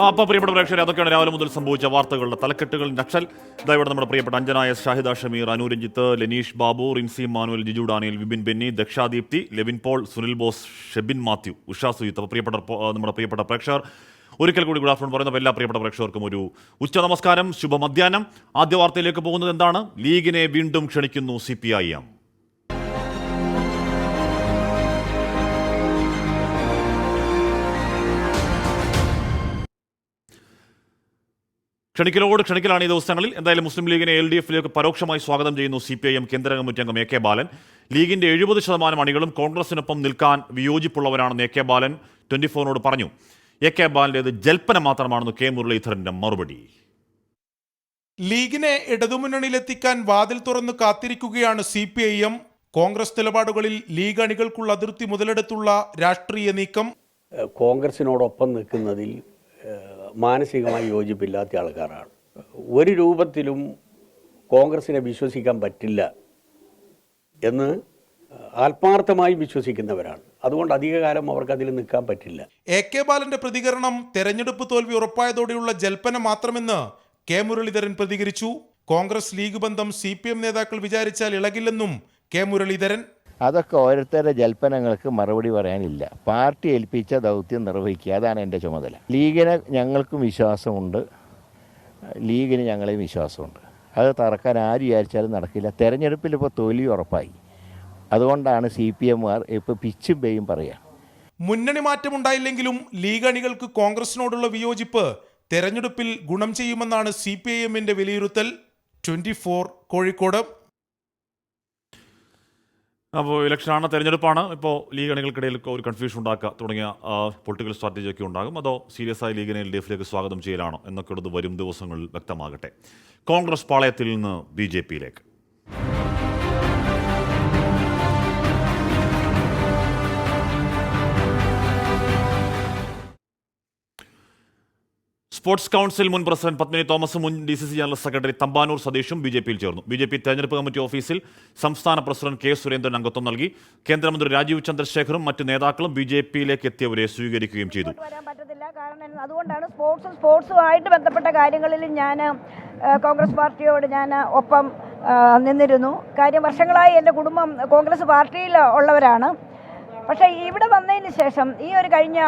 അപ്പോൾ പ്രിയപ്പെട്ട പ്രേക്ഷകരെ, അതൊക്കെയാണ് രാവിലെ മുതൽ സംഭവിച്ച വാർത്തകളുടെ തലക്കെട്ടുകൾ. നക്ഷൽ ഇവിടെ നമ്മുടെ പ്രിയപ്പെട്ട അഞ്ജനായ, ഷാഹിദ ഷമീർ, അനുരഞ്ജിത്ത്, ലെനീഷ് ബാബു, റിൻസി മാനുവൽ, ജിജു ഡാനിയൽ, വിപിൻ ബെന്നി, ദക്ഷാദീപ്തി, ലെവിൻ പോൾ, സുനിൽ ബോസ്, ഷെബിൻ മാത്യു, ഉഷാ സുജിത്ത്. അപ്പോൾ നമ്മുടെ പ്രിയപ്പെട്ട പ്രേക്ഷകർ, ഒരിക്കൽ കൂടി ഗുഡ് ആഫ്റ്റർനൂൺ പറയുന്ന എല്ലാ പ്രിയപ്പെട്ട പ്രേക്ഷകർക്കും ഒരു ഉച്ച നമസ്കാരം, ശുഭമധ്യാഹ്നം. ആദ്യ വാർത്തയിലേക്ക് പോകുന്നത് എന്താണ്? ലീഗിനെ വീണ്ടും ക്ഷണിക്കുന്നു CPIM. ക്ഷണിക്കലാണ് ഈ ദിവസങ്ങളിൽ. എന്തായാലും മുസ്ലിം ലീഗിനെ LDFിലേക്ക് പരോക്ഷമായി സ്വാഗതം ചെയ്യുന്നു CPIM കേന്ദ്ര കമ്മിറ്റി അംഗം AK ബാലൻ. ലീഗിന്റെ 70% അണികളും കോൺഗ്രസിനൊപ്പം നിൽക്കാൻ വിയോജിപ്പുള്ളവരാണെന്ന് AK ബാലൻ 24നോട് പറഞ്ഞു. AK ബാലന്റേത് ജൽപ്പന മാത്രമാണെന്ന് K മുരളീധരന്റെ മറുപടി. ലീഗിനെ ഇടതുമുന്നണിയിലെത്തിക്കാൻ വാതിൽ തുറന്ന് കാത്തിരിക്കുകയാണ് CPIM. കോൺഗ്രസ് നിലപാടുകളിൽ ലീഗ് അണികൾക്കുള്ള അതിർത്തി മുതലെടുത്തുള്ള രാഷ്ട്രീയ നീക്കം. കോൺഗ്രസിനോടൊപ്പം നിൽക്കുന്നതിൽ മാനസികമായി യോജിപ്പില്ലാത്ത ആൾക്കാരാണ്. ഒരു രൂപത്തിലും കോൺഗ്രസിനെ വിശ്വസിക്കാൻ പറ്റില്ല എന്ന് ആത്മാർത്ഥമായി വിശ്വസിക്കുന്നവരാണ്. അതുകൊണ്ട് അധികകാലം അവർക്ക് അതിൽ നിൽക്കാൻ പറ്റില്ല. AK ബാലന്റെ പ്രതികരണം തെരഞ്ഞെടുപ്പ് തോൽവി ഉറപ്പായതോടെയുള്ള ജൽപ്പന മാത്രമെന്ന് K മുരളീധരൻ പ്രതികരിച്ചു. കോൺഗ്രസ് ലീഗ് ബന്ധം CPM നേതാക്കൾ വിചാരിച്ചാൽ ഇളകില്ലെന്നും K മുരളീധരൻ. അതൊക്കെ ഓരോരുത്തരുടെ ജൽപ്പനങ്ങൾക്ക് മറുപടി പറയാനില്ല. പാർട്ടി ഏൽപ്പിച്ച ദൗത്യം നിർവഹിക്കുക, അതാണ് എൻ്റെ ചുമതല. ലീഗിന് ഞങ്ങൾക്കും വിശ്വാസമുണ്ട്, ലീഗിന് ഞങ്ങളെയും വിശ്വാസമുണ്ട്. അത് തറക്കാൻ ആര് വിചാരിച്ചാലും നടക്കില്ല. തെരഞ്ഞെടുപ്പിൽ ഇപ്പോൾ തോൽവി ഉറപ്പായി. അതുകൊണ്ടാണ് CPMകാർ ഇപ്പോൾ പിച്ചും പേയും പറയുക. മുന്നണി മാറ്റമുണ്ടായില്ലെങ്കിലും ലീഗ് അണികൾക്ക് കോൺഗ്രസിനോടുള്ള വിയോജിപ്പ് തെരഞ്ഞെടുപ്പിൽ ഗുണം ചെയ്യുമെന്നാണ് CPIMന്റെ വിലയിരുത്തൽ. 24 കോഴിക്കോട്. അപ്പോൾ ഇലക്ഷനാണ്, തെരഞ്ഞെടുപ്പാണ്. ഇപ്പോൾ ലീഗ് അണികൾക്കിടയിൽ ഒരു കൺഫ്യൂഷൻ ഉണ്ടാക്കുക തുടങ്ങിയ പൊളിറ്റിക്കൽ സ്ട്രാറ്റജിയൊക്കെ ഉണ്ടാകും. അതോ സീരിയസ് ആയി ലീഗിനെ LDFിലേക്ക് സ്വാഗതം ചെയ്യലാണോ എന്നൊക്കെയുള്ളത് വരും ദിവസങ്ങളിൽ വ്യക്തമാകട്ടെ. കോൺഗ്രസ് പാളയത്തിൽ നിന്ന് BJPയിലേക്ക്. സ്പോർട്സ് കൗൺസിൽ മുൻ പ്രസിഡന്റ് പത്മിനി തോമസും മുൻ DCC ജനറൽ സെക്രട്ടറി തമ്പാനൂർ സതീഷും BJPയിൽ ചേർന്നു. BJP തെരഞ്ഞെടുപ്പ് കമ്മിറ്റി ഓഫീസിൽ സംസ്ഥാന പ്രസിഡന്റ് K സുരേന്ദ്രൻ അംഗത്വം നൽകി. കേന്ദ്രമന്ത്രി രാജീവ് ചന്ദ്രശേഖറും മറ്റ് നേതാക്കളും BJPയിലേക്ക് എത്തിയവരെ സ്വീകരിക്കുകയും ചെയ്തു. കാരണം അതുകൊണ്ടാണ് സ്പോർട്സുമായിട്ട് ബന്ധപ്പെട്ട കാര്യങ്ങളിൽ ഞാൻ കോൺഗ്രസ് പാർട്ടിയോട് ഞാൻ ഒപ്പം നിന്നിരുന്നു. കാര്യം വർഷങ്ങളായി എൻ്റെ കുടുംബം കോൺഗ്രസ് പാർട്ടിയിൽ ഉള്ളവരാണ്. പക്ഷേ ഇവിടെ വന്നതിന് ശേഷം ഈ ഒരു കഴിഞ്ഞ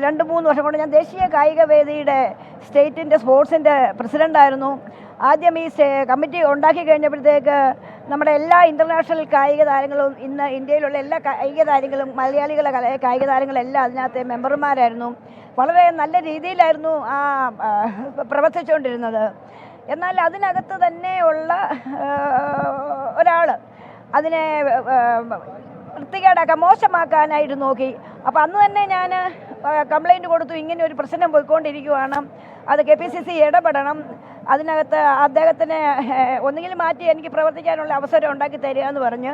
2-3 വർഷം കൊണ്ട് ഞാൻ ദേശീയ കായിക വേദിയുടെ സ്റ്റേറ്റിൻ്റെ സ്പോർട്സിൻ്റെ പ്രസിഡൻ്റായിരുന്നു. ആദ്യം ഈ കമ്മിറ്റി ഉണ്ടാക്കി കഴിഞ്ഞപ്പോഴത്തേക്ക് നമ്മുടെ എല്ലാ ഇൻ്റർനാഷണൽ കായിക താരങ്ങളും, ഇന്ന് ഇന്ത്യയിലുള്ള എല്ലാ കായിക താരങ്ങളും, മലയാളികളെ കായിക താരങ്ങളെല്ലാം അതിനകത്ത് മെമ്പർമാരായിരുന്നു. വളരെ നല്ല രീതിയിലായിരുന്നു പ്രവർത്തിച്ചുകൊണ്ടിരുന്നത്. എന്നാൽ അതിനകത്ത് തന്നെയുള്ള ഒരാൾ അതിനെ വൃത്തികേടാക്കാൻ, മോശമാക്കാനായിട്ട് നോക്കി. അപ്പോൾ അന്ന് തന്നെ ഞാൻ കംപ്ലൈൻറ്റ് കൊടുത്തു, ഇങ്ങനെ ഒരു പ്രശ്നം പോയിക്കൊണ്ടിരിക്കുകയാണ്, അത് KPCC ഇടപെടണം, അതിനകത്ത് അദ്ദേഹത്തിന് ഒന്നുകിൽ മാറ്റി എനിക്ക് പ്രവർത്തിക്കാനുള്ള അവസരം ഉണ്ടാക്കി തരിക എന്ന് പറഞ്ഞ്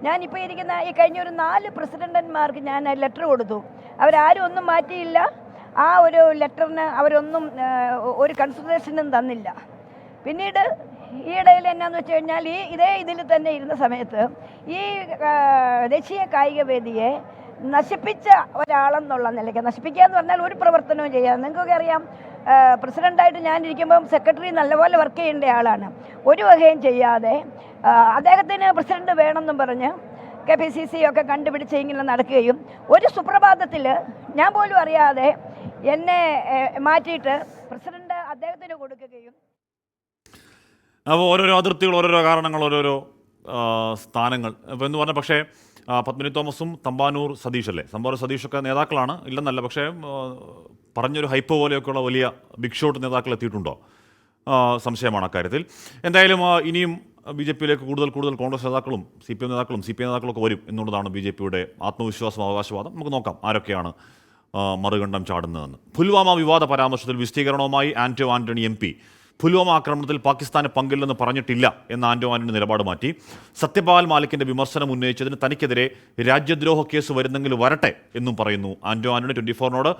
ഞാനിപ്പോൾ ഇരിക്കുന്ന ഈ കഴിഞ്ഞ ഒരു 4 പ്രസിഡന്റന്മാർക്ക് ഞാൻ ലെറ്റർ കൊടുത്തു. അവരാരും ഒന്നും മാറ്റിയില്ല. ആ ഒരു ലെറ്ററിന് അവരൊന്നും ഒരു കൺസിഡറേഷനും തന്നില്ല. പിന്നീട് ഈ ഇടയിൽ എന്നാന്ന് വെച്ച് കഴിഞ്ഞാൽ ഇതേ ഇതിൽ തന്നെ ഇരുന്ന സമയത്ത് ഈ ദേശീയ കായിക വേദിയെ നശിപ്പിച്ച ഒരാളെന്നുള്ള നിലയ്ക്ക്, നശിപ്പിക്കുക എന്ന് പറഞ്ഞാൽ ഒരു പ്രവർത്തനവും ചെയ്യാം. നിങ്ങൾക്കൊക്കെ അറിയാം, പ്രസിഡൻ്റായിട്ട് ഞാനിരിക്കുമ്പം സെക്രട്ടറി നല്ലപോലെ വർക്ക് ചെയ്യേണ്ട ആളാണ്. ഒരു വകയും ചെയ്യാതെ അദ്ദേഹത്തിന് പ്രസിഡന്റ് വേണമെന്നും പറഞ്ഞ് KPCC ഒക്കെ കണ്ടുപിടിച്ച് ഇങ്ങനെ നടക്കുകയും ഒരു സുപ്രഭാതത്തിൽ ഞാൻ പോലും അറിയാതെ എന്നെ മാറ്റിയിട്ട് പ്രസിഡന്റ് അദ്ദേഹത്തിന് കൊടുക്കുകയും. അപ്പോൾ ഓരോരോ അതിർത്തികൾ, ഓരോരോ കാരണങ്ങൾ, ഓരോരോ സ്ഥാനങ്ങൾ ഇപ്പോൾ എന്ന് പറഞ്ഞാൽ, പക്ഷേ പത്മിനി തോമസും തമ്പാനൂർ സതീഷല്ലേ, തമ്പാനൂർ സതീഷൊക്കെ നേതാക്കളാണ്, ഇല്ലെന്നല്ല. പക്ഷേ പറഞ്ഞൊരു ഹൈപ്പ് പോലെയൊക്കെയുള്ള വലിയ ബിഗ് ഷോട്ട് നേതാക്കൾ എത്തിയിട്ടുണ്ടോ സംശയമാണ് അക്കാര്യത്തിൽ. എന്തായാലും ഇനിയും BJPയിലേക്ക് കൂടുതൽ കോൺഗ്രസ് നേതാക്കളും CPM നേതാക്കളും CPI നേതാക്കളൊക്കെ വരും എന്നുള്ളതാണ് BJPയുടെ ആത്മവിശ്വാസം, അവകാശവാദം. നമുക്ക് നോക്കാം ആരൊക്കെയാണ് മറുകണ്ഠം ചാടുന്നതെന്ന്. പുൽവാമ വിവാദ പരാമർശത്തിൽ വിശദീകരണവുമായി ആന്റണി MP. പുൽവാമ ആക്രമണത്തിൽ പാകിസ്ഥാന് പങ്കില്ലെന്ന് പറഞ്ഞിട്ടില്ല എന്ന ആന്റണി നിലപാട് മാറ്റി. സത്യപാൽ മാലിക്കിന്റെ വിമർശനം ഉന്നയിച്ചതിന് തനിക്കെതിരെ രാജ്യദ്രോഹ കേസ് വരുന്നെങ്കിൽ വരട്ടെ എന്നും പറയുന്നു ആന്റണി 24നോട്.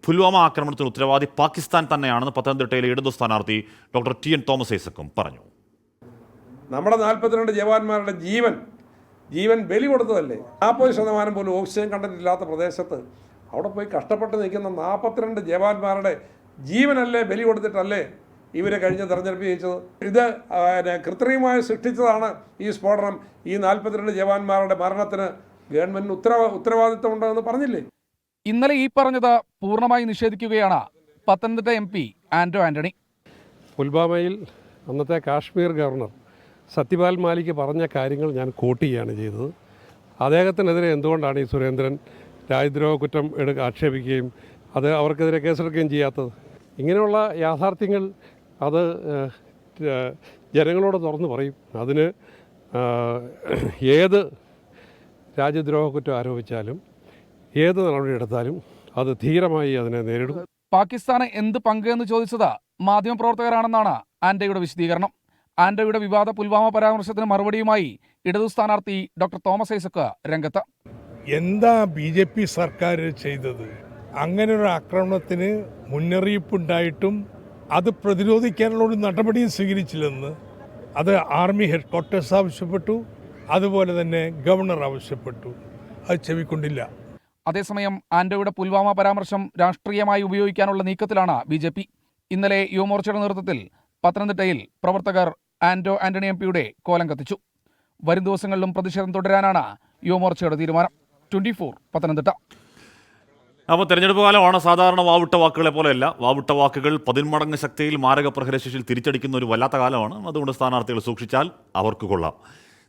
പുൽവാമ ആക്രമണത്തിന് ഉത്തരവാദി പാകിസ്ഥാൻ തന്നെയാണെന്ന് പത്തനംതിട്ടയിലെ ഇടതു സ്ഥാനാർത്ഥി ഡോക്ടർ TN തോമസ് ഐസക്കും പറഞ്ഞു. നമ്മുടെ 42 ജവാന്മാരുടെ ജീവൻ ബലി കൊടുത്തതല്ലേ. 40% പോലും ഓക്സിജൻ കണ്ടന്റ് ഇല്ലാത്ത പ്രദേശത്ത് അവിടെ പോയി കഷ്ടപ്പെട്ട് നിൽക്കുന്ന 42 ജവാന്മാരുടെ ജീവനല്ലേ ബലി കൊടുത്തിട്ടല്ലേ ഇവരെ കഴിഞ്ഞ തെരഞ്ഞെടുപ്പ് ജയിച്ചത്? ഇത് കൃത്രിമമായി സൃഷ്ടിച്ചതാണ് ഈ സ്ഫോടനം. ഈ 42 ജവാന്മാരുടെ മരണത്തിന് ഗവൺമെന്റിന് ഉത്തരവാദിത്തം ഉണ്ടെന്ന് പറഞ്ഞില്ലേ? ഇന്നലെ ഈ പറഞ്ഞത് പൂർണ്ണമായി നിഷേധിക്കുകയാണ് പത്തനംതിട്ട MP ആന്റോ ആന്റണി. പുൽവാമയിൽ അന്നത്തെ കാശ്മീർ ഗവർണർ സത്യപാൽ മാലിക് പറഞ്ഞ കാര്യങ്ങൾ ഞാൻ കോട്ട് ചെയ്യുകയാണ് ചെയ്തത്. അദ്ദേഹത്തിനെതിരെ എന്തുകൊണ്ടാണ് ഈ സുരേന്ദ്രൻ രാജ്യദ്രോഹ കുറ്റം ആക്ഷേപിക്കുകയും അത് അവർക്കെതിരെ കേസെടുക്കുകയും ചെയ്യാത്തത്? ഇങ്ങനെയുള്ള യാഥാർത്ഥ്യങ്ങൾ അത് ജനങ്ങളോട് തുറന്നു പറയും. അതിന് ഏത് രാജ്യദ്രോഹ കുറ്റം ആരോപിച്ചാലും ഏത് നടപടിയെടുത്താലും അത് ധീരമായി അതിനെ നേരിടും. പാകിസ്ഥാന് എന്ത് പങ്ക് എന്ന് ചോദിച്ചത് മാധ്യമപ്രവർത്തകരാണെന്നാണ് ആന്റോയുടെ വിശദീകരണം. ആന്റോയുടെ വിവാദ പുൽവാമ പരാമർശത്തിന് മറുപടിയുമായി ഇടതു സ്ഥാനാർത്ഥി ഡോക്ടർ തോമസ് ഐസക് രംഗത്ത്. എന്താ BJP സർക്കാർ ചെയ്തത്? അങ്ങനെ ഒരു ആക്രമണത്തിന് മുന്നറിയിപ്പുണ്ടായിട്ടും അത് പ്രതിരോധിക്കാനുള്ള ഒരു നടപടിയും സ്വീകരിച്ചില്ലെന്ന് അത് ആർമി ഹെഡ്ക്വാർട്ടേഴ്സ് ആവശ്യപ്പെട്ടു, അതുപോലെ തന്നെ ഗവർണർ ആവശ്യപ്പെട്ടു. അത് ചെവിക്കൊണ്ടില്ല. അതേസമയം ആന്റോയുടെ പുൽവാമ പരാമർശം രാഷ്ട്രീയമായി ഉപയോഗിക്കാനുള്ള നീക്കത്തിലാണ് BJP. ഇന്നലെ യുവമോർച്ചയുടെ നേതൃത്വത്തിൽ പത്തനംതിട്ടയിൽ പ്രവർത്തകർ ആന്റോ ആന്റണി MPയുടെ കോലം കത്തിച്ചു. വരും ദിവസങ്ങളിലും പ്രതിഷേധം തുടരാനാണ് യുവമോർച്ചയുടെ തീരുമാനം. 24 പത്തനംതിട്ട. അപ്പോൾ തെരഞ്ഞെടുപ്പ് കാലമാണ്. സാധാരണ വാവിട്ട വാക്കുകളെ പോലെയല്ല. വാവിട്ട വാക്കുകൾ 10 മടങ്ങ് ശക്തിയിൽ മാരക പ്രഹരശേഷിയിൽ തിരിച്ചടിക്കുന്ന ഒരു വല്ലാത്ത കാലമാണ്. അതുകൊണ്ട് സ്ഥാനാർത്ഥികൾ സൂക്ഷിച്ചാൽ അവർക്ക് കൊള്ളാം.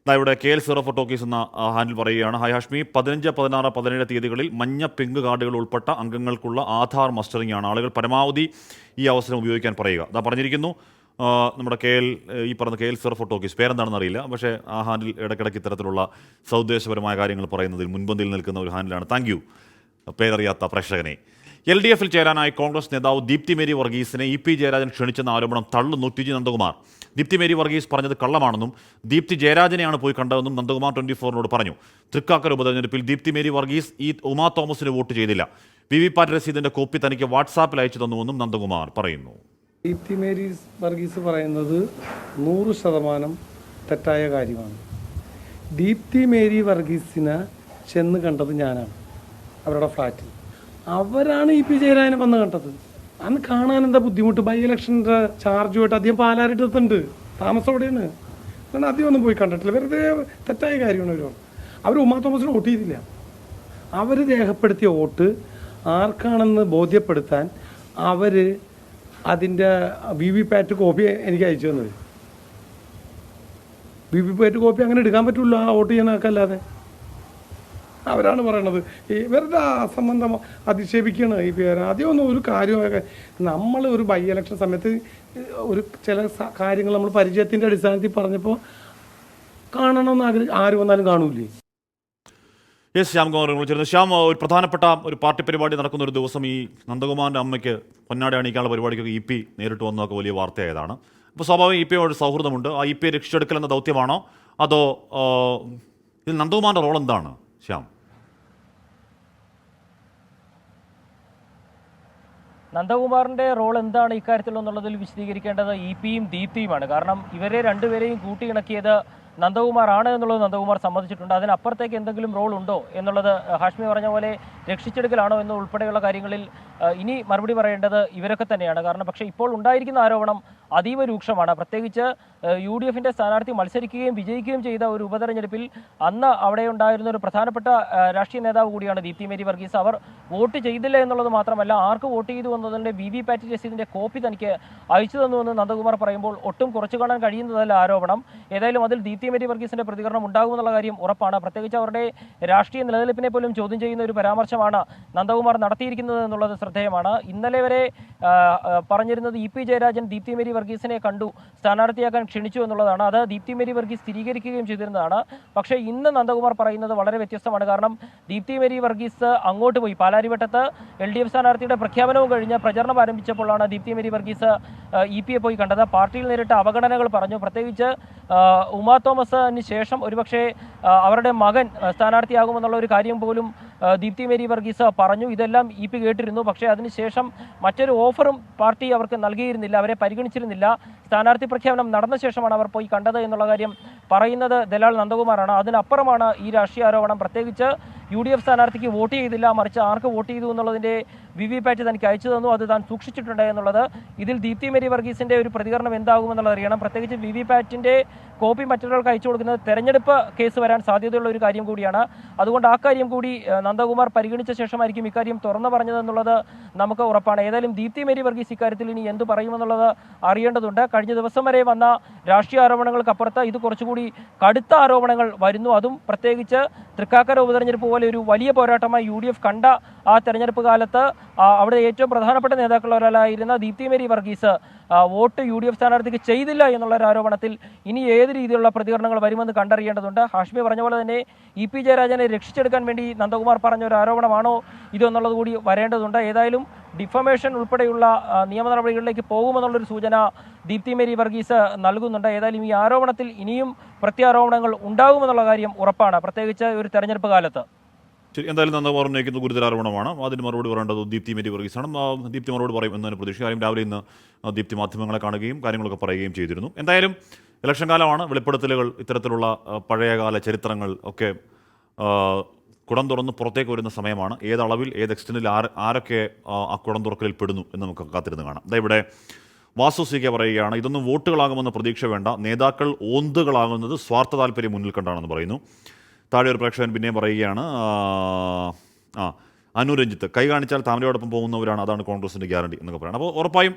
ഇവിടെ KL04 ടോക്കീസ് എന്ന ഹാൻഡിൽ പറയുകയാണ്. ഹായ് ഹാഷ്മി, 15, 16, 17 തീയതികളിൽ മഞ്ഞ പിങ്ക് കാർഡുകൾ ഉൾപ്പെട്ട അംഗങ്ങൾക്കുള്ള ആധാർ മസ്റ്ററിംഗ് ആണ്. ആളുകൾ പരമാവധി ഈ അവസരം ഉപയോഗിക്കാൻ പറയുക. അതാ പറഞ്ഞിരിക്കുന്നു. നമ്മുടെ ഈ പറഞ്ഞ KL04 ടോക്കീസ് പേരെന്താണെന്ന് അറിയില്ല, പക്ഷേ ആ ഹാൻഡിൽ ഇടയ്ക്കിടയ്ക്ക് ഇത്തരത്തിലുള്ള സൗദ്ദേശപരമായ കാര്യങ്ങൾ പറയുന്നതിൽ മുൻപന്തിയിൽ നിൽക്കുന്ന ഒരു ഹാൻഡിലാണ്. താങ്ക് യു പേരറിയാത്ത പ്രേക്ഷകനെ. LDF ചേരാനായി കോൺഗ്രസ് നേതാവ് ദീപ്തി മേരി വർഗീസിനെ EP ജയരാജൻ ക്ഷണിച്ചെന്ന ആരോപണം തള്ളുന്നു TG നന്ദകുമാർ. ദീപ്തി മേരി വർഗീസ് പറഞ്ഞത് കള്ളമാണെന്നും ദീപ്തി ജയരാജനെയാണ് പോയി കണ്ടതെന്നും നന്ദകുമാർ 24 പറഞ്ഞു. തൃക്കാക്കര ഉപതെരഞ്ഞെടുപ്പിൽ ദീപ്തി മേരി വർഗീസ് ഉമാ തോമസിന് വോട്ട് ചെയ്തില്ല. VVPAT രസീതിന്റെ കോപ്പി തനിക്ക് വാട്സാപ്പിൽ അയച്ചു തന്നുവെന്നും നന്ദകുമാർ പറയുന്നു. ദീപ്തി മേരി വർഗീസ് പറയുന്നത് 100% തെറ്റായ കാര്യമാണ്. ദീപ്തി മേരി വർഗീസിനെ ചെന്ന് കണ്ടത് ഞാനാണ് അവരുടെ ഫ്ലാറ്റിൽ. അവരാണ് EP ജയരാജനെ വന്ന് കണ്ടത്. അന്ന് കാണാൻ എന്താ ബുദ്ധിമുട്ട്? ബൈ ഇലക്ഷൻ്റെ ചാർജുമായിട്ട് അദ്ദേഹം പാലാരിട്ടത്തുണ്ട്, താമസം എവിടെയാണ്? കാരണം അധികം ഒന്നും പോയി കണ്ടിട്ടില്ല. വെറുതെ തെറ്റായ കാര്യമാണ്. അവർ ഉമാ തോമസിന് വോട്ട് ചെയ്തില്ല. അവർ രേഖപ്പെടുത്തിയ വോട്ട് ആർക്കാണെന്ന് ബോധ്യപ്പെടുത്താൻ അവർ അതിൻ്റെ VVPAT കോപ്പി എനിക്ക് അയച്ചു തന്നത്. VVPAT കോപ്പി അങ്ങനെ എടുക്കാൻ പറ്റുള്ളൂ ആ വോട്ട് ചെയ്യാനൊക്കെയല്ലാതെ. അവരാണ് പറയണത്. ഈ വെറുതെ അസംബന്ധം അധിക്ഷേപിക്കുകയാണ് ഈ പേര്. ആദ്യമൊന്നും ഒരു കാര്യമൊക്കെ നമ്മൾ ഒരു ബൈ ഇലക്ഷൻ സമയത്ത് ഒരു ചില കാര്യങ്ങൾ നമ്മൾ പരിചയത്തിൻ്റെ അടിസ്ഥാനത്തിൽ പറഞ്ഞപ്പോൾ കാണണമെന്ന് ആര് വന്നാലും കാണൂലേ? ശ്യാംകുമാർ വിളിച്ചിരുന്നു. ശ്യാം, ഒരു പ്രധാനപ്പെട്ട ഒരു പാർട്ടി പരിപാടി നടക്കുന്ന ഒരു ദിവസം ഈ നന്ദകുമാറിൻ്റെ അമ്മയ്ക്ക് പൊന്നാട അണിയിക്കാനുള്ള പരിപാടിക്കൊക്കെ EP നേരിട്ട് വന്നതൊക്കെ വലിയ വാർത്തയായതാണ്. അപ്പോൾ സ്വാഭാവികം EP സൗഹൃദമുണ്ട്. ആ EP രക്ഷിച്ചെടുക്കൽ എന്ന ദൗത്യമാണോ അതോ ഇതിൽ നന്ദകുമാറിൻ്റെ റോൾ എന്താണ് ശ്യാം? നന്ദകുമാറിൻ്റെ റോൾ എന്താണ് ഇക്കാര്യത്തിൽ എന്നുള്ളതിൽ വിശദീകരിക്കേണ്ടത് EP-യും ദീപ്തിയുമാണ്. കാരണം ഇവരെ രണ്ടുപേരെയും കൂട്ടിയിണക്കിയത് നന്ദകുമാറാണ് എന്നുള്ളത് നന്ദകുമാർ സമ്മതിച്ചിട്ടുണ്ട്. അതിനപ്പുറത്തേക്ക് എന്തെങ്കിലും റോൾ ഉണ്ടോ എന്നുള്ളത് ഹാഷ്മി പറഞ്ഞ പോലെ രക്ഷിച്ചെടുക്കലാണോ എന്ന് ഉൾപ്പെടെയുള്ള കാര്യങ്ങളിൽ ഇനി മറുപടി പറയേണ്ടത് ഇവരൊക്കെ തന്നെയാണ്. കാരണം പക്ഷേ ഇപ്പോൾ ഉണ്ടായിരിക്കുന്ന ആരോപണം അതീവ രൂക്ഷമാണ്. പ്രത്യേകിച്ച് UDF-ന്റെ സ്ഥാനാർത്ഥി മത്സരിക്കുകയും വിജയിക്കുകയും ചെയ്ത ഒരു ഉപതെരഞ്ഞെടുപ്പിൽ അന്ന് അവിടെ ഉണ്ടായിരുന്ന ഒരു പ്രധാനപ്പെട്ട രാഷ്ട്രീയ നേതാവ് കൂടിയാണ് ദീപ്തി മേരി വർഗീസ്. അവർ വോട്ട് ചെയ്തില്ല എന്നുള്ളത് മാത്രമല്ല, ആർക്ക് വോട്ട് ചെയ്തു എന്നതിൻ്റെ VVPAT രസീതിൻ്റെ കോപ്പി തനിക്ക് അയച്ചു തന്നുവെന്ന് നന്ദകുമാർ പറയുമ്പോൾ ഒട്ടും കുറച്ചു കാണാൻ കഴിയുന്നതല്ല ആരോപണം. ഏതായാലും അതിൽ ദീപ്തി മേരി വർഗീസിന്റെ പ്രതികരണം ഉണ്ടാകുമെന്നുള്ള കാര്യം ഉറപ്പാണ്. പ്രത്യേകിച്ച് അവരുടെ രാഷ്ട്രീയ നിലനിൽപ്പിനെ പോലും ചോദ്യം ചെയ്യുന്ന ഒരു പരാമർശമാണ് നന്ദകുമാർ നടത്തിയിരിക്കുന്നത് എന്നുള്ളത് ശ്രദ്ധേയമാണ്. ഇന്നലെ വരെ പറഞ്ഞിരുന്നത് EP ജയരാജൻ ദീപ്തി മേരി വർഗീസിനെ കണ്ടു, സ്ഥാനാർത്ഥിയാക്കാൻ ക്ഷണിച്ചു എന്നുള്ളതാണ്. അത് ദീപ്തി മേരി വർഗീസ് സ്ഥിരീകരിക്കുകയും ചെയ്തിരുന്നതാണ്. പക്ഷേ ഇന്ന് നന്ദകുമാർ പറയുന്നത് വളരെ വ്യത്യസ്തമാണ്. കാരണം ദീപ്തി മേരി വർഗീസ് അങ്ങോട്ട് പോയി പാലാരിവട്ടത്ത് LDF സ്ഥാനാർത്ഥിയുടെ പ്രഖ്യാപനവും കഴിഞ്ഞ് പ്രചരണം ആരംഭിച്ചപ്പോഴാണ് ദീപ്തി മേരി വർഗീസ് EP-യെ പോയി കണ്ടത്. പാർട്ടിയിൽ നേരിട്ട അവഗണനകൾ പറഞ്ഞു. പ്രത്യേകിച്ച് ഉമാ തോമസിന് ശേഷം ഒരുപക്ഷെ അവരുടെ മകൻ സ്ഥാനാർത്ഥിയാകുമെന്നുള്ള ഒരു കാര്യം പോലും ദീപ്തി മേരി വർഗീസ് പറഞ്ഞു. ഇതെല്ലാം EP കേട്ടിരുന്നു. പക്ഷേ അതിനുശേഷം മറ്റൊരു ഓഫറും പാർട്ടി അവർക്ക് നൽകിയിരുന്നില്ല, അവരെ പരിഗണിച്ചിരുന്നില്ല. സ്ഥാനാർത്ഥി പ്രഖ്യാപനം നടന്ന ശേഷമാണ് അവർ പോയി കണ്ടത് എന്നുള്ള കാര്യം പറയുന്നത് ദലാൽ നന്ദകുമാറാണ്. അതിനപ്പുറമാണ് ഈ രാഷ്ട്രീയ ആരോപണം. പ്രത്യേകിച്ച് UDF സ്ഥാനാർത്ഥിക്ക് വോട്ട് ചെയ്തില്ല, മറിച്ച് ആർക്ക് വോട്ട് ചെയ്തു എന്നുള്ളതിൻ്റെ VVPAT തനിക്ക് അയച്ചു തന്നു, അത് താൻ സൂക്ഷിച്ചിട്ടുണ്ട് എന്നുള്ളത്. ഇതിൽ ദീപ്തി മേരി വർഗീസിൻ്റെ ഒരു പ്രതികരണം എന്താകുമെന്നുള്ളത് അറിയണം. പ്രത്യേകിച്ച് VVPAT കോപ്പി മറ്റൊരാൾക്ക് അയച്ചു കൊടുക്കുന്നത് തെരഞ്ഞെടുപ്പ് കേസ് വരാൻ സാധ്യതയുള്ള ഒരു കാര്യം കൂടിയാണ്. അതുകൊണ്ട് ആ കാര്യം കൂടി നന്ദകുമാർ പരിഗണിച്ച ശേഷമായിരിക്കും ഇക്കാര്യം തുറന്നു പറഞ്ഞതെന്നുള്ളത് നമുക്ക് ഉറപ്പാണ്. ഏതായാലും ദീപ്തി മേരി വർഗീസ് ഇക്കാര്യത്തിൽ ഇനി എന്ത് പറയുമെന്നുള്ളത് അറിയേണ്ടതുണ്ട്. കഴിഞ്ഞ ദിവസം വരെ വന്ന രാഷ്ട്രീയ ആരോപണങ്ങൾക്കപ്പുറത്ത് ഇത് കുറച്ചുകൂടി കടുത്ത ആരോപണങ്ങൾ വരുന്നു. അതും പ്രത്യേകിച്ച് തൃക്കാക്കര ഉപതെരഞ്ഞെടുപ്പ് പോലെ ഒരു വലിയ പോരാട്ടമായി UDF കണ്ട ആ തെരഞ്ഞെടുപ്പ് കാലത്ത് അവിടെ ഏറ്റവും പ്രധാനപ്പെട്ട നേതാക്കളൊരാളായിരുന്ന ദീപ്തി മേരി വർഗീസ് വോട്ട് UDF സ്ഥാനാർത്ഥിക്ക് ചെയ്തില്ല എന്നുള്ള ഒരു ആരോപണത്തിൽ ഇനി ഏത് രീതിയിലുള്ള പ്രതികരണങ്ങൾ വരുമെന്ന് കണ്ടറിയേണ്ടതുണ്ട്. ഹാഷ്മി പറഞ്ഞ പോലെ തന്നെ EP ജയരാജനെ രക്ഷിച്ചെടുക്കാൻ വേണ്ടി നന്ദകുമാർ പറഞ്ഞ ഒരു ആരോപണമാണോ ഇതെന്നുള്ളത് കൂടി വരേണ്ടതുണ്ട്. ഏതായാലും ഡിഫമേഷൻ ഉൾപ്പെടെയുള്ള നിയമ നടപടികളിലേക്ക് പോകുമെന്നുള്ളൊരു സൂചന ദീപ്തി മേരി വർഗീസ് നൽകുന്നുണ്ട്. ഏതായാലും ഈ ആരോപണത്തിൽ ഇനിയും പ്രത്യാരോപണങ്ങൾ ഉണ്ടാകുമെന്നുള്ള കാര്യം ഉറപ്പാണ്, പ്രത്യേകിച്ച് ഒരു തെരഞ്ഞെടുപ്പ് കാലത്ത്. ശരി, എന്തായാലും നന്ദകുമാർ ഉന്നയിക്കുന്ന ഗുരുതര ആരോപണമാണ്. അതിന് മറുപടി പറയേണ്ടത് ദീപ്തി മേരി വർഗീസാണ്. ദീപ്തി മറുപടി പറയും എന്നതിന് പ്രതീക്ഷ. കാര്യം രാവിലെ ഇന്ന് ദീപ്തി മാധ്യമങ്ങളെ കാണുകയും കാര്യങ്ങളൊക്കെ പറയുകയും ചെയ്തിരുന്നു. എന്തായാലും ഇലക്ഷൻ കാലമാണ്, വെളിപ്പെടുത്തലുകൾ, ഇത്തരത്തിലുള്ള പഴയകാല ചരിത്രങ്ങൾ ഒക്കെ കുടം തുറന്ന് പുറത്തേക്ക് വരുന്ന സമയമാണ്. ഏതളവിൽ ഏത് എക്സ്റ്റൻറ്റിൽ ആരൊക്കെ ആ കുടം തുറക്കലിൽ പെടുന്നു എന്ന് നമുക്ക് കാത്തിരുന്ന് കാണാം. ഇവിടെ വാസു CK പറയുകയാണ്, ഇതൊന്നും വോട്ടുകളാകുമെന്ന പ്രതീക്ഷ വേണ്ട, നേതാക്കൾ ഓന്തുകളാകുന്നത് സ്വാർത്ഥ താല്പര്യം മുന്നിൽ കണ്ടാണെന്ന് പറയുന്നു. താഴെ ഒരു പ്രേക്ഷകൻ പിന്നെയും പറയുകയാണ്, അനുരഞ്ജിത്ത്, കൈ കാണിച്ചാൽ താമരയോടൊപ്പം പോകുന്നവരാണ്, അതാണ് കോൺഗ്രസിൻ്റെ ഗ്യാരണ്ടി എന്നൊക്കെ പറയുന്നത്. അപ്പോൾ ഉറപ്പായും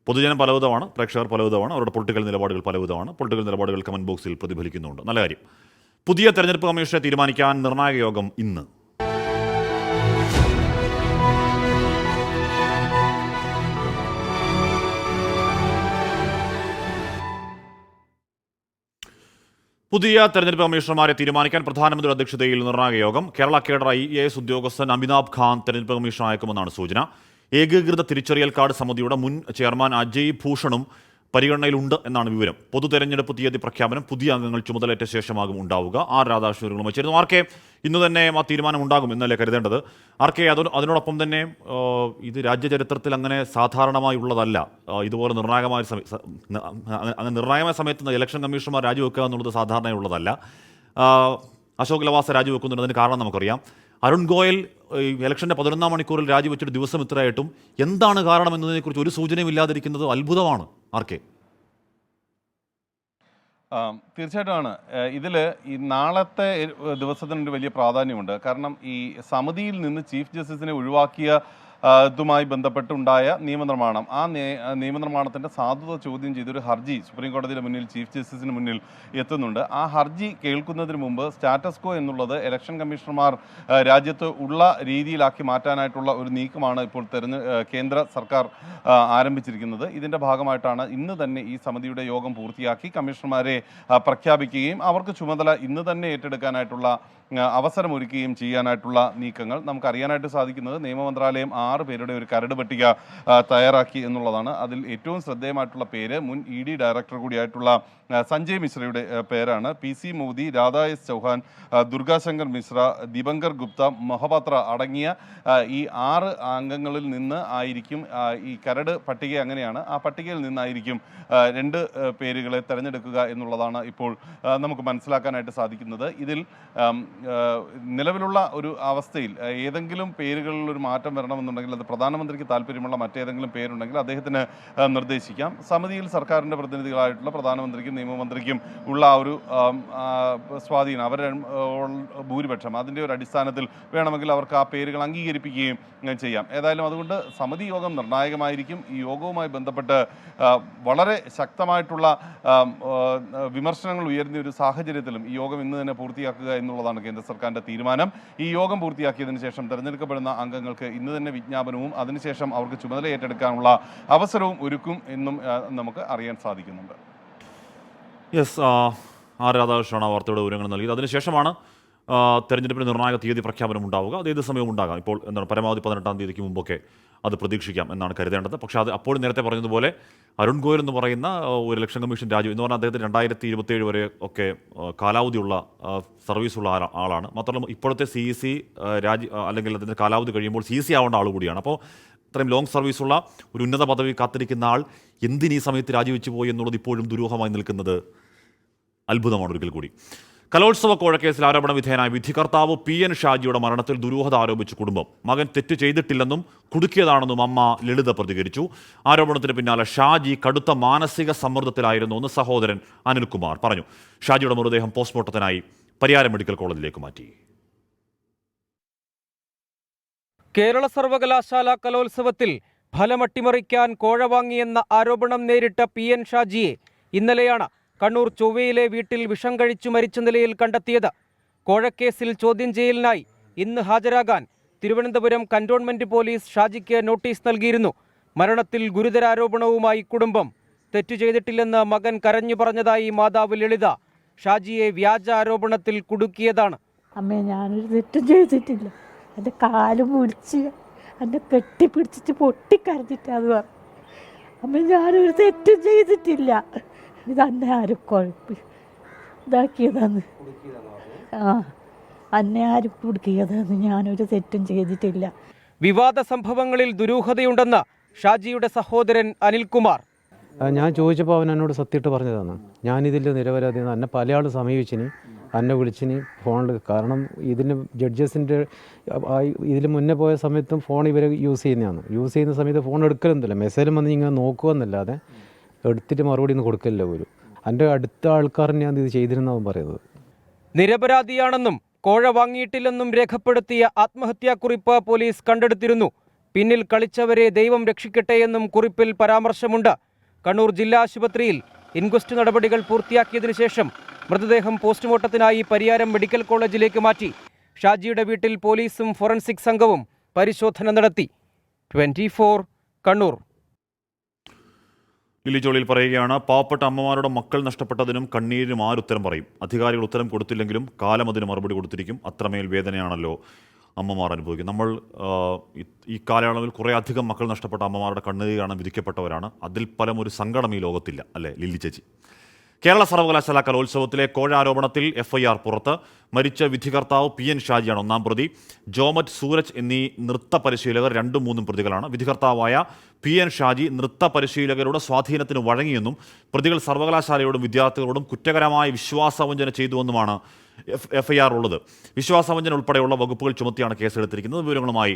പൊതുജനം പലവിധമാണ്, പ്രേക്ഷകർ പലവിധമാണ്, അവരുടെ പൊളിറ്റിക്കൽ നിലപാടുകൾ പലവിധമാണ്. പൊളിറ്റിക്കൽ നിലപാടുകൾ കമൻറ്റ് ബോക്സിൽ പ്രതിഫലിക്കുന്നുണ്ട്. നല്ല കാര്യം. പുതിയ തെരഞ്ഞെടുപ്പ് കമ്മീഷനെ തീരുമാനിക്കാൻ നിർണായക യോഗം ഇന്ന്. പുതിയ തെരഞ്ഞെടുപ്പ് കമ്മീഷണർമാരെ തീരുമാനിക്കാൻ പ്രധാനമന്ത്രിയുടെ അധ്യക്ഷതയിൽ നിർണായക യോഗം. കേരള കേഡർ IAS ഉദ്യോഗസ്ഥൻ അമിതാഭ് ഖാൻ തെരഞ്ഞെടുപ്പ് കമ്മീഷണർ അയക്കുമെന്നാണ് സൂചന. ഏകീകൃത തിരിച്ചറിയൽ കാർഡ് സമിതിയുടെ മുൻ ചെയർമാൻ അജയ് ഭൂഷണും പരിഗണനയിലുണ്ട് എന്നാണ് വിവരം. പൊതു തെരഞ്ഞെടുപ്പ് തീയതി പ്രഖ്യാപനം പുതിയ അംഗങ്ങൾ ചുമതലയേറ്റ ശേഷമാകും ഉണ്ടാവുക. Rരാധാകൃഷ്ണൻ വെച്ചിരുന്നു. RK, ഇന്ന് തന്നെ ആ തീരുമാനം ഉണ്ടാകും എന്നല്ലേ കരുതേണ്ടത്? RK, അതിനോടൊപ്പം തന്നെ ഇത് രാജ്യചരിത്രത്തിൽ അങ്ങനെ സാധാരണമായി ഉള്ളതല്ല. ഇതുപോലെ നിർണായകമായ സമയത്ത് ഇലക്ഷൻ കമ്മീഷണർമാർ രാജിവെക്കുക എന്നുള്ളത് സാധാരണയുള്ളതല്ല. അശോക് ലവാസ രാജിവെക്കുന്നതിന് കാരണം നമുക്കറിയാം. അരുൺ ഗോയൽ ഇലക്ഷൻ്റെ 11-ാം മണിക്കൂറിൽ രാജിവെച്ചൊരു ദിവസം ഇത്രയായിട്ടും എന്താണ് കാരണം എന്നതിനെക്കുറിച്ച് ഒരു സൂചനയും ഇല്ലാതിരിക്കുന്നത് അത്ഭുതമാണ്. RK, തീർച്ചയായിട്ടുമാണ്. ഇതിൽ ഈ നാളത്തെ ദിവസത്തിനൊരു വലിയ പ്രാധാന്യമുണ്ട്. കാരണം ഈ സമിതിയിൽ നിന്ന് ചീഫ് ജസ്റ്റിസിനെ ഒഴിവാക്കിയ ഇതുമായി ബന്ധപ്പെട്ടുണ്ടായ നിയമനിർമ്മാണം, ആ നിയമനിർമ്മാണത്തിൻ്റെ സാധുത ചോദ്യം ചെയ്തൊരു ഹർജി സുപ്രീം കോടതിയുടെ മുന്നിൽ ചീഫ് ജസ്റ്റിസിന് മുന്നിൽ എത്തുന്നുണ്ട്. ആ ഹർജി കേൾക്കുന്നതിന് മുമ്പ് സ്റ്റാറ്റസ് കോ എന്നുള്ളത് ഇലക്ഷൻ കമ്മീഷണർമാർ രാജ്യത്ത് ഉള്ള രീതിയിലാക്കി മാറ്റാനായിട്ടുള്ള ഒരു നീക്കമാണ് ഇപ്പോൾ കേന്ദ്ര സർക്കാർ ആരംഭിച്ചിരിക്കുന്നത്. ഇതിൻ്റെ ഭാഗമായിട്ടാണ് ഇന്ന് തന്നെ ഈ സമിതിയുടെ യോഗം പൂർത്തിയാക്കി കമ്മീഷണർമാരെ പ്രഖ്യാപിക്കുകയും അവർക്ക് ചുമതല ഇന്ന് തന്നെ ഏറ്റെടുക്കാനായിട്ടുള്ള അവസരമൊരുക്കുകയും ചെയ്യാനായിട്ടുള്ള നീക്കങ്ങൾ. നമുക്കറിയാനായിട്ട് സാധിക്കുന്നത് നിയമമന്ത്രാലയം 6 പേരുടെ ഒരു കരട് പട്ടിക തയ്യാറാക്കി എന്നുള്ളതാണ്. അതിൽ ഏറ്റവും ശ്രദ്ധേയമായിട്ടുള്ള പേര് മുൻ ED ഡയറക്ടർ കൂടിയായിട്ടുള്ള സഞ്ജയ് മിശ്രയുടെ പേരാണ്. PC മോദി, രാധാ S ചൗഹാൻ, ദുർഗാശങ്കർ മിശ്ര, ദീപങ്കർ ഗുപ്ത, മൊഹപാത്ര അടങ്ങിയ ഈ 6 അംഗങ്ങളിൽ നിന്ന് ആയിരിക്കും ഈ കരട് പട്ടിക അങ്ങനെയാണ്. ആ പട്ടികയിൽ നിന്നായിരിക്കും 2 പേരുകളെ തിരഞ്ഞെടുക്കുക എന്നുള്ളതാണ് ഇപ്പോൾ നമുക്ക് മനസ്സിലാക്കാനായിട്ട് സാധിക്കുന്നത്. ഇതിൽ നിലവിലുള്ള ഒരു അവസ്ഥയിൽ ഏതെങ്കിലും പേരുകളിൽ ഒരു മാറ്റം വരണമെന്നുണ്ടെങ്കിൽ അത് പ്രധാനമന്ത്രിക്ക് താല്പര്യമുള്ള മറ്റേതെങ്കിലും പേരുണ്ടെങ്കിൽ അദ്ദേഹത്തിന് നിർദ്ദേശിക്കാം. സമിതിയിൽ സർക്കാരിൻ്റെ പ്രതിനിധികളായിട്ടുള്ള പ്രധാനമന്ത്രിക്കും നിയമമന്ത്രിക്കും ഉള്ള ആ ഒരു സ്വാധീനം, അവരുടെ ഭൂരിപക്ഷം, അതിൻ്റെ ഒരു അടിസ്ഥാനത്തിൽ വേണമെങ്കിൽ അവർക്ക് ആ പേരുകൾ അംഗീകരിപ്പിക്കുകയും ചെയ്യാം. ഏതായാലും അതുകൊണ്ട് സമിതി യോഗം നിർണായകമായിരിക്കും. ഈ യോഗവുമായി ബന്ധപ്പെട്ട് വളരെ ശക്തമായിട്ടുള്ള വിമർശനങ്ങൾ ഉയർന്ന ഒരു സാഹചര്യത്തിലും ഈ യോഗം ഇന്ന് തന്നെ പൂർത്തിയാക്കുക എന്നുള്ളതാണ് കേന്ദ്ര സർക്കാരിൻ്റെ തീരുമാനം. ഈ യോഗം പൂർത്തിയാക്കിയതിനു ശേഷം തെരഞ്ഞെടുക്കപ്പെടുന്ന അംഗങ്ങൾക്ക് ഇന്ന് തന്നെ വിജ്ഞാപനവും അതിനുശേഷം അവർക്ക് ചുമതല ഏറ്റെടുക്കാനുള്ള അവസരവും ഒരുക്കും എന്നും നമുക്ക് അറിയാൻ സാധിക്കുന്നുണ്ട്. യെസ്, രാധാകൃഷ്ണനാണ് വാർത്തയുടെ വിവരങ്ങൾ നൽകിയത്. അതിനുശേഷമാണ് തെരഞ്ഞെടുപ്പിന് നിർണായക തീയതി പ്രഖ്യാപനം ഉണ്ടാവുക. അത് ഏത് സമയവും ഉണ്ടാകാം. ഇപ്പോൾ എന്താണ് പരമാവധി 18-ാം തീയതിക്ക് മുമ്പൊക്കെ അത് പ്രതീക്ഷിക്കാം എന്നാണ് കരുതേണ്ടത്. പക്ഷേ അത് അപ്പോൾ നേരത്തെ പറഞ്ഞതുപോലെ അരുൺ ഗോയൽ എന്ന് പറയുന്ന ഒരു ഇലക്ഷൻ കമ്മീഷൻ രാജു എന്ന് പറഞ്ഞാൽ അദ്ദേഹത്തിന് 2027 വരെ ഒക്കെ കാലാവധിയുള്ള സർവീസുള്ള ആളാണ്. മാത്രമല്ല ഇപ്പോഴത്തെ CEC അല്ലെങ്കിൽ അതിൻ്റെ കാലാവധി കഴിയുമ്പോൾ CEC ആവേണ്ട ആൾ കൂടിയാണ്. അപ്പോൾ ഇത്രയും ലോങ് സർവീസുള്ള ഒരു ഉന്നത പദവി കാത്തിരിക്കുന്ന ആൾ എന്തിന് ഈ സമയത്ത് രാജിവെച്ച് പോയി എന്നുള്ളത് ഇപ്പോഴും ദുരൂഹമായി നിൽക്കുന്നത് അത്ഭുതമാണ് ഒരിക്കൽ കൂടി. കലോത്സവ കോഴക്കേസിൽ ആരോപണ വിധേയനായ വിധികർത്താവ് PN ഷാജിയുടെ മരണത്തിൽ ദുരൂഹത ആരോപിച്ച് കുടുംബം. മകൻ തെറ്റ് ചെയ്തിട്ടില്ലെന്നും കുടുക്കിയതാണെന്നും അമ്മ ലളിത പ്രതികരിച്ചു. ആരോപണത്തിന് പിന്നാലെ ഷാജി കടുത്ത മാനസിക സമ്മർദ്ദത്തിലായിരുന്നുവെന്ന് സഹോദരൻ അനിൽകുമാർ പറഞ്ഞു. ഷാജിയുടെ മൃതദേഹം പോസ്റ്റ്മോർട്ടത്തിനായി പരിയാരം മെഡിക്കൽ കോളേജിലേക്ക് മാറ്റി. കേരള സർവകലാശാല കലോത്സവത്തിൽ ഫലമട്ടിമറിക്കാൻ കോഴ വാങ്ങിയെന്ന ആരോപണം നേരിട്ട PN ഷാജിയെ ഇന്നലെയാണ് കണ്ണൂർ ചൊവ്വയിലെ വീട്ടിൽ വിഷം കഴിച്ചു മരിച്ച നിലയിൽ കണ്ടെത്തിയത്. കോഴക്കേസിൽ ചോദ്യം ചെയ്യലിനായി ഇന്ന് ഹാജരാകാൻ തിരുവനന്തപുരം കന്റോൺമെന്റ് പോലീസ് ഷാജിക്ക് നോട്ടീസ് നൽകിയിരുന്നു. മരണത്തിൽ ഗുരുതരാരോപണവുമായി കുടുംബം. തെറ്റു ചെയ്തിട്ടില്ലെന്ന് മകൻ കരഞ്ഞു പറഞ്ഞതായി മാതാവ് ലളിത ഷാജിയെ വ്യാജ ആരോപണത്തിൽ കുടുക്കിയതാണ്. അമ്മേ, ഞാനൊരു തെറ്റും ചെയ്തിട്ടില്ല. എൻ്റെ കാല് പിടിച്ച് എന്നെ കെട്ടിപ്പിടിച്ചിട്ട് പൊട്ടിക്കരഞ്ഞിട്ട് അത് പറഞ്ഞു. അമ്മ, ഞാനൊരു തെറ്റും ചെയ്തിട്ടില്ല. ഇതന്നെ ആരും ഇതാക്കിയതാന്ന്. അന്നെ ആരും കുടുക്കിയതാന്ന്. ഞാനൊരു തെറ്റും ചെയ്തിട്ടില്ല. വിവാദ സംഭവങ്ങളിൽ ദുരൂഹതയുണ്ടെന്ന് ഷാജിയുടെ സഹോദരൻ അനിൽകുമാർ. ഞാൻ ചോദിച്ചപ്പോൾ അവൻ എന്നോട് സത്യമായിട്ട് പറഞ്ഞതാണ്, ഞാനിതിൽ നിരപരാധി. എന്നെ പല ആളും സമീപിച്ചിന്, എന്നെ വിളിച്ചിന് ഫോണിൽ. കാരണം ഇതിന് ജഡ്ജസിൻ്റെ ഇതിൽ മുന്നേ പോയ സമയത്തും ഫോൺ ഇവർ യൂസ് ചെയ്യുന്ന സമയത്ത് ഫോൺ എടുക്കലൊന്നുമില്ല. മെസ്സേജും വന്ന് ഇങ്ങനെ നോക്കുകയെന്നല്ലാതെ എടുത്തിട്ട് മറുപടി ഒന്നും കൊടുക്കലില്ല പോലും. എൻ്റെ അടുത്ത ആൾക്കാരൻ ഞാൻ ഇത് ചെയ്തിരുന്നവൻ പറയുന്നത്. നിരപരാധിയാണെന്നും കോഴ വാങ്ങിയിട്ടില്ലെന്നും രേഖപ്പെടുത്തിയ ആത്മഹത്യാക്കുറിപ്പ് പോലീസ് കണ്ടെടുത്തിരുന്നു. പിന്നിൽ കളിച്ചവരെ ദൈവം രക്ഷിക്കട്ടെ എന്നും കുറിപ്പിൽ പരാമർശമുണ്ട്. കണ്ണൂർ ജില്ലാ ആശുപത്രിയിൽ ഇൻക്വസ്റ്റ് നടപടികൾ പൂർത്തിയാക്കിയതിനു ശേഷം മൃതദേഹം പോസ്റ്റ്മോർട്ടത്തിനായി പരിയാരം മെഡിക്കൽ കോളേജിലേക്ക് മാറ്റി. ഷാജിയുടെ വീട്ടിൽ പോലീസും ഫോറൻസിക് സംഘവും പരിശോധന നടത്തി. 24 കണ്ണൂർ. ലില്ലി ജോളിയിൽ പറയുകയാണ്, പാവപ്പെട്ട അമ്മമാരുടെ മക്കൾ നഷ്ടപ്പെട്ടതിനും കണ്ണീരിനും ആരുത്തരം പറയും. അധികാരികൾ ഉത്തരം കൊടുത്തില്ലെങ്കിലും കാലം അതിന് മറുപടി കൊടുത്തിരിക്കും. അത്രമേൽ വേദനയാണല്ലോ അമ്മമാർ അനുഭവിക്കും. നമ്മൾ ഈ കാലയളവിൽ കുറേ അധികം മക്കൾ നഷ്ടപ്പെട്ട അമ്മമാരുടെ കണ്ണീരാണ് വിധിക്കപ്പെട്ടവരാണ്. അതിൽ പലം ഒരു സങ്കടം ഈ ലോകത്തില്ല, അല്ലേ ലില്ലി ചേച്ചി? കേരള സർവകലാശാല കലോത്സവത്തിലെ കോഴ ആരോപണത്തിൽ FIR പുറത്ത്. മരിച്ച വിധികർത്താവ് PN ഷാജിയാണ് ഒന്നാം പ്രതി. ജോമറ്റ്, സൂരജ് എന്നീ നൃത്ത പരിശീലകർ 2ഉം 3ഉം പ്രതികളാണ്. വിധികർത്താവായ PN ഷാജി നൃത്ത പരിശീലകരുടെ സ്വാധീനത്തിന് വഴങ്ങിയെന്നും പ്രതികൾ സർവകലാശാലയോടും വിദ്യാർത്ഥികളോടും കുറ്റകരമായ വിശ്വാസവഞ്ചന ചെയ്തുവെന്നുമാണ് FIR ഉള്ളത്. വിശ്വാസവഞ്ചന ഉൾപ്പെടെയുള്ള വകുപ്പുകൾ ചുമത്തിയാണ് കേസെടുത്തിരിക്കുന്നത്. വിവരങ്ങളുമായി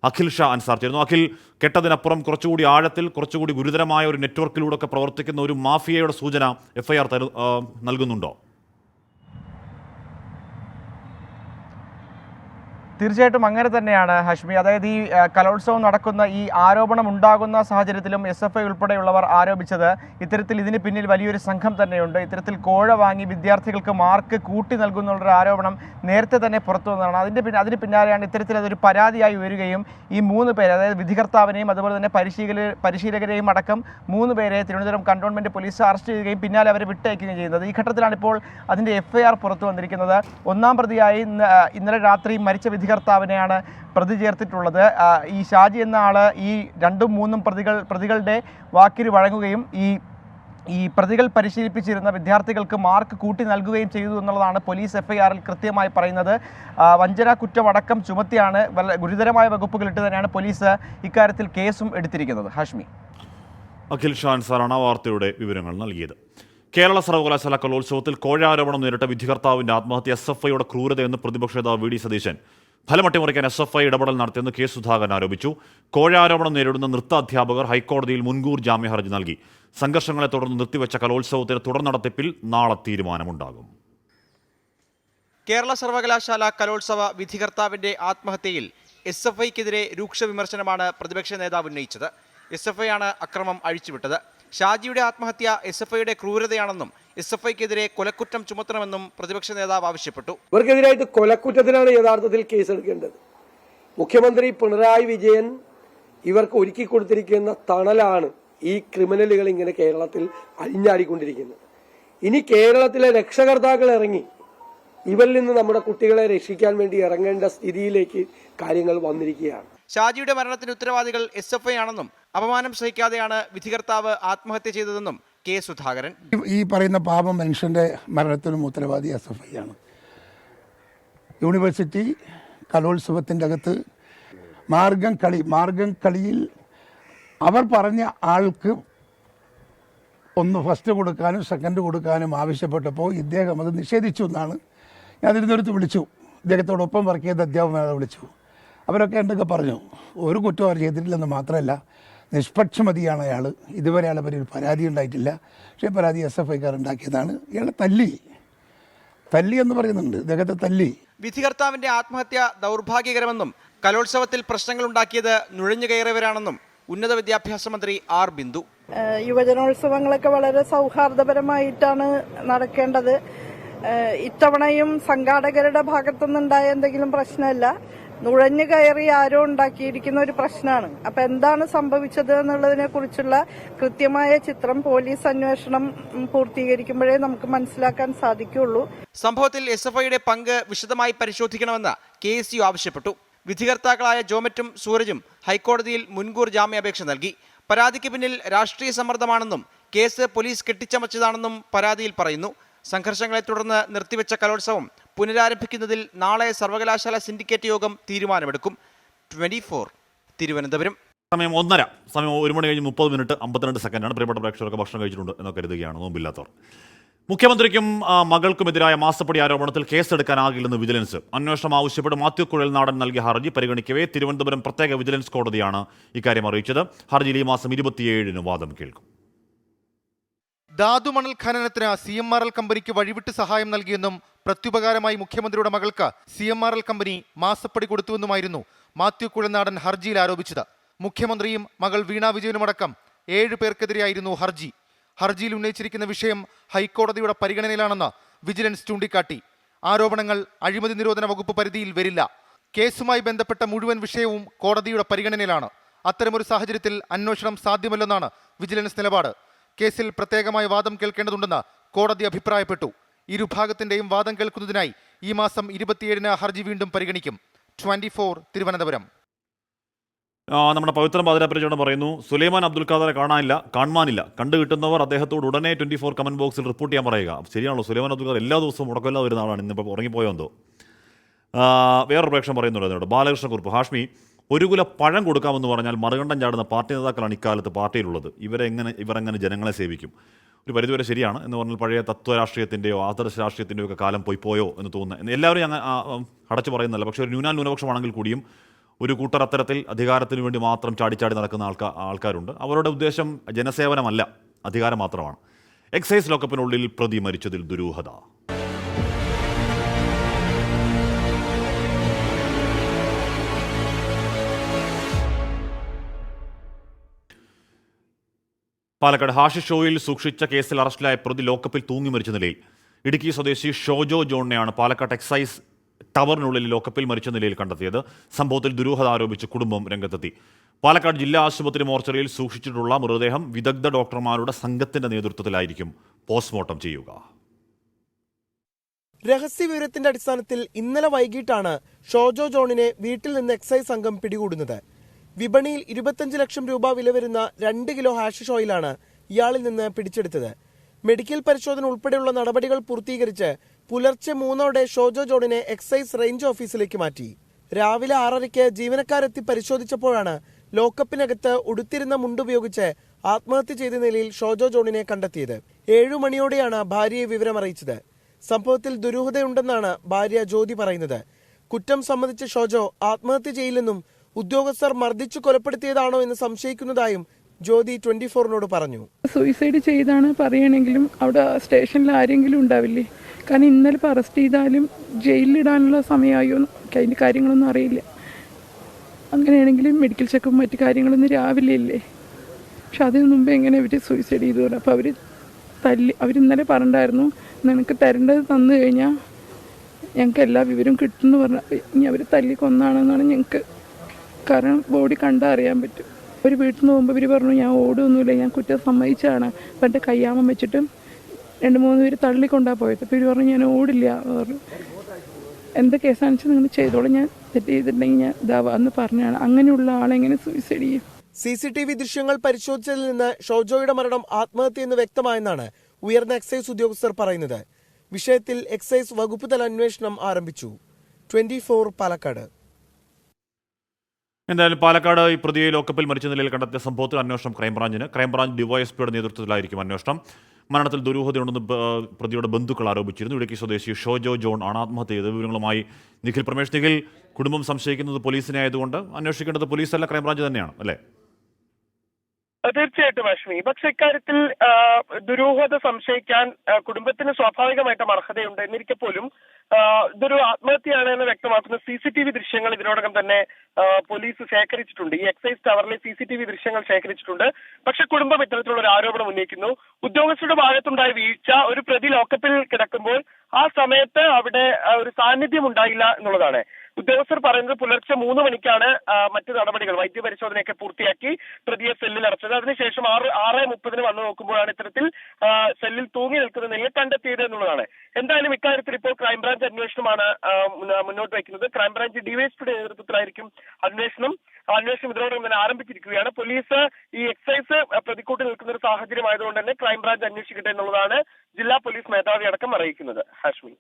അഖിൽ ഷാ അൻസാർ ചേരുന്നു. അഖിൽ, കെട്ടതിനപ്പുറം കുറച്ചുകൂടി ആഴത്തിൽ, കുറച്ചുകൂടി ഗുരുതരമായ ഒരു നെറ്റ്വർക്കിലൂടെ ഒക്കെ പ്രവർത്തിക്കുന്ന ഒരു മാഫിയയുടെ സൂചന FIR നൽകുന്നുണ്ടോ? തീർച്ചയായിട്ടും അങ്ങനെ തന്നെയാണ് ഹഷ്മി. അതായത് ഈ കലോത്സവം നടക്കുന്ന ഈ ആരോപണം ഉണ്ടാകുന്ന സാഹചര്യത്തിലും SFI ഉൾപ്പെടെയുള്ളവർ ആരോപിച്ചത് ഇത്തരത്തിൽ ഇതിന് പിന്നിൽ വലിയൊരു സംഘം തന്നെയുണ്ട്. ഇത്തരത്തിൽ കോഴ വാങ്ങി വിദ്യാർത്ഥികൾക്ക് മാർക്ക് കൂട്ടി നൽകുന്നുള്ളൊരു ആരോപണം നേരത്തെ തന്നെ പുറത്തു വന്നതാണ്. അതിന് പിന്നാലെയാണ് ഇത്തരത്തിൽ അതൊരു പരാതിയായി വരികയും ഈ 3 പേരെ, അതായത് വിധികർത്താവിനെയും അതുപോലെ തന്നെ പരിശീലകരെയും അടക്കം 3 പേരെ തിരുവനന്തപുരം കന്റോൺമെന്റ് പോലീസ് അറസ്റ്റ് ചെയ്യുകയും പിന്നാലെ അവരെ വിട്ടയക്കുകയും ചെയ്യുന്നത്. ഈ ഘട്ടത്തിലാണ് ഇപ്പോൾ അതിൻ്റെ FIR പുറത്തു വന്നിരിക്കുന്നത്. ഒന്നാം പ്രതിയായി ഇന്നലെ രാത്രി മരിച്ച വിധികർത്താവിനെയാണ് പ്രതി ചേർത്തിട്ടുള്ളത്. ഈ ഷാജി എന്ന ആള് ഈ 2ഉം 3ഉം പ്രതികളുടെ വാക്കിന് വഴങ്ങുകയും ഈ പ്രതികൾ പരിശീലിപ്പിച്ചിരുന്ന വിദ്യാർത്ഥികൾക്ക് മാർക്ക് കൂട്ടി നൽകുകയും ചെയ്തു എന്നുള്ളതാണ് പോലീസ് FIRൽ കൃത്യമായി പറയുന്നത്. വഞ്ചന കുറ്റമടക്കം ചുമത്തിയാണ് ഗുരുതരമായ വകുപ്പുകളിട്ട് തന്നെയാണ് പോലീസ് ഇക്കാര്യത്തിൽ കേസും എടുത്തിരിക്കുന്നത്. ഹാഷ്മി. അഖിൽ ഷാ അൻസാറാണ് വാർത്തയുടെ വിവരങ്ങൾ നൽകിയത്. കേരള സർവകലാശാല കലോത്സവത്തിൽ കോഴ ആരോപണം നേരിട്ട വിധികർത്താവിൻ്റെ ആത്മഹത്യ SFIയുടെ ക്രൂരതയെന്ന് പ്രതിപക്ഷ നേതാവ് VD സതീശൻ. ഫലമട്ടിമറിക്കാൻ SFI ഇടപെടൽ നടത്തിയെന്ന് K സുധാകരൻ ആരോപിച്ചു. കോഴ ആരോപണം നേരിടുന്ന നൃത്ത അധ്യാപകർ ഹൈക്കോടതിയിൽ മുൻകൂർ ജാമ്യ ഹർജി നൽകി. സംഘർഷങ്ങളെ തുടർന്ന് നിർത്തിവെച്ച കലോത്സവത്തിന് തുടർ നടത്തിപ്പിൽ നാളെ തീരുമാനമുണ്ടാകും. കേരള സർവകലാശാല കലോത്സവ വിധികർത്താവിൻ്റെ ആത്മഹത്യയിൽ SFIക്കെതിരെ രൂക്ഷ വിമർശനമാണ് പ്രതിപക്ഷ നേതാവ് ഉന്നയിച്ചത്. SFI ആണ് അക്രമം അഴിച്ചുവിട്ടത്. ഷാജിയുടെ ആത്മഹത്യ SFIയുടെ ക്രൂരതയാണെന്നും SFIക്കെതിരെ കൊലക്കുറ്റം ചുമത്തണമെന്നും പ്രതിപക്ഷ നേതാവ് ആവശ്യപ്പെട്ടു. ഇവർക്കെതിരായിട്ട് കൊലക്കുറ്റത്തിനാണ് യഥാർത്ഥത്തിൽ കേസെടുക്കേണ്ടത്. മുഖ്യമന്ത്രി പിണറായി വിജയൻ ഇവർക്ക് ഒരുക്കി കൊടുത്തിരിക്കുന്ന തണലാണ് ഈ ക്രിമിനലുകൾ ഇങ്ങനെ കേരളത്തിൽ അഴിഞ്ഞാടിക്കൊണ്ടിരിക്കുന്നത്. ഇനി കേരളത്തിലെ രക്ഷകർത്താക്കൾ ഇറങ്ങി ഇവരിൽ നിന്ന് നമ്മുടെ കുട്ടികളെ രക്ഷിക്കാൻ വേണ്ടി ഇറങ്ങേണ്ട സ്ഥിതിയിലേക്ക് കാര്യങ്ങൾ വന്നിരിക്കുകയാണ്. ഷാജിയുടെ മരണത്തിന് ഉത്തരവാദികൾ SFI ആണെന്നും അപമാനം സഹിക്കാതെയാണ് വിധികർത്താവ് ആത്മഹത്യ ചെയ്തതെന്നും K സുധാകരൻ. ഈ പറയുന്ന പാപ മനുഷ്യന്റെ മരണത്തിനും ഉത്തരവാദി SFI ആണ്. യൂണിവേഴ്സിറ്റി കലോത്സവത്തിൻ്റെ അകത്ത് മാർഗം കളിയിൽ അവർ പറഞ്ഞ ആൾക്ക് ഒന്ന് ഫസ്റ്റ് കൊടുക്കാനും സെക്കൻഡ് കൊടുക്കാനും ആവശ്യപ്പെട്ടപ്പോൾ ഇദ്ദേഹം അത് നിഷേധിച്ചു എന്നാണ് ഞാൻ തിരുവനന്തപുരത്ത് വിളിച്ചു, ഇദ്ദേഹത്തോടൊപ്പം വർക്ക് ചെയ്ത അധ്യാപകരെ വിളിച്ചു. അവരൊക്കെ എന്തൊക്കെ പറഞ്ഞു, ഒരു കുറ്റവും അവർ ചെയ്തിട്ടില്ലെന്ന് മാത്രമല്ല നിഷ്പക്ഷമതിയാണ് അയാൾ, ഇതുവരെ അയാളെ പറ്റി ഒരു പരാതി ഉണ്ടായിട്ടില്ല. പക്ഷേ പരാതി SFIക്കാർ ഉണ്ടാക്കിയതാണ്. ഇയാളെ തല്ലി എന്ന് പറയുന്നുണ്ട്, ഇദ്ദേഹത്തെ തല്ലി. വിധികർത്താവിന്റെ ആത്മഹത്യ ദൗർഭാഗ്യകരമെന്നും കലോത്സവത്തിൽ പ്രശ്നങ്ങളുണ്ടാക്കിയത് നുഴഞ്ഞു കയറിയവരാണെന്നും ഉന്നത വിദ്യാഭ്യാസ മന്ത്രി ആർ ബിന്ദു. യുവജനോത്സവങ്ങളൊക്കെ വളരെ സൗഹാർദ്ദപരമായിട്ടാണ് നടക്കേണ്ടത്. ഇത്തവണയും സംഘാടകരുടെ ഭാഗത്തുനിന്നുണ്ടായ എന്തെങ്കിലും പ്രശ്നമല്ല, നുഴഞ്ഞു കയറി ആരോ ഉണ്ടാക്കിയിരിക്കുന്ന ഒരു പ്രശ്നമാണ്. അപ്പൊ എന്താണ് സംഭവിച്ചത് എന്നുള്ളതിനെ കുറിച്ചുള്ള കൃത്യമായ ചിത്രം പോലീസ് അന്വേഷണം പൂർത്തീകരിക്കുമ്പോഴേ നമുക്ക് മനസ്സിലാക്കാൻ സാധിക്കുള്ളൂ. സംഭവത്തിൽ SFIയുടെ പങ്ക് വിശദമായി പരിശോധിക്കണമെന്ന് KSU ആവശ്യപ്പെട്ടു. വിധികർത്താക്കളായ ജോമറ്റും സൂരജും ഹൈക്കോടതിയിൽ മുൻകൂർ ജാമ്യാപേക്ഷ നൽകി. പരാതിക്ക് പിന്നിൽ രാഷ്ട്രീയ സമ്മർദ്ദമാണെന്നും കേസ് പോലീസ് കെട്ടിച്ചമച്ചതാണെന്നും പരാതിയിൽ പറയുന്നു. സംഘർഷങ്ങളെ തുടർന്ന് നിർത്തിവെച്ച കലോത്സവം പുനരാരംഭിക്കുന്നതിൽ നാളെ സർവകലാശാല സിൻഡിക്കേറ്റ് യോഗം തീരുമാനമെടുക്കും. 24 തിരുവനന്തപുരം. സമയം 1:30, സമയം 1 മണി കഴിഞ്ഞ് 30 മിനിറ്റ് 52 സെക്കൻഡാണ്. പ്രിയപ്പെട്ട പ്രേക്ഷകർക്ക് ഭക്ഷണം കഴിച്ചിട്ടുണ്ട് എന്ന് കരുതുകയാണ് നോമ്പില്ലാത്തവർ. മുഖ്യമന്ത്രിക്കും മകൾക്കുമെതിരായ മാസപ്പടി ആരോപണത്തിൽ കേസെടുക്കാനാകില്ലെന്ന് വിജിലൻസ്. അന്വേഷണം ആവശ്യപ്പെട്ട് മാത്യു കുഴൽനാടൻ നൽകിയ ഹർജി പരിഗണിക്കവേ തിരുവനന്തപുരം പ്രത്യേക വിജിലൻസ് കോടതിയാണ് ഇക്കാര്യം അറിയിച്ചത്. ഹർജിയിൽ ഈ മാസം 27-ന് വാദം കേൾക്കും. ധാതുമണൽ ഖനനത്തിന് CMRL കമ്പനിക്ക് വഴിവിട്ട് സഹായം നൽകിയെന്നും പ്രത്യുപകാരമായി മുഖ്യമന്ത്രിയുടെ മകൾക്ക് CMRL കമ്പനി മാസപ്പടി കൊടുത്തുവെന്നുമായിരുന്നു മാത്യു കുഴൽനാടൻ ഹർജിയിൽ ആരോപിച്ചത്. മുഖ്യമന്ത്രിയും മകൾ വീണ വിജയനുമടക്കം 7 പേർക്കെതിരെയായിരുന്നു ഹർജി. ഹർജിയിൽ ഉന്നയിച്ചിരിക്കുന്ന വിഷയം ഹൈക്കോടതിയുടെ പരിഗണനയിലാണെന്ന് വിജിലൻസ് ചൂണ്ടിക്കാട്ടി. ആരോപണങ്ങൾ അഴിമതി നിരോധന വകുപ്പ് പരിധിയിൽ വരില്ല. കേസുമായി ബന്ധപ്പെട്ട മുഴുവൻ വിഷയവും കോടതിയുടെ പരിഗണനയിലാണ്. അത്തരമൊരു സാഹചര്യത്തിൽ അന്വേഷണം സാധ്യമല്ലെന്നാണ് വിജിലൻസ് നിലപാട്. കേസിൽ പ്രത്യേകമായ വാദം കേൾക്കേണ്ടതുണ്ടെന്ന് കോടതി അഭിപ്രായപ്പെട്ടു. ഇരുഭാഗത്തിന്റെയും വാദം കേൾക്കുന്നതിനായി ഈ മാസം 27-ന് ഹർജി വീണ്ടും പരിഗണിക്കും. 24 തിരുവനന്തപുരം. നമ്മുടെ പവിത്രൻ പാതിരാപ്പുരച്ചോട് പറയുന്നു, സുലൈമാൻ അബ്ദുൽ ഖാദറെ കാണുവാനില്ല, കണ്ടു കിട്ടുന്നവർ അദ്ദേഹത്തോട് ഉടനെ 24 കമന്റ് ബോക്സിൽ റിപ്പോർട്ട് ചെയ്യാൻ പറയുക. ശരിയാണല്ലോ, സുലൈമാൻ അബ്ദുൽ ഖാദർ എല്ലാ ദിവസവും മുടക്കമില്ലാതെ വരുന്ന ആളാണ്. ഇന്നിപ്പോൾ ഉറങ്ങിപ്പോയോ എന്തോ. വേറൊരു പ്രേക്ഷകൻ പറയുന്നുണ്ട് അതിനോട്, ബാലകൃഷ്ണക്കുറുപ്പ്, ഹാഷ്മി, ഒരു കുല പഴം കൊടുക്കാമെന്ന് പറഞ്ഞാൽ മറുകണ്ഠം ചാടുന്ന പാർട്ടി നേതാക്കളാണ് ഇക്കാലത്ത് പാർട്ടിയിലുള്ളത്. ഇവർ എങ്ങനെ ജനങ്ങളെ സേവിക്കും? ഒരു പരിധിവരെ ശരിയാണ് എന്ന് പറഞ്ഞാൽ പഴയ തത്വരാഷ്ട്രീയത്തിൻ്റെയോ ആദർശ രാഷ്ട്രീയത്തിൻ്റെയോ ഒക്കെ കാലം പോയോ എന്ന് തോന്നുന്നത് എല്ലാവരും അങ്ങ് അടച്ചു പറയുന്നതല്ല. പക്ഷേ ഒരു ന്യൂനപക്ഷമാണെങ്കിൽ കൂടിയും ഒരു കൂട്ടർ അത്തരത്തിൽ അധികാരത്തിന് വേണ്ടി മാത്രം ചാടിച്ചാടി നടക്കുന്ന ആൾക്കാരുണ്ട്. അവരുടെ ഉദ്ദേശം ജനസേവനമല്ല, അധികാരം മാത്രമാണ്. എക്സൈസ് ലോക്കപ്പിനുള്ളിൽ പ്രതി മരിച്ചതിൽ ദുരൂഹത. പാലക്കാട് ഹാഷിഷ് ഷോയിൽ സൂക്ഷിച്ച കേസിൽ അറസ്റ്റിലായ പ്രതി ലോക്കപ്പിൽ തൂങ്ങി മരിച്ച നിലയിൽ. ഇടുക്കി സ്വദേശി ഷോജോ ജോണിനെയാണ് പാലക്കാട് എക്സൈസ് ടവറിനുള്ളിൽ ലോക്കപ്പിൽ മരിച്ച നിലയിൽ കണ്ടെത്തിയത്. സംഭവത്തിൽ ദുരൂഹത ആരോപിച്ച് കുടുംബം രംഗത്തെത്തി. പാലക്കാട് ജില്ലാ ആശുപത്രി മോർച്ചറിയിൽ സൂക്ഷിച്ചിട്ടുള്ള മൃതദേഹം വിദഗ്ധ ഡോക്ടർമാരുടെ സംഘത്തിന്റെ നേതൃത്വത്തിലായിരിക്കും പോസ്റ്റ്മോർട്ടം ചെയ്യുക. രഹസ്യവിവരത്തിന്റെ അടിസ്ഥാനത്തിൽ ഇന്നലെ വൈകിട്ടാണ് ഷോജോ ജോണിനെ വീട്ടിൽ നിന്ന് എക്സൈസ് സംഘം പിടികൂടുന്നത്. വിപണിയിൽ 25 ലക്ഷം രൂപ വില വരുന്ന 2 കിലോ ഹാഷിഷ് ഓയിലാണ് ഇയാളിൽ നിന്ന് പിടിച്ചെടുത്തത്. മെഡിക്കൽ പരിശോധന ഉൾപ്പെടെയുള്ള നടപടികൾ പൂർത്തീകരിച്ച് പുലർച്ചെ 3 ഷോജോ ജോണിനെ എക്സൈസ് റേഞ്ച് ഓഫീസിലേക്ക് മാറ്റി. രാവിലെ 6:30 ജീവനക്കാരെത്തി പരിശോധിച്ചപ്പോഴാണ് ലോക്കപ്പിനകത്ത് ഉടുത്തിരുന്ന മുണ്ടുപയോഗിച്ച് ആത്മഹത്യ ചെയ്ത നിലയിൽ ഷോജോ ജോണിനെ കണ്ടെത്തിയത്. 7 മണിയോടെയാണ് ഭാര്യയെ വിവരമറിയിച്ചത്. സംഭവത്തിൽ ദുരൂഹതയുണ്ടെന്നാണ് ഭാര്യ ജ്യോതി പറയുന്നത്. കുറ്റം സമ്മതിച്ച ഷോജോ ആത്മഹത്യ ചെയ്യില്ലെന്നും ഉദ്യോഗസ്ഥർ മർദ്ദിച്ചു കൊലപ്പെടുത്തിയതാണോ എന്ന് സംശയിക്കുന്നതായും ജ്യോതി 24-നോട് പറഞ്ഞു. സൂയിസൈഡ് ചെയ്താണ് പറയണെങ്കിലും അവിടെ സ്റ്റേഷനിൽ ആരെങ്കിലും ഉണ്ടാവില്ലേ? കാരണം ഇന്നലെ ഇപ്പോൾ അറസ്റ്റ് ചെയ്താലും ജയിലിലിടാനുള്ള സമയമായോ അതിൻ്റെ കാര്യങ്ങളൊന്നും അറിയില്ല. അങ്ങനെയാണെങ്കിലും മെഡിക്കൽ ചെക്കപ്പ് മറ്റു കാര്യങ്ങളൊന്നും രാവിലെ ഇല്ലേ. പക്ഷെ അതിന് മുമ്പേ എങ്ങനെ ഇവർ സൂയിസൈഡ് ചെയ്തു? അപ്പോൾ അവരിന്നലെ പറഞ്ഞിട്ടുണ്ടായിരുന്നു, നിനക്ക് തരേണ്ടത് തന്നു കഴിഞ്ഞാൽ ഞങ്ങൾക്ക് എല്ലാ വിവരവും കിട്ടുമെന്ന് പറഞ്ഞാൽ ഇനി അവർ തല്ലി കൊന്നാണെന്നാണ് ഞങ്ങൾക്ക്. കാരണം ബോഡി കണ്ടാൽ അറിയാൻ പറ്റും. ഒരു വീട്ടിൽ നിന്ന് പോകുമ്പോൾ ഇവർ പറഞ്ഞു, ഞാൻ ഓടുമൊന്നുമില്ല, ഞാൻ കുറ്റം സമ്മതിച്ചാണ്. അപ്പം എൻ്റെ കയ്യാമം വെച്ചിട്ട് 2-3 പേര് തള്ളിക്കൊണ്ടാണ് പോയത്. അപ്പോൾ ഇവർ പറഞ്ഞു, ഞാൻ ഓടില്ല പറഞ്ഞു. എന്ത് കേസാണെന്ന് വെച്ചാൽ നിങ്ങൾ ചെയ്തോളൂ, ഞാൻ തെറ്റ് ചെയ്തിട്ടുണ്ടെങ്കിൽ ഞാൻ ഇതാവാന്ന് പറഞ്ഞാണ്. അങ്ങനെയുള്ള ആളെങ്ങനെ സൂയിസൈഡ് ചെയ്യും? CCTV ദൃശ്യങ്ങൾ പരിശോധിച്ചതിൽ നിന്ന് ഷോജോയുടെ മരണം ആത്മഹത്യയെന്ന് വ്യക്തമായെന്നാണ് ഉയർന്ന എക്സൈസ് ഉദ്യോഗസ്ഥർ പറയുന്നത്. വിഷയത്തിൽ എക്സൈസ് വകുപ്പ് തല അന്വേഷണം ആരംഭിച്ചു. 24 പാലക്കാട്. എന്തായാലും പാലക്കാട് ഈ പ്രതിയെ ലോക്കപ്പിൽ മരിച്ച നിലയിൽ കണ്ടെത്തിയ സംഭവത്തിൽ അന്വേഷണം ക്രൈംബ്രാഞ്ച് ഡിവൈഎസ്പിയുടെ നേതൃത്വത്തിലായിരിക്കും അന്വേഷണം. മരണത്തിൽ ദുരൂഹതയുണ്ടെന്ന് പ്രതിയുടെ ബന്ധുക്കൾ ആരോപിച്ചിരുന്നു. ഇടുക്കി സ്വദേശി ഷോജോ ജോൺ ആണ് ആത്മഹത്യ ചെയ്തത്. വിവരങ്ങളുമായി നിഖിൽ പ്രമേഷ്. നിഖിൽ, കുടുംബം സംശയിക്കുന്നത് പോലീസിനെ ആയതുകൊണ്ട് അന്വേഷിക്കേണ്ടത് പോലീസല്ല ക്രൈംബ്രാഞ്ച് തന്നെയാണ് അല്ലേ? തീർച്ചയായിട്ടും അശ്വിനി. പക്ഷെ ഇക്കാര്യത്തിൽ ദുരൂഹത സംശയിക്കാൻ കുടുംബത്തിന് സ്വാഭാവികമായിട്ടും അർഹതയുണ്ട്. എന്നിരിക്കെ പോലും ഇതൊരു ആത്മഹത്യയാണ് എന്ന് വ്യക്തമാക്കുന്ന CCTV ദൃശ്യങ്ങൾ ഇതിനോടകം തന്നെ പോലീസ് ശേഖരിച്ചിട്ടുണ്ട്. ഈ എക്സൈസ് ടവറിലെ CCTV ദൃശ്യങ്ങൾ ശേഖരിച്ചിട്ടുണ്ട്. പക്ഷെ കുടുംബം ഇത്തരത്തിലുള്ള ഒരു ആരോപണം ഉന്നയിക്കുന്നു. ഉദ്യോഗസ്ഥരുടെ ഭാഗത്തുണ്ടായ വീഴ്ച, ഒരു പ്രതി ലോക്കപ്പിൽ കിടക്കുമ്പോൾ ആ സമയത്ത് അവിടെ ഒരു സാന്നിധ്യം ഉണ്ടായില്ല എന്നുള്ളതാണ്. ഉദ്യോഗസ്ഥർ പറയുന്നത് പുലർച്ചെ 3 മണിക്കാണ് മറ്റു നടപടികൾ, വൈദ്യപരിശോധനയൊക്കെ പൂർത്തിയാക്കി പ്രതിയെ സെല്ലിൽ അടച്ചത്. അതിനുശേഷം 6:30 വന്നു നോക്കുമ്പോഴാണ് ഇത്തരത്തിൽ സെല്ലിൽ തൂങ്ങി നിൽക്കുന്ന നിലയിൽ കണ്ടെത്തിയത് എന്നുള്ളതാണ്. എന്തായാലും ഇക്കാര്യത്തിൽ ഇപ്പോൾ ക്രൈംബ്രാഞ്ച് അന്വേഷണമാണ് മുന്നോട്ട് വയ്ക്കുന്നത്. ക്രൈംബ്രാഞ്ച് ഡിവൈഎസ്പിയുടെ നേതൃത്വത്തിലായിരിക്കും അന്വേഷണം ഇതിനോടകം തന്നെ ആരംഭിച്ചിരിക്കുകയാണ്. പോലീസ് ഈ എക്സൈസ് പ്രതിക്കൂട്ടിൽ നിൽക്കുന്ന ഒരു സാഹചര്യം ആയതുകൊണ്ട് തന്നെ ക്രൈംബ്രാഞ്ച് അന്വേഷിക്കട്ടെ എന്നുള്ളതാണ് ജില്ലാ പോലീസ് മേധാവി അടക്കം അറിയിക്കുന്നത്. ഹാഷ്മി.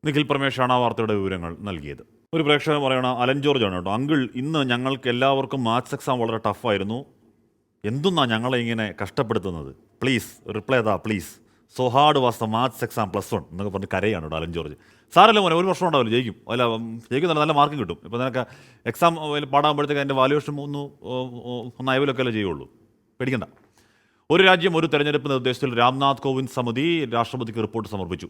നിഖിൽ പ്രമേഷാണ് ആ വാർത്തയുടെ വിവരങ്ങൾ നൽകിയത്. ഒരു പ്രേക്ഷകൻ പറയണ അലൻ ജോർജ് ആണ് കേട്ടോ. അങ്കിൾ, ഇന്ന് ഞങ്ങൾക്ക് എല്ലാവർക്കും മാത്സ് എക്സാം വളരെ ടഫായിരുന്നു. എന്തുന്നാ ഞങ്ങളെ ഇങ്ങനെ കഷ്ടപ്പെടുത്തുന്നത്? പ്ലീസ് റിപ്ലൈ താ please. So hard was the maths exam +1 എന്നൊക്കെ പറഞ്ഞ് കരയാണ് കേട്ടോ അലൻ ജോർജ്. സാറല്ലേ മോനെ, ഒരു വർഷം ഉണ്ടാവില്ല, ജയിക്കും നല്ല മാർക്കും കിട്ടും. ഇപ്പോൾ നിനക്ക് എക്സാം പാടാകുമ്പോഴത്തേക്ക് അതിൻ്റെ വാല്യുവേഷൻ ഒന്ന് അയവിലൊക്കെ അല്ലേ ചെയ്യുള്ളൂ. പേടിക്കണ്ട. ഒരു രാജ്യം ഒരു തെരഞ്ഞെടുപ്പ് നിർദ്ദേശത്തിൽ രാംനാഥ് കോവിന്ദ് സമിതി രാഷ്ട്രപതിക്ക് റിപ്പോർട്ട് സമർപ്പിച്ചു.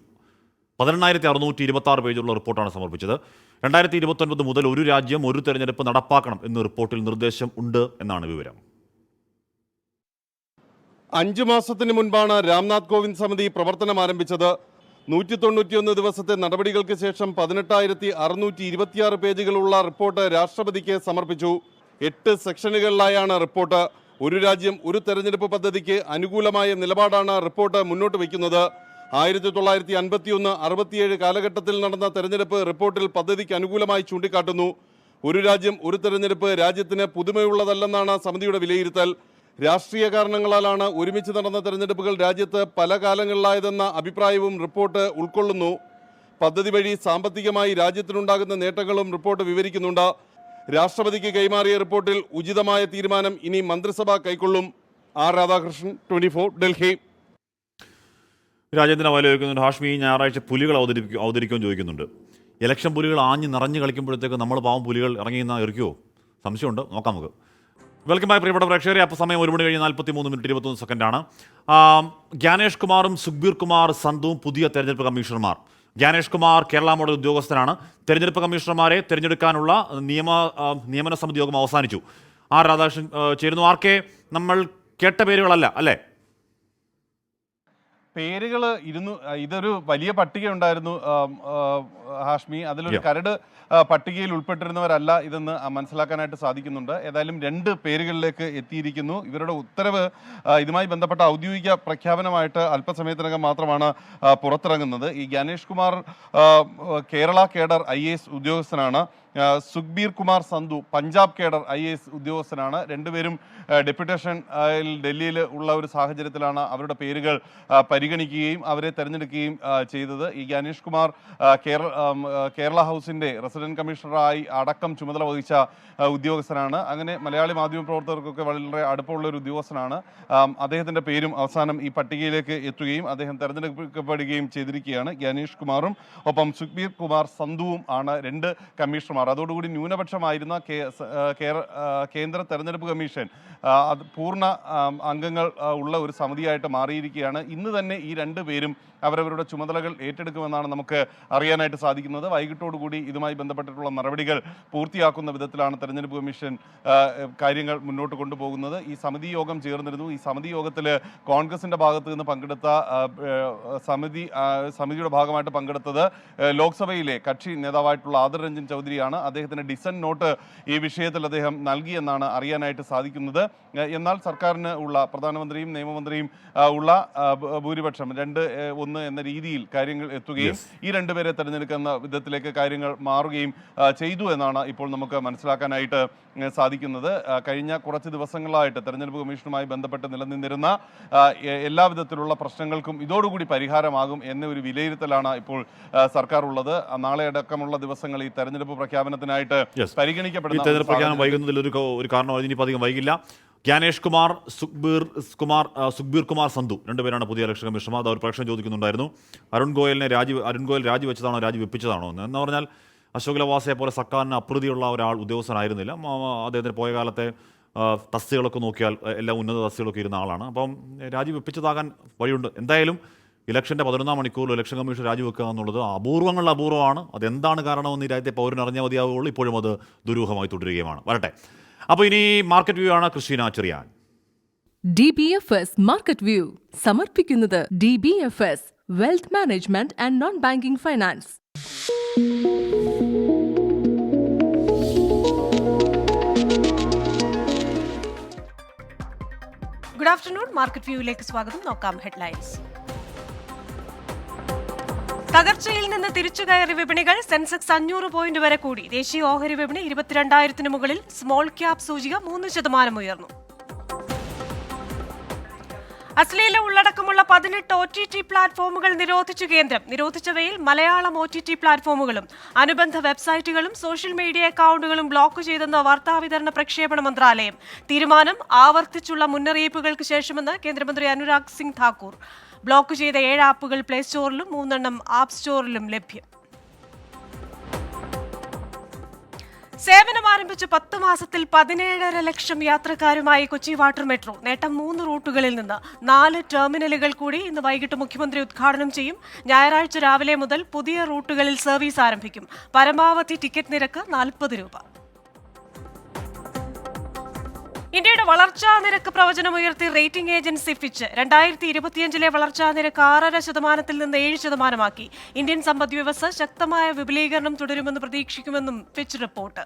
18,626 പേജുള്ള റിപ്പോർട്ടാണ് സമർപ്പിച്ചത്. 2029 മുതൽ ഒരു രാജ്യം ഒരു തെരഞ്ഞെടുപ്പ് നടപ്പാക്കണം എന്ന റിപ്പോർട്ടിൽ നിർദ്ദേശം ഉണ്ട് എന്നാണ് വിവരം. 5 മാസത്തിന് മുൻപാണ് രാംനാഥ് കോവിന്ദ് സമിതി പ്രവർത്തനം ആരംഭിച്ചത്. 191 ദിവസത്തെ നടപടികൾക്ക് ശേഷം 18,626 പേജുകളുള്ള റിപ്പോർട്ട് രാഷ്ട്രപതിക്ക് സമർപ്പിച്ചു. 8 സെക്ഷനുകളിലായാണ് റിപ്പോർട്ട്. ഒരു രാജ്യം ഒരു തെരഞ്ഞെടുപ്പ് പദ്ധതിക്ക് അനുകൂലമായ നിലപാടാണ് റിപ്പോർട്ട് മുന്നോട്ട് വയ്ക്കുന്നത്. 1951-67 കാലഘട്ടത്തിൽ നടന്ന തെരഞ്ഞെടുപ്പ് റിപ്പോർട്ടിൽ പദ്ധതിക്ക് അനുകൂലമായി ചൂണ്ടിക്കാട്ടുന്നു. ഒരു രാജ്യം ഒരു തെരഞ്ഞെടുപ്പ് രാജ്യത്തിന് പുതുമയുള്ളതല്ലെന്നാണ് സമിതിയുടെ വിലയിരുത്തൽ. രാഷ്ട്രീയ കാരണങ്ങളാലാണ് ഒരുമിച്ച് നടന്ന തെരഞ്ഞെടുപ്പുകൾ രാജ്യത്ത് പല കാലങ്ങളിലായതെന്ന അഭിപ്രായവും റിപ്പോർട്ട് ഉൾക്കൊള്ളുന്നു. പദ്ധതി വഴി സാമ്പത്തികമായി രാജ്യത്തിനുണ്ടാകുന്ന നേട്ടങ്ങളും റിപ്പോർട്ട് വിവരിക്കുന്നുണ്ട്. രാഷ്ട്രപതിക്ക് കൈമാറിയ റിപ്പോർട്ടിൽ ഉചിതമായ തീരുമാനം ഇനി മന്ത്രിസഭ കൈക്കൊള്ളും. ആർ രാധാകൃഷ്ണൻ, 24, ഡൽഹി. രാജേന്ദ്രൻ ചോദിക്കുന്നുണ്ട്, ഹാഷ്മി ഞായറാഴ്ച പുലികൾ അവതരിക്കുമെന്ന് ചോദിക്കുന്നുണ്ട്. ഇലക്ഷൻ പുലികൾ ആഞ്ഞ് നിറഞ്ഞ് കളിക്കുമ്പോഴത്തേക്ക് നമ്മൾ പാവം പുലികൾ ഇറങ്ങി എറിക്കുമോ? സംശയമുണ്ട്, നോക്കാം നമുക്ക്. വെൽക്കം ബാക്ക് പ്രിയപ്പെട്ട പ്രേക്ഷകരെ. അപ്പോൾ സമയം 1:43:21 ജ്ഞാനേഷ് കുമാറും സുഖ്ബീർ കുമാർ സന്ധുവും പുതിയ തെരഞ്ഞെടുപ്പ് കമ്മീഷണർമാർ. ജ്ഞാനേഷ് കുമാർ കേരള മോഡൽ ഉദ്യോഗസ്ഥനാണ്. തെരഞ്ഞെടുപ്പ് കമ്മീഷണർമാരെ തിരഞ്ഞെടുക്കാനുള്ള നിയമന സമിതി യോഗം അവസാനിച്ചു. ആർ രാധാകൃഷ്ണൻ ചേരുന്നു. ആർക്കെ നമ്മൾ കേട്ട പേരുകളല്ല അല്ലേ? പേരുകൾ ഇതൊരു വലിയ പട്ടിക ഉണ്ടായിരുന്നു ഹാഷ്മി. അതിലൊരു കരട് പട്ടികയിൽ ഉൾപ്പെട്ടിരുന്നവരല്ല ഇതെന്ന് മനസ്സിലാക്കാനായിട്ട് സാധിക്കുന്നുണ്ട്. ഏതായാലും 2 പേരുകളിലേക്ക് എത്തിയിരിക്കുന്നു. ഇവരുടെ ഉത്തരവ് ഇതുമായി ബന്ധപ്പെട്ട ഔദ്യോഗിക പ്രഖ്യാപനമായിട്ട് അല്പസമയത്തിനകം മാത്രമാണ് പുറത്തിറങ്ങുന്നത്. ഈ ജ്ഞാനേഷ് കുമാർ കേരള കേഡർ IAS ഉദ്യോഗസ്ഥനാണ്. സുഖ്ബീർ കുമാർ സന്ധു പഞ്ചാബ് കേഡർ IAS ഉദ്യോഗസ്ഥനാണ്. രണ്ടുപേരും ഡെപ്യൂട്ടേഷൻ ഡൽഹിയിൽ ഉള്ള ഒരു സാഹചര്യത്തിലാണ് അവരുടെ പേരുകൾ പരിഗണിക്കുകയും അവരെ തെരഞ്ഞെടുക്കുകയും ചെയ്തത്. ഈ ജ്ഞാനേഷ് കുമാർ കേരള ഹൗസിൻ്റെ റെസിഡന്റ് കമ്മീഷണറായി അടക്കം ചുമതല വഹിച്ച ഉദ്യോഗസ്ഥനാണ്. അങ്ങനെ മലയാളി മാധ്യമ പ്രവർത്തകർക്കൊക്കെ വളരെ അടുപ്പമുള്ള ഒരു ഉദ്യോഗസ്ഥനാണ്. അദ്ദേഹത്തിൻ്റെ പേരും അവസാനം ഈ പട്ടികയിലേക്ക് എത്തുകയും അദ്ദേഹം തെരഞ്ഞെടുക്കപ്പെടുകയും ചെയ്തിരിക്കുകയാണ്. ജ്ഞാനേഷ് കുമാറും ഒപ്പം സുഖ്ബീർ കുമാർ സന്ധുവും ആണ് 2 കമ്മീഷണർമാർ. അതോടുകൂടി ന്യൂനപക്ഷമായിരുന്ന കേന്ദ്ര തെരഞ്ഞെടുപ്പ് കമ്മീഷൻ അത് പൂർണ്ണ അംഗങ്ങൾ ഉള്ള ഒരു സമിതിയായിട്ട് മാറിയിരിക്കുകയാണ്. ഇന്ന് തന്നെ ഈ 2 പേരും അവരവരുടെ ചുമതലകൾ ഏറ്റെടുക്കുമെന്നാണ് നമുക്ക് അറിയാനായിട്ട് സാധിക്കുന്നത്. വൈകിട്ടോടുകൂടി ഇതുമായി ബന്ധപ്പെട്ടിട്ടുള്ള നടപടികൾ പൂർത്തിയാക്കുന്ന വിധത്തിലാണ് തെരഞ്ഞെടുപ്പ് കമ്മീഷൻ കാര്യങ്ങൾ മുന്നോട്ട് കൊണ്ടുപോകുന്നത്. ഈ സമിതി യോഗം ചേർന്നിരുന്നു. ഈ സമിതി യോഗത്തിൽ കോൺഗ്രസിൻ്റെ ഭാഗത്ത് നിന്ന് പങ്കെടുത്ത സമിതിയുടെ ഭാഗമായിട്ട് പങ്കെടുത്തത് ലോക്സഭയിലെ കക്ഷി നേതാവായിട്ടുള്ള ആദിർ രഞ്ജൻ ചൗധരിയാണ്. അദ്ദേഹത്തിന് ഡിസന്റ് നോട്ട് ഈ വിഷയത്തിൽ അദ്ദേഹം നൽകിയെന്നാണ് അറിയാനായിട്ട് സാധിക്കുന്നത്. എന്നാൽ സർക്കാരിന് ഉള്ള പ്രധാനമന്ത്രിയും നിയമമന്ത്രിയും ഉള്ള ഭൂരിപക്ഷം 2-1 എന്ന രീതിയിൽ കാര്യങ്ങൾ എത്തുകയും ഈ 2 പേരെ തെരഞ്ഞെടുക്കുന്ന വിധത്തിലേക്ക് കാര്യങ്ങൾ മാറുകയും ചെയ്തു എന്നാണ് ഇപ്പോൾ നമുക്ക് മനസ്സിലാക്കാനായിട്ട് സാധിക്കുന്നത്. കഴിഞ്ഞ കുറച്ച് ദിവസങ്ങളായിട്ട് തെരഞ്ഞെടുപ്പ് കമ്മീഷനുമായി ബന്ധപ്പെട്ട് നിലനിന്നിരുന്ന എല്ലാവിധത്തിലുള്ള പ്രശ്നങ്ങൾക്കും ഇതോടുകൂടി പരിഹാരമാകും എന്ന ഒരു വിലയിരുത്തലാണ് ഇപ്പോൾ സർക്കാർ ഉള്ളത്. നാളെ അടക്കമുള്ള ദിവസങ്ങൾ ഈ തെരഞ്ഞെടുപ്പ് പ്രഖ്യാപനത്തിനായിട്ട് ഈ പരിഗണിക്കപ്പെടുന്ന തെരഞ്ഞെടുപ്പ് പ്രഖ്യാപനം വൈകുന്നതിൽ ഒരു കാരണമാണ്. ഇനിയിപ്പോൾ അധികം വൈകില്ല. ജ്ഞാനേഷ് കുമാർ, സുഖ്ബീർ കുമാർ സന്ധു രണ്ടുപേരാണ് പുതിയ ഇലക്ഷൻ കമ്മീഷണർ. അത് അവർ പ്രശ്നം ചോദിക്കുന്നുണ്ടായിരുന്നു. അരുൺ ഗോയൽ രാജിവെച്ചതാണോ രാജിവെപ്പിച്ചതാണോ എന്ന് പറഞ്ഞാൽ അശോക് ലവാസയെ പോലെ സർക്കാരിന് അപ്രീതിയുള്ള ഒരാൾ ഉദ്യോഗസ്ഥനായിരുന്നില്ല. അദ്ദേഹത്തിന് പോയ കാലത്തെ തസ്തികളൊക്കെ നോക്കിയാൽ എല്ലാ ഉന്നത തസ്തികളൊക്കെ ഇരുന്ന ആളാണ്. അപ്പം രാജിവെപ്പിച്ചതാകാൻ വഴിയുണ്ട്. എന്തായാലും ഇലക്ഷൻ്റെ 11-ാം മണിക്കൂറിൽ ഇലക്ഷൻ കമ്മീഷൻ രാജിവെക്കുക എന്നുള്ളത് അപൂർവങ്ങളിൽ അപൂർവമാണ്. അതെന്താണ് കാരണമെന്ന് ഈ രാജ്യത്തെ പൗരൻ അറിഞ്ഞാൽ മതിയാവുകയുള്ളൂ. ഇപ്പോഴും അത് ദുരൂഹമായി തുടരുകയുമാണ്. വരട്ടെ. അപ്പോൾ ഇനി മാർക്കറ്റ് വ്യൂ ആണ് Christina Cherian. DBFS market view സമർപ്പിക്കുന്നത് DBFS wealth management and non banking finance. Good afternoon. Market വ്യൂവിലേക്ക് സ്വാഗതം. നോക്കാം ഹെഡ്ലൈൻസ്. തകർച്ചയിൽ നിന്ന് തിരിച്ചുകയറി വിപണികൾ. സെൻസെക്സ് 500 പോയിന്റ് വരെ കൂടി. ദേശീയ ഓഹരി വിപണി 22,000-ന് മുകളിൽ. സ്മോൾ ക്യാപ് സൂചിക 3% ഉയർന്നു. അശ്ലീല ഉള്ളടക്കമുള്ള 18 OTT പ്ലാറ്റ്ഫോമുകൾ നിരോധിച്ചു കേന്ദ്രം. നിരോധിച്ചവയിൽ മലയാളം OTT പ്ലാറ്റ്ഫോമുകളും അനുബന്ധ വെബ്സൈറ്റുകളും സോഷ്യൽ മീഡിയ അക്കൗണ്ടുകളും ബ്ലോക്ക് ചെയ്തെന്ന് വാർത്താവിതരണ പ്രക്ഷേപണ മന്ത്രാലയം. തീരുമാനം ആവർത്തിച്ചുള്ള മുന്നറിയിപ്പുകൾക്ക് ശേഷമെന്ന് കേന്ദ്രമന്ത്രി അനുരാഗ് സിംഗ് ഠാക്കൂർ. ബ്ലോക്ക് ചെയ്ത 7 ആപ്പുകൾ പ്ലേ സ്റ്റോറിലും 3 ആപ്പ് സ്റ്റോറിലും ലഭ്യം. സേവനം ആരംഭിച്ച് 10 മാസത്തിൽ 17.5 ലക്ഷം യാത്രക്കാരുമായി കൊച്ചി വാട്ടർ മെട്രോ. നേട്ടം 3 റൂട്ടുകളിൽ നിന്ന് 4 ടെർമിനലുകൾ കൂടി ഇന്ന് വൈകിട്ട് മുഖ്യമന്ത്രി ഉദ്ഘാടനം ചെയ്യും. ഞായറാഴ്ച രാവിലെ മുതൽ പുതിയ റൂട്ടുകളിൽ സർവീസ് ആരംഭിക്കും. പരമാവധി ടിക്കറ്റ് നിരക്ക് 40 രൂപ. ഇന്ത്യയുടെ വളർച്ചാ നിരക്ക് പ്രവചനം ഉയർത്തി റേറ്റിംഗ് ഏജൻസി ഫിച്ച്. 2025-ലെ വളർച്ചാ നിരക്ക് 6.5% നിന്ന് 7%. ഇന്ത്യൻ സമ്പദ് വ്യവസ്ഥ ശക്തമായ വിപുലീകരണം തുടരുമെന്ന് പ്രതീക്ഷിക്കുമെന്നും ഫിച്ച് റിപ്പോർട്ട്.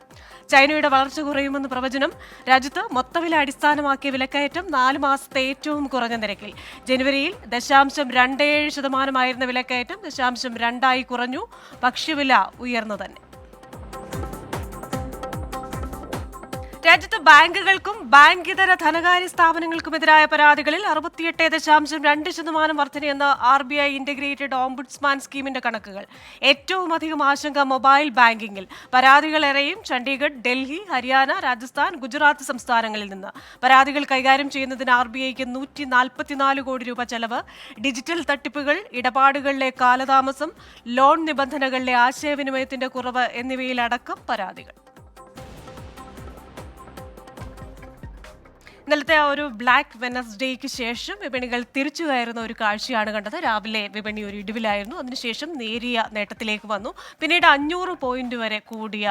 ചൈനയുടെ വളർച്ച കുറയുമെന്ന് പ്രവചനം. രാജ്യത്ത് മൊത്തവില അടിസ്ഥാനമാക്കിയ വിലക്കയറ്റം 4 മാസത്തെ ഏറ്റവും കുറഞ്ഞ നിരക്കിൽ. ജനുവരിയിൽ 0.27% വിലക്കയറ്റം 0.2 കുറഞ്ഞു. ഭക്ഷ്യവില ഉയർന്നു തന്നെ. രാജ്യത്ത് ബാങ്കുകൾക്കും ബാങ്കിതര ധനകാര്യ സ്ഥാപനങ്ങൾക്കുമെതിരായ പരാതികളിൽ 68.2% വർധനയെന്ന് RBI ഇന്റഗ്രേറ്റഡ് ഓംബുഡ്സ്മാൻ സ്കീമിന്റെ കണക്കുകൾ. ഏറ്റവും അധികം ആശങ്ക മൊബൈൽ ബാങ്കിങ്ങിൽ. പരാതികളേറെയും ചണ്ഡീഗഡ്, ഡൽഹി, ഹരിയാന, രാജസ്ഥാൻ, ഗുജറാത്ത് സംസ്ഥാനങ്ങളിൽ നിന്ന്. പരാതികൾ കൈകാര്യം ചെയ്യുന്നതിന് RBIക്ക് 144 കോടി രൂപ ചെലവ്. ഡിജിറ്റൽ തട്ടിപ്പുകൾ, ഇടപാടുകളിലെ കാലതാമസം, ലോൺ നിബന്ധനകളിലെ ആശയവിനിമയത്തിന്റെ കുറവ് എന്നിവയിലടക്കം പരാതികൾ. ഇന്നലത്തെ ആ ഒരു ബ്ലാക്ക് വെനസ്ഡേക്ക് ശേഷം വിപണികൾ തിരിച്ചു കയറുന്ന ഒരു കാഴ്ചയാണ് കണ്ടത്. രാവിലെ വിപണി ഒരു ഇടിവിലായിരുന്നു. അതിനുശേഷം നേരിയ നേട്ടത്തിലേക്ക് വന്നു. പിന്നീട് 500 പോയിന്റ് വരെ കൂടിയ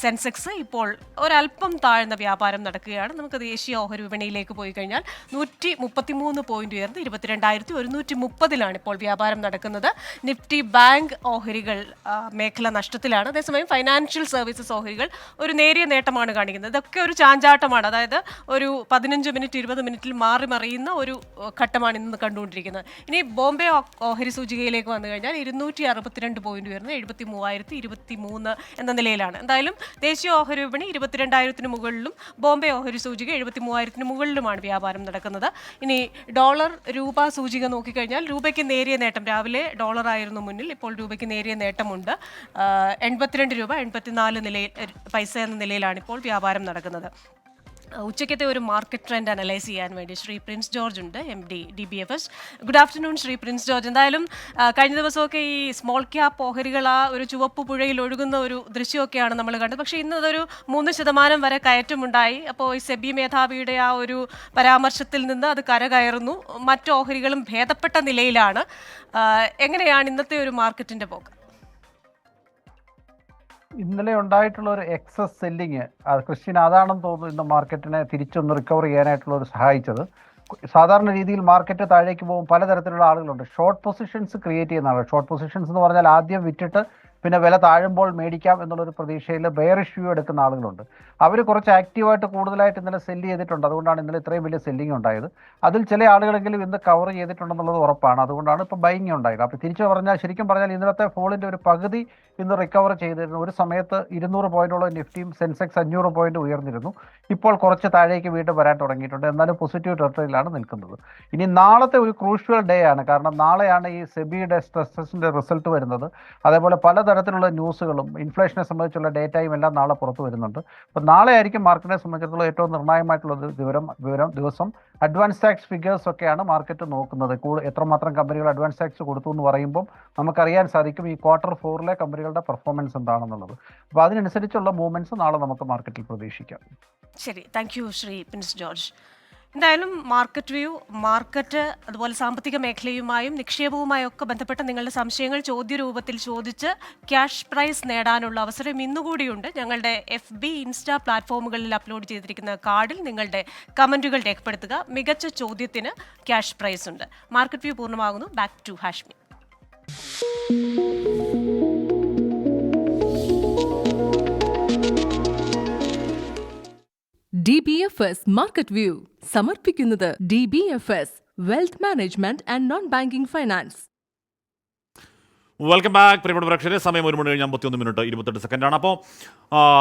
സെൻസെക്സ് ഇപ്പോൾ ഒരല്പം താഴ്ന്ന വ്യാപാരം നടക്കുകയാണ്. നമുക്ക് ദേശീയ ഓഹരി വിപണിയിലേക്ക് പോയി കഴിഞ്ഞാൽ 133 പോയിന്റ് ഉയർന്ന് 22,130-ലാണ് ഇപ്പോൾ വ്യാപാരം നടക്കുന്നത്. നിഫ്റ്റി ബാങ്ക് ഓഹരികൾ മേഖല നഷ്ടത്തിലാണ്. അതേസമയം ഫൈനാൻഷ്യൽ സർവീസസ് ഓഹരികൾ ഒരു നേരിയ നേട്ടമാണ് കാണിക്കുന്നത്. ഇതൊക്കെ ഒരു ചാഞ്ചാട്ടമാണ്. അതായത് ഒരു 15 മിനിറ്റ് 20 മിനിറ്റിൽ മാറി മറിയുന്ന ഒരു ഘട്ടമാണ് ഇന്ന് കണ്ടുകൊണ്ടിരിക്കുന്നത്. ഇനി ബോംബെ ഓഹരി സൂചികയിലേക്ക് വന്നു കഴിഞ്ഞാൽ 262 പോയിന്റ് ഉയർന്ന് 73,023 എന്ന നിലയിലാണ്. എന്തായാലും ദേശീയ ഓഹരി വിപണി 22,000-ന് മുകളിലും ബോംബെ ഓഹരി സൂചിക 73,000-ന് മുകളിലുമാണ് വ്യാപാരം നടക്കുന്നത്. ഇനി ഡോളർ രൂപ സൂചിക നോക്കിക്കഴിഞ്ഞാൽ രൂപയ്ക്ക് നേരിയ നേട്ടം. രാവിലെ ഡോളറായിരുന്നു മുന്നിൽ, ഇപ്പോൾ രൂപയ്ക്ക് നേരിയ നേട്ടമുണ്ട്. 82 രൂപ 84 പൈസ എന്ന നിലയിലാണ് ഇപ്പോൾ വ്യാപാരം നടക്കുന്നത്. ഉച്ചയ്ക്കത്തെ ഒരു മാർക്കറ്റ് ട്രെൻഡ് അനലൈസ് ചെയ്യാൻ വേണ്ടി ശ്രീ പ്രിൻസ് ജോർജ് ഉണ്ട്, MD DBFS. Good afternoon Shri Prince George. എന്തായാലും കഴിഞ്ഞ ദിവസമൊക്കെ ഈ സ്മോൾ ക്യാപ്പ് ഓഹരികൾ ആ ഒരു ചുവപ്പ് പുഴയിൽ ഒഴുകുന്ന ഒരു ദൃശ്യമൊക്കെയാണ് നമ്മൾ കണ്ടത്. പക്ഷേ ഇന്ന് അതൊരു 3% വരെ കയറ്റമുണ്ടായി. അപ്പോൾ ഈ സെബി മേധാവിയുടെ ആ ഒരു പരാമർശത്തിൽ നിന്ന് അത് കരകയറുന്നു. മറ്റു ഓഹരികളും ഭേദപ്പെട്ട നിലയിലാണ്. എങ്ങനെയാണ് ഇന്നത്തെ ഒരു മാർക്കറ്റിന്റെ പോക്ക്? ഇന്നലെ ഉണ്ടായിട്ടുള്ള ഒരു എക്സസ് സെല്ലിങ്, ക്രിസ്റ്റ്യൻ, അതാണെന്ന് തോന്നുന്നു ഇന്ന് മാർക്കറ്റിനെ തിരിച്ചൊന്ന് റിക്കവർ ചെയ്യാനായിട്ടുള്ള ഒരു സഹായിച്ചത്. സാധാരണ രീതിയിൽ മാർക്കറ്റ് താഴേക്ക് പോകും പലതരത്തിലുള്ള ആളുകളുണ്ട്. ഷോർട്ട് പൊസിഷൻസ് ക്രിയേറ്റ് ചെയ്യുന്ന ആളുകൾ. ഷോർട്ട് പൊസിഷൻസ് എന്ന് പറഞ്ഞാൽ ആദ്യം വിറ്റിട്ട് പിന്നെ വില താഴുമ്പോൾ മേടിക്കാം എന്നുള്ളൊരു പ്രതീക്ഷയിൽ ബെയറിഷ് വ്യൂ എടുക്കുന്ന ആളുകളുണ്ട്. അവർ കുറച്ച് ആക്റ്റീവായിട്ട് കൂടുതലായിട്ട് ഇന്നലെ സെല്ല് ചെയ്തിട്ടുണ്ട്. അതുകൊണ്ടാണ് ഇന്നലെ ഇത്രയും വലിയ സെല്ലിംഗ് ഉണ്ടായത്. അതിൽ ചില ആളുകളെങ്കിലും ഇന്ന് കവർ ചെയ്തിട്ടുണ്ടെന്നുള്ളത് ഉറപ്പാണ്. അതുകൊണ്ടാണ് ഇപ്പോൾ ബൈങ് ഉണ്ടായത്. അപ്പോൾ തിരിച്ചു പറഞ്ഞാൽ, ശരിക്കും പറഞ്ഞാൽ ഇന്നലത്തെ ഫോളിൻ്റെ ഒരു പകുതി ഇന്ന് റിക്കവർ ചെയ്തിരുന്നു. ഒരു സമയത്ത് 200 പോയിന്റോളം നിഫ്റ്റിയും സെൻസെക്സ് 500 പോയിന്റ് ഉയർന്നിരുന്നു. ഇപ്പോൾ കുറച്ച് താഴേക്ക് വീണ്ടും വരാൻ തുടങ്ങിയിട്ടുണ്ട്. എന്നാലും പോസിറ്റീവ് ടെറിട്ടറിയിലാണ് നിൽക്കുന്നത്. ഇനി നാളത്തെ ഒരു ക്രൂഷ്യൽ ഡേ ആണ്. കാരണം നാളെയാണ് ഈ സെബിയുടെ സ്ട്രെസ് ടെസ്റ്റിൻ്റെ റിസൾട്ട് വരുന്നത്. അതേപോലെ പല പലതരത്തിലുള്ള ന്യൂസുകളും ഇൻഫ്ലേഷനെ സംബന്ധിച്ചുള്ള ഡേറ്റയും എല്ലാം നാളെ പുറത്തു വരുന്നുണ്ട്. അപ്പോൾ നാളെ ആയിരിക്കും മാർക്കറ്റിനെ സംബന്ധിച്ചിടത്തോളം ഏറ്റവും നിർണായകമായിട്ടുള്ള ദിവസം. അഡ്വാൻസ് ടാക്സ് ഫിഗേഴ്സ് ഒക്കെയാണ് മാർക്കറ്റ് നോക്കുന്നത്. എത്രമാത്രം കമ്പനികൾ അഡ്വാൻസ് ടാക്സ് കൊടുത്തു എന്ന് പറയുമ്പോൾ നമുക്കറിയാൻ സാധിക്കും ഈ Q4 കമ്പനികളുടെ പെർഫോമൻസ് എന്താണെന്നുള്ളത്. അപ്പോൾ അതിനനുസരിച്ചുള്ള മൂവ്മെന്റ്സ് നാളെ നമുക്ക് മാർക്കറ്റിൽ പ്രതീക്ഷിക്കാം. ശരി, thank you Shri Prince George. എന്തായാലും മാർക്കറ്റ് വ്യൂ, മാർക്കറ്റ് അതുപോലെ സാമ്പത്തിക മേഖലയുമായും നിക്ഷേപവുമായും ഒക്കെ ബന്ധപ്പെട്ട നിങ്ങളുടെ സംശയങ്ങൾ ചോദ്യരൂപത്തിൽ ചോദിച്ച് ക്യാഷ് പ്രൈസ് നേടാനുള്ള അവസരം ഇന്നുകൂടിയുണ്ട്. ഞങ്ങളുടെ FB, ഇൻസ്റ്റാ പ്ലാറ്റ്ഫോമുകളിൽ അപ്ലോഡ് ചെയ്തിരിക്കുന്ന കാർഡിൽ നിങ്ങളുടെ കമൻറ്റുകൾ രേഖപ്പെടുത്തുക. മികച്ച ചോദ്യത്തിന് ക്യാഷ് പ്രൈസ് ഉണ്ട്. മാർക്കറ്റ് വ്യൂ പൂർണ്ണമാകുന്നു. Back to Hashmi. DBFS market view സമർപ്പിക്കുന്നത് DBFS wealth management and non banking finance. Welcome back പ്രിയപ്പെട്ട പ്രേക്ഷകരെ. സമയം 1:51:28 അപ്പോൾ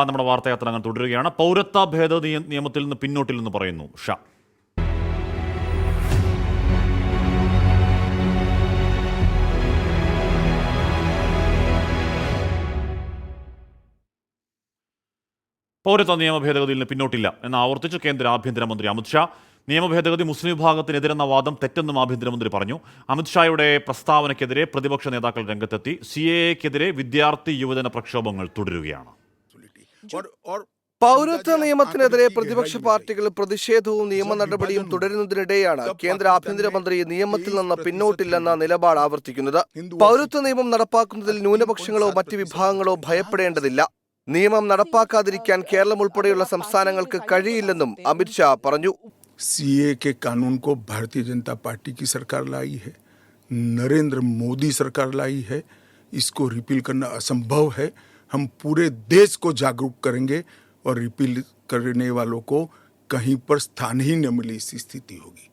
നമ്മുടെ വാർത്തായാത്ര അങ്ങനെ തുടരുകയാണ്. പൗരത്വ ഭേദഗതി നിയമത്തിൽ നിന്ന് പിന്നോട്ടില്ലെന്ന് പറയുന്നു ഷാ. പൗരത്വ നിയമ ഭേദഗതിയിൽ നിന്ന് പിന്നോട്ടില്ല എന്ന് ആവർത്തിച്ചു കേന്ദ്ര ആഭ്യന്തരമന്ത്രി അമിത്ഷാ. നിയമഭേദഗതി മുസ്ലിം വിഭാഗത്തിനെതിരെന്ന വാദം തെറ്റെന്നും ആഭ്യന്തരമന്ത്രി പറഞ്ഞു. അമിത്ഷായുടെ പ്രസ്താവനയ്ക്കെതിരെ പ്രതിപക്ഷ നേതാക്കൾ രംഗത്തെത്തി. CAA-ക്കെതിരെ വിദ്യാർത്ഥി യുവജന പ്രക്ഷോഭങ്ങൾ തുടരുകയാണ്. പൗരത്വ നിയമത്തിനെതിരെ പ്രതിപക്ഷ പാർട്ടികൾ പ്രതിഷേധവും നിയമ നടപടിയും തുടരുന്നതിനിടെയാണ് കേന്ദ്ര ആഭ്യന്തരമന്ത്രി നിയമത്തിൽ നിന്ന് പിന്നോട്ടില്ലെന്ന നിലപാട് ആവർത്തിക്കുന്നത്. പൗരത്വ നിയമം നടപ്പാക്കുന്നതിൽ ന്യൂനപക്ഷങ്ങളോ മറ്റ് വിഭാഗങ്ങളോ ഭയപ്പെടേണ്ടതില്ല. നിയമം നടപ്പാക്കാതിരിക്കാൻ കേരളം ഉൾപ്പെടെയുള്ള സംസ്ഥാനങ്ങൾക്ക് കഴിയില്ലെന്നും അമിത്ഷാ പറഞ്ഞു. CAA के कानून को भारतीय जनता पार्टी की सरकार लाई है, नरेंद्र मोदी सरकार लाई है. इसको रिपील करना असंभव है. हम पूरे देश को जागरूक करेंगे और रिपील करने वालों को कहीं पर स्थान ही न मिले ऐसी स्थिति होगी.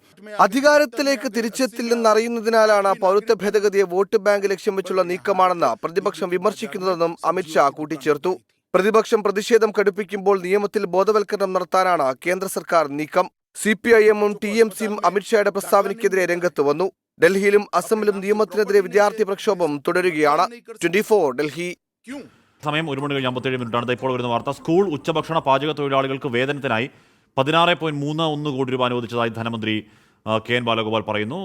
അധികാരത്തിലേക്ക് തിരിച്ചെത്തില്ലെന്നറിയുന്നതിനാലാണ് പൗരത്വ ഭേദഗതിയെ വോട്ട് ബാങ്ക് ലക്ഷ്യം വെച്ചുള്ള നീക്കമാണെന്ന് പ്രതിപക്ഷം വിമർശിക്കുന്നതെന്നും അമിത്ഷാ കൂട്ടിച്ചേർത്തു. പ്രതിപക്ഷം പ്രതിഷേധം കടുപ്പിക്കുമ്പോൾ നിയമത്തിൽ ബോധവൽക്കരണം നടത്താനാണ് കേന്ദ്ര സർക്കാർ നീക്കം. CPIM-ഉം TMC-യും അമിത്ഷായുടെ പ്രസ്താവനയ്ക്കെതിരെ രംഗത്ത് വന്നു. ഡൽഹിയിലും അസമിലും നിയമത്തിനെതിരെ വിദ്യാർത്ഥി പ്രക്ഷോഭം തുടരുകയാണ്. 24 ഡൽഹി. സമയം 1:57. ഇപ്പോൾ വരുന്ന വാർത്ത. സ്കൂൾ ഉച്ചഭക്ഷണ പാചക തൊഴിലാളികൾക്ക് വേതനത്തിനായി 16.31 കോടി രൂപ അനുവദിച്ചതായി ധനമന്ത്രി KN ബാലഗോപാൽ പറയുന്നു.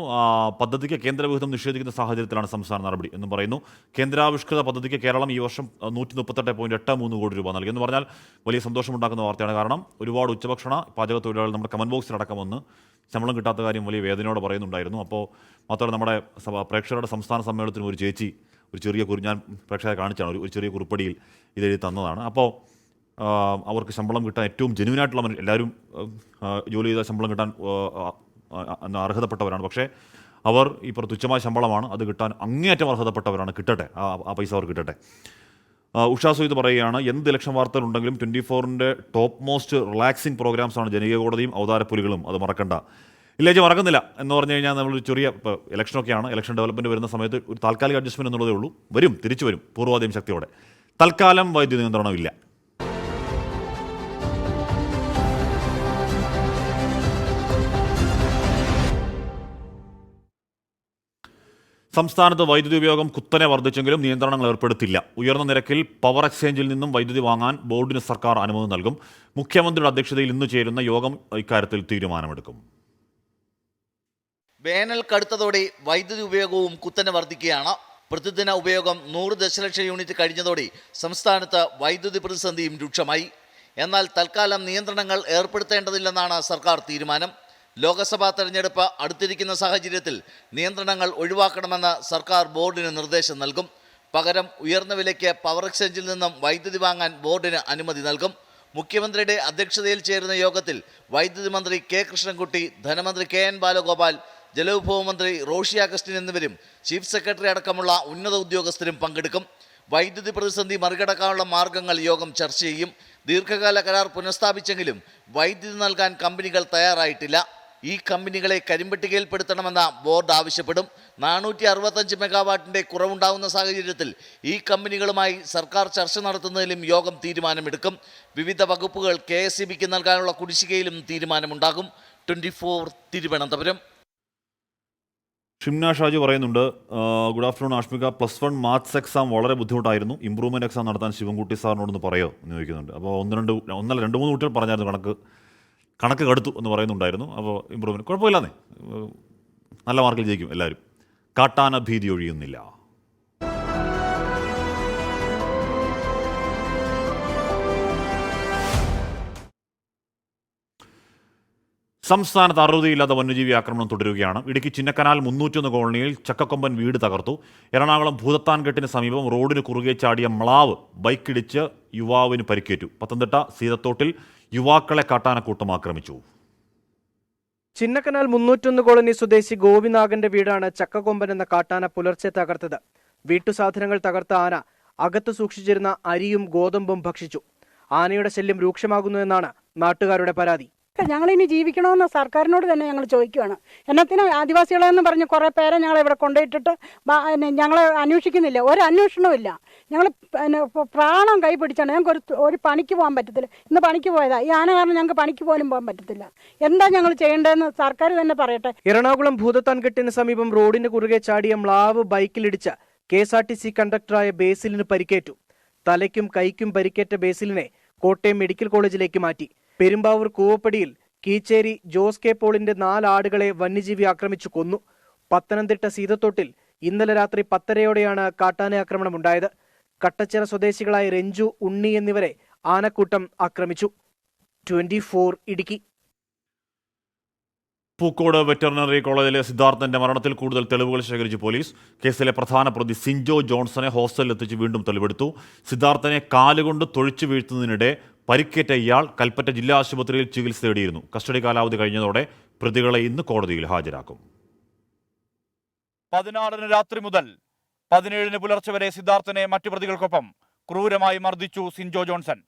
പദ്ധതിക്ക് കേന്ദ്രവിഹിതം നിഷേധിക്കുന്ന സാഹചര്യത്തിലാണ് സംസ്ഥാന നടപടി എന്നും പറയുന്നു. കേന്ദ്രാവിഷ്കൃത പദ്ധതിക്ക് കേരളം ഈ വർഷം 138.83 കോടി രൂപ നൽകി എന്ന് പറഞ്ഞാൽ വലിയ സന്തോഷമുണ്ടാക്കുന്ന വാർത്തയാണ്. കാരണം ഒരുപാട് ഉച്ചഭക്ഷണ പാചക തൊഴിലാളികൾ നമ്മുടെ കമന്റ് ബോക്സിലടക്കം വന്ന് ശമ്പളം കിട്ടാത്ത കാര്യം വലിയ വേദനയോടെ പറയുന്നുണ്ടായിരുന്നു. അപ്പോൾ മാത്രമല്ല നമ്മുടെ പ്രേക്ഷകരുടെ സംസ്ഥാന സമ്മേളനത്തിന് ഒരു ചേച്ചി ഒരു ചെറിയ ഞാൻ പ്രേക്ഷകരെ കാണിച്ചാണ് ഒരു ചെറിയ കുറിപ്പടിയിൽ ഇതെഴുതി തന്നതാണ്. അപ്പോൾ അവർക്ക് ശമ്പളം കിട്ടാൻ ഏറ്റവും ജെന്യൂനായിട്ടുള്ള എല്ലാവരും ജോലി ചെയ്ത ശമ്പളം കിട്ടാൻ അർഹതപ്പെട്ടവരാണ്. പക്ഷേ അവർ ഇപ്പോൾ തുച്ഛമായ ശമ്പളമാണ്, അത് കിട്ടാൻ അങ്ങേയറ്റം അർഹതപ്പെട്ടവരാണ്. കിട്ടട്ടെ, ആ പൈസ അവർ കിട്ടട്ടെ. ഉഷാ സുയിത് പറയുകയാണ്, എന്ത് ഇലക്ഷൻ വാർത്തകളുണ്ടെങ്കിലും 24-ന്റെ ടോപ്പ് മോസ്റ്റ് റിലാക്സിംഗ് പ്രോഗ്രാംസാണ് ജനകീയ കോടതിയും അവതാരപ്പുലികളും, അത് മറക്കണ്ട. ഇല്ലേജ് മറക്കുന്നില്ല എന്ന് പറഞ്ഞു കഴിഞ്ഞാൽ നമ്മളൊരു ചെറിയ ഇലക്ഷനൊക്കെയാണ്, ഇലക്ഷൻ ഡെവലപ്മെൻറ്റ് വരുന്ന സമയത്ത് ഒരു താൽക്കാലിക അഡ്ജസ്റ്റ്മെൻറ്റ് എന്നുള്ളതേ ഉള്ളൂ. തിരിച്ചു വരും പൂർവാധികം ശക്തിയോടെ. തൽക്കാലം വൈദ്യുതി നിയന്ത്രണമില്ല. സംസ്ഥാനത്ത് വൈദ്യുതി ഉപയോഗം കുത്തനെ വർദ്ധിച്ചെങ്കിലും നിയന്ത്രണങ്ങൾ ഏർപ്പെടുത്തില്ല. ഉയർന്ന നിരക്കിൽ പവർ എക്സ്ചേഞ്ചിൽ നിന്നും വൈദ്യുതി വാങ്ങാൻ ബോർഡിന് സർക്കാർ അനുമതി നൽകും. മുഖ്യമന്ത്രിയുടെ അധ്യക്ഷതയിൽ ഇന്ന് ചേരുന്ന യോഗം ഇക്കാര്യത്തിൽ തീരുമാനമെടുക്കും. വേനൽ കടുത്തതോടെ വൈദ്യുതി ഉപയോഗവും കുത്തനെ വർദ്ധിക്കുകയാണ്. പ്രതിദിന ഉപയോഗം 100 ദശലക്ഷം യൂണിറ്റ് കഴിഞ്ഞതോടെ സംസ്ഥാനത്ത് വൈദ്യുതി പ്രതിസന്ധിയും രൂക്ഷമായി. എന്നാൽ തൽക്കാലം നിയന്ത്രണങ്ങൾ ഏർപ്പെടുത്തേണ്ടതില്ലെന്നാണ് സർക്കാർ തീരുമാനം. ലോക്സഭാ തെരഞ്ഞെടുപ്പ് അടുത്തിരിക്കുന്ന സാഹചര്യത്തിൽ നിയന്ത്രണങ്ങൾ ഒഴിവാക്കണമെന്ന് സർക്കാർ ബോർഡിന് നിർദ്ദേശം നൽകും. പകരം ഉയർന്ന വിലയ്ക്ക് പവർ എക്സ്ചേഞ്ചിൽ നിന്നും വൈദ്യുതി വാങ്ങാൻ ബോർഡിന് അനുമതി നൽകും. മുഖ്യമന്ത്രിയുടെ അധ്യക്ഷതയിൽ ചേരുന്ന യോഗത്തിൽ വൈദ്യുതി മന്ത്രി K. കൃഷ്ണൻകുട്ടി, ധനമന്ത്രി KN ബാലഗോപാൽ, ജലവിഭവ മന്ത്രി റോഷി അഗസ്റ്റിൻ എന്നിവരും ചീഫ് സെക്രട്ടറി അടക്കമുള്ള ഉന്നത ഉദ്യോഗസ്ഥരും പങ്കെടുക്കും. വൈദ്യുതി പ്രതിസന്ധി മറികടക്കാനുള്ള മാർഗങ്ങൾ യോഗം ചർച്ച ചെയ്യും. ദീർഘകാല കരാർ പുനഃസ്ഥാപിച്ചെങ്കിലും വൈദ്യുതി നൽകാൻ കമ്പനികൾ തയ്യാറായിട്ടില്ല. ഈ കമ്പനികളെ കരിമ്പട്ടികയിൽപ്പെടുത്തണമെന്ന ബോർഡ് ആവശ്യപ്പെടും. 465 മെഗാവാട്ടിൻ്റെ കുറവുണ്ടാകുന്ന സാഹചര്യത്തിൽ ഈ കമ്പനികളുമായി സർക്കാർ ചർച്ച നടത്തുന്നതിലും യോഗം തീരുമാനമെടുക്കും. വിവിധ വകുപ്പുകൾ KSEBക്ക് നൽകാനുള്ള കുടിശ്ശികയിലും തീരുമാനമുണ്ടാകും. 24 തിരുവനന്തപുരം. ഷിംന ഷാജി പറയുന്നുണ്ട്, good afternoon Ashmika, +1 maths exam വളരെ ബുദ്ധിമുട്ടായിരുന്നു, ഇമ്പ്രൂവ്മെൻറ്റ് എക്സാം നടത്താൻ ശിവൻകുട്ടി സാറിനോടൊന്ന് പറയോ എന്ന് ചോദിക്കുന്നുണ്ട്. അപ്പോൾ 2-3 കുട്ടികൾ പറഞ്ഞായിരുന്നു കണക്ക് കടുത്തു എന്ന് പറയുന്നുണ്ടായിരുന്നു. അപ്പോൾ ഇമ്പ്രൂവ്മെൻറ്റ് കുഴപ്പമില്ലാന്നേ, നല്ല മാർക്കിൽ ജയിക്കും എല്ലാവരും. കാട്ടാന ഭീതി ഒഴിയുന്നില്ല. സംസ്ഥാനത്ത് അറുതിയില്ലാത്ത വന്യജീവി ആക്രമണം തുടരുകയാണ്. ഇടുക്കി ചിന്നക്കനാൽ 301 കോളനിയിൽ ചക്കക്കൊമ്പൻ വീട് തകർത്തു. എറണാകുളം ഭൂതത്താൻകെട്ടിന് സമീപം റോഡിന് കുറുകെ ചാടിയ മ്ലാവ് ബൈക്കിടിച്ച് യുവാവിന് പരിക്കേറ്റു. പത്തനംതിട്ട സീതത്തോട്ടിൽ യുവാക്കളെ കാട്ടാനക്കൂട്ടം ആക്രമിച്ചു. ചിന്നക്കനാൽ 301 കോളനി സ്വദേശി ഗോപിനാഗന്റെ വീടാണ് ചക്കക്കൊമ്പൻ എന്ന കാട്ടാന പുലർച്ചെ തകർത്തത്. വീട്ടുസാധനങ്ങൾ തകർത്ത ആന അകത്ത് സൂക്ഷിച്ചിരുന്ന അരിയും ഗോതമ്പും ഭക്ഷിച്ചു. ആനയുടെ ശല്യം രൂക്ഷമാകുന്നുവെന്നാണ് നാട്ടുകാരുടെ പരാതി. ഞങ്ങളിനി ജീവിക്കണമെന്ന് സർക്കാരിനോട് തന്നെ ഞങ്ങൾ ചോദിക്കുകയാണ്. എന്നത്തിനും ആദിവാസികളെന്ന് പറഞ്ഞ് കുറേ പേരെ ഞങ്ങൾ ഇവിടെ കൊണ്ടുപോയിട്ടിട്ട് ഞങ്ങളെ അന്വേഷിക്കുന്നില്ല, ഒരു അന്വേഷണവും ഇല്ല. ഞങ്ങൾ പ്രാണം കൈ പിടിച്ചാണ്. ഞങ്ങൾക്ക് ഒരു പണിക്ക് പോകാൻ പറ്റത്തില്ല. ഇന്ന് പണിക്ക് പോയതാ, ഈ ആന കാരണം ഞങ്ങൾക്ക് പണിക്ക് പോലും പോകാൻ പറ്റത്തില്ല. എന്താ ഞങ്ങൾ ചെയ്യേണ്ടതെന്ന് സർക്കാർ തന്നെ പറയട്ടെ. എറണാകുളം ഭൂതത്താൻകെട്ടിന് സമീപം റോഡിന് കുറുകെ ചാടിയ മ്ലാവ് ബൈക്കിലിടിച്ച് KSRTC കണ്ടക്ടറായ ബേസിലിന് പരിക്കേറ്റു. തലയ്ക്കും കൈക്കും പരിക്കേറ്റ ബേസിലിനെ കോട്ടയം മെഡിക്കൽ കോളേജിലേക്ക് മാറ്റി. പെരുമ്പാവൂർ കൂവപ്പടിയിൽ കീച്ചേരി ജോസ് കെ പോളിന്റെ 4 ആടുകളെ വന്യജീവി ആക്രമിച്ചു കൊന്നു. പത്തനംതിട്ട സീതത്തോട്ടിൽ ഇന്നലെ രാത്രി 10:30യോടെയാണ് കാട്ടാന ആക്രമണം ഉണ്ടായത്. കട്ടച്ചിറ സ്വദേശികളായ രഞ്ജു, ഉണ്ണി എന്നിവരെ ആനക്കൂട്ടം ആക്രമിച്ചു. 24 ഇടുക്കി. പൂക്കോട് വെറ്ററിനറി കോളേജിലെ സിദ്ധാർത്ഥന്റെ മരണത്തിൽ കൂടുതൽ തെളിവുകൾ ശേഖരിച്ച് പോലീസ്. കേസിലെ പ്രധാന പ്രതി സിൻജോ ജോൺസനെ ഹോസ്റ്റലിൽ എത്തിച്ച് വീണ്ടും തെളിവെടുത്തു. സിദ്ധാർത്ഥനെ കാലുകൊണ്ട് തൊഴിച്ചു വീഴ്ത്തുന്നതിനിടെ പരിക്കേറ്റ ഇയാൾ കൽപ്പറ്റ ജില്ലാ ആശുപത്രിയിൽ ചികിത്സ തേടിയിരുന്നു. കസ്റ്റഡി കാലാവധി കഴിഞ്ഞതോടെ പ്രതികളെ ഇന്ന് കോടതിയിൽ ഹാജരാക്കും. 16 രാത്രി മുതൽ 17 പുലർച്ചെ വരെ സിദ്ധാർത്ഥനെ മറ്റു പ്രതികൾക്കൊപ്പം ക്രൂരമായി മർദ്ദിച്ചു സിൻജോ ജോൺസൺ.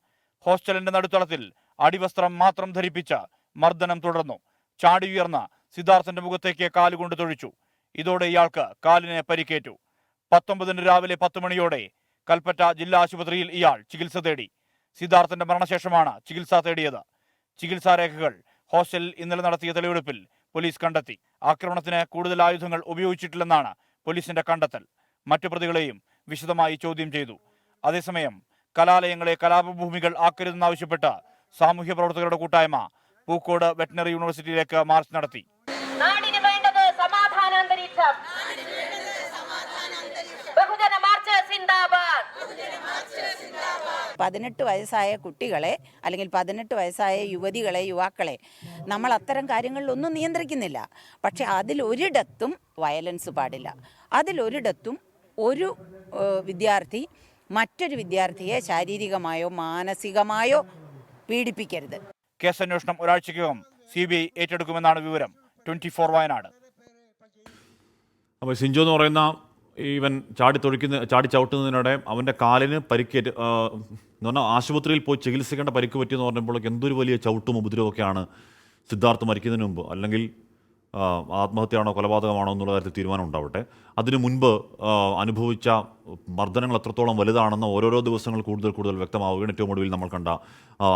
ഹോസ്റ്റലിന്റെ നടുത്തളത്തിൽ അടിവസ്ത്രം മാത്രം ധരിപ്പിച്ച് മർദ്ദനം തുടർന്നു. ചാടിയുയർന്ന സിദ്ധാർത്ഥന്റെ മുഖത്തേക്ക് കാലുകൊണ്ട് തൊഴിച്ചു. ഇതോടെ ഇയാൾക്ക് കാലിന് പരിക്കേറ്റു. 19 രാവിലെ 10 മണിയോടെ കൽപ്പറ്റ ജില്ലാ ആശുപത്രിയിൽ ഇയാൾ ചികിത്സ തേടി. സിദ്ധാർത്ഥന്റെ മരണശേഷമാണ് ചികിത്സ തേടിയത്. ചികിത്സാരേഖകൾ ഹോസ്റ്റലിൽ ഇന്നലെ നടത്തിയ തെളിവെടുപ്പിൽ പോലീസ് കണ്ടെത്തി. ആക്രമണത്തിന് കൂടുതൽ ആയുധങ്ങൾ ഉപയോഗിച്ചിട്ടില്ലെന്നാണ് പോലീസിന്റെ കണ്ടെത്തൽ. മറ്റു പ്രതികളെയും വിശദമായി ചോദ്യം ചെയ്തു. അതേസമയം കലാലയങ്ങളെ കലാപഭൂമികൾ ആക്കരുതെന്നാവശ്യപ്പെട്ട് സാമൂഹ്യ പ്രവർത്തകരുടെ കൂട്ടായ്മ പൂക്കോട് വെറ്റിനറി യൂണിവേഴ്സിറ്റിയിലേക്ക് മാർച്ച് നടത്തി. 18 വയസ്സായ കുട്ടികളെ അല്ലെങ്കിൽ 18 വയസ്സായ യുവതികളെ, യുവാക്കളെ നമ്മൾ അത്തരം കാര്യങ്ങളിലൊന്നും നിയന്ത്രിക്കുന്നില്ല. പക്ഷെ അതിലൊരിടത്തും വയലൻസ് പാടില്ല. അതിലൊരിടത്തും ഒരു വിദ്യാർത്ഥി മറ്റൊരു വിദ്യാർത്ഥിയെ ശാരീരികമായോ മാനസികമായോ പീഡിപ്പിക്കരുത്. കേസന്വേഷണം ഒരാഴ്ചയ്ക്കകം CBI ഏറ്റെടുക്കുമെന്നാണ് വിവരം. 24 വയനാട്. അപ്പോൾ സിൻജോ എന്ന് പറയുന്ന ഇവൻ ചാടി ചവിട്ടുന്നതിനിടെ അവൻ്റെ കാലിന് പരിക്കേറ്റ് എന്ന് പറഞ്ഞാൽ ആശുപത്രിയിൽ പോയി ചികിത്സിക്കേണ്ട പരിക്ക് പറ്റിയെന്ന് പറഞ്ഞപ്പോഴേക്ക് എന്തൊരു വലിയ ചവിട്ടും ഉപദ്രവമൊക്കെയാണ് സിദ്ധാർത്ഥ് മരിക്കുന്നതിന് മുമ്പ്. അല്ലെങ്കിൽ ആത്മഹത്യയാണോ കൊലപാതകമാണോ എന്നുള്ള കാര്യത്തിൽ തീരുമാനം ഉണ്ടാവട്ടെ. അതിനു മുൻപ് അനുഭവിച്ച മർദ്ദനങ്ങൾ എത്രത്തോളം വലുതാണെന്ന് ഓരോരോ ദിവസങ്ങൾ കൂടുതൽ വ്യക്തമാവുകയാണ്. ഏറ്റവും ഒടുവിൽ നമ്മൾ കണ്ട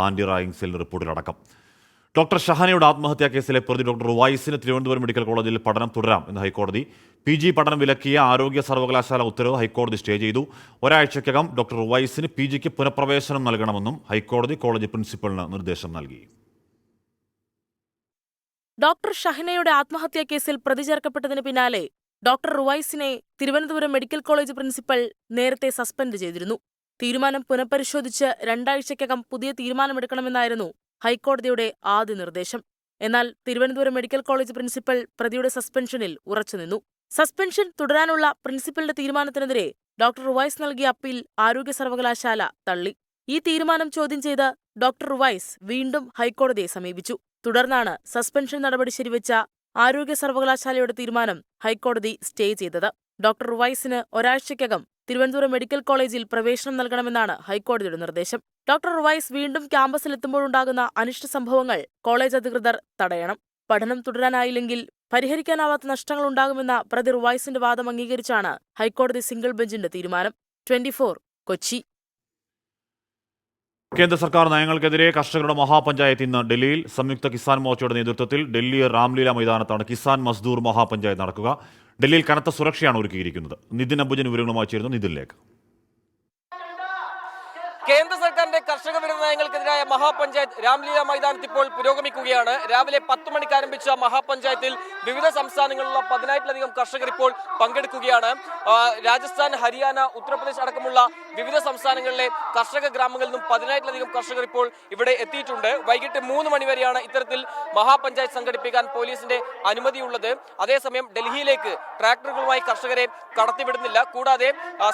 ആൻറ്റി റായിങ് സെൽ റിപ്പോർട്ടിലടക്കം. ഡോക്ടർ ഷഹനയുടെ ആത്മഹത്യാ കേസിലെ പ്രതി ഡോക്ടർ റുവൈസിന് തിരുവനന്തപുരം മെഡിക്കൽ കോളേജിൽ പഠനം തുടരാം എന്ന് ഹൈക്കോടതി. PG പഠനം വിലക്കിയ ആരോഗ്യ സർവകലാശാല ഉത്തരവ് ഹൈക്കോടതി സ്റ്റേ ചെയ്തു. ഒരാഴ്ചയ്ക്കകം ഡോക്ടർ റുവൈസിന് PGക്ക് പുനഃപ്രവേശനം നൽകണമെന്നും ഹൈക്കോടതി കോളേജ് പ്രിൻസിപ്പലിന് നിർദ്ദേശം നൽകി. ഡോക്ടർ ഷഹനയുടെ ആത്മഹത്യാ കേസിൽ പ്രതി ചേർക്കപ്പെട്ടതിന് പിന്നാലെ ഡോക്ടർ റുവൈസിനെ തിരുവനന്തപുരം മെഡിക്കൽ കോളേജ് പ്രിൻസിപ്പൽ നേരത്തെ സസ്പെൻഡ് ചെയ്തിരുന്നു. തീരുമാനം പുനഃപരിശോധിച്ച് 2 ആഴ്ചയ്ക്കകം പുതിയ തീരുമാനമെടുക്കണമെന്നായിരുന്നു ഹൈക്കോടതിയുടെ ആദ്യ നിർദ്ദേശം. എന്നാൽ തിരുവനന്തപുരം മെഡിക്കൽ കോളേജ് പ്രിൻസിപ്പൽ പ്രതിയുടെ സസ്പെൻഷനിൽ ഉറച്ചുനിന്നു. സസ്പെൻഷൻ തുടരാനുള്ള പ്രിൻസിപ്പലിന്റെ തീരുമാനത്തിനെതിരെ ഡോക്ടർ റുവൈസ് നൽകിയ അപ്പീൽ ആരോഗ്യ സർവകലാശാല തള്ളി. ഈ തീരുമാനം ചോദ്യം ചെയ്ത് ഡോക്ടർ റുവൈസ് വീണ്ടും ഹൈക്കോടതിയെ സമീപിച്ചു. തുടർന്നാണ് സസ്പെൻഷൻ നടപടി ശരിവെച്ച ആരോഗ്യ സർവകലാശാലയുടെ തീരുമാനം ഹൈക്കോടതി സ്റ്റേ ചെയ്തത്. ഡോക്ടർ റുവൈസിന് ഒരാഴ്ചയ്ക്കകം തിരുവനന്തപുരം മെഡിക്കൽ കോളേജിൽ പ്രവേശനം നൽകണമെന്നാണ് ഹൈക്കോടതിയുടെ നിർദ്ദേശം. ഡോക്ടർ റുവൈസ് വീണ്ടും ക്യാമ്പസിലെത്തുമ്പോഴുണ്ടാകുന്ന അനിഷ്ട സംഭവങ്ങൾ കോളേജ് അധികൃതർ തടയണം. പഠനം തുടരാനായില്ലെങ്കിൽ പരിഹരിക്കാനാവാത്ത നഷ്ടങ്ങൾ ഉണ്ടാകുമെന്ന പ്രതി റുവൈസിന്റെ വാദം അംഗീകരിച്ചാണ് ഹൈക്കോടതി സിംഗിൾ ബെഞ്ചിന്റെ തീരുമാനം. 24 കൊച്ചി. കേന്ദ്ര സർക്കാർ നയങ്ങൾക്കെതിരെ കർഷകരുടെ മഹാപഞ്ചായത്ത് ഇന്ന് ഡൽഹിയിൽ. സംയുക്ത കിസാൻ മോർച്ചയുടെ നേതൃത്വത്തിൽ ഡൽഹി രാംലീല മൈതാനത്താണ് കിസാൻ മസ്ദൂർ മഹാപഞ്ചായത്ത് നടക്കുക. ഡൽഹിയിൽ കനത്ത സുരക്ഷയാണ് ഒരുക്കിയിരിക്കുന്നത്. നിതിൻ അംബുജൻ വിവരങ്ങളുമായി ചേരുന്നു. നിതിനിലേക്ക്. കേന്ദ്ര സർക്കാരിന്റെ കർഷക വിരുദ്ധ നയങ്ങൾക്കെതിരായ മഹാപഞ്ചായത്ത് രാംലീല മൈതാനത്ത് ഇപ്പോൾ പുരോഗമിക്കുകയാണ്. രാവിലെ 10 മണിക്ക് ആരംഭിച്ച മഹാപഞ്ചായത്തിൽ വിവിധ സംസ്ഥാനങ്ങളിലുള്ള 10,000-ലധികം കർഷകർ ഇപ്പോൾ പങ്കെടുക്കുകയാണ്. രാജസ്ഥാൻ, ഹരിയാന, ഉത്തർപ്രദേശ് അടക്കമുള്ള വിവിധ സംസ്ഥാനങ്ങളിലെ കർഷക ഗ്രാമങ്ങളിൽ നിന്നും 10,000-ലധികം കർഷകർ ഇപ്പോൾ ഇവിടെ എത്തിയിട്ടുണ്ട്. വൈകിട്ട് 3 മണി വരെയാണ് ഇത്തരത്തിൽ മഹാപഞ്ചായത്ത് സംഘടിപ്പിക്കാൻ പോലീസിന്റെ അനുമതിയുള്ളത്. അതേസമയം ഡൽഹിയിലേക്ക് ട്രാക്ടറുകളുമായി കർഷകരെ കടത്തിവിടുന്നില്ല. കൂടാതെ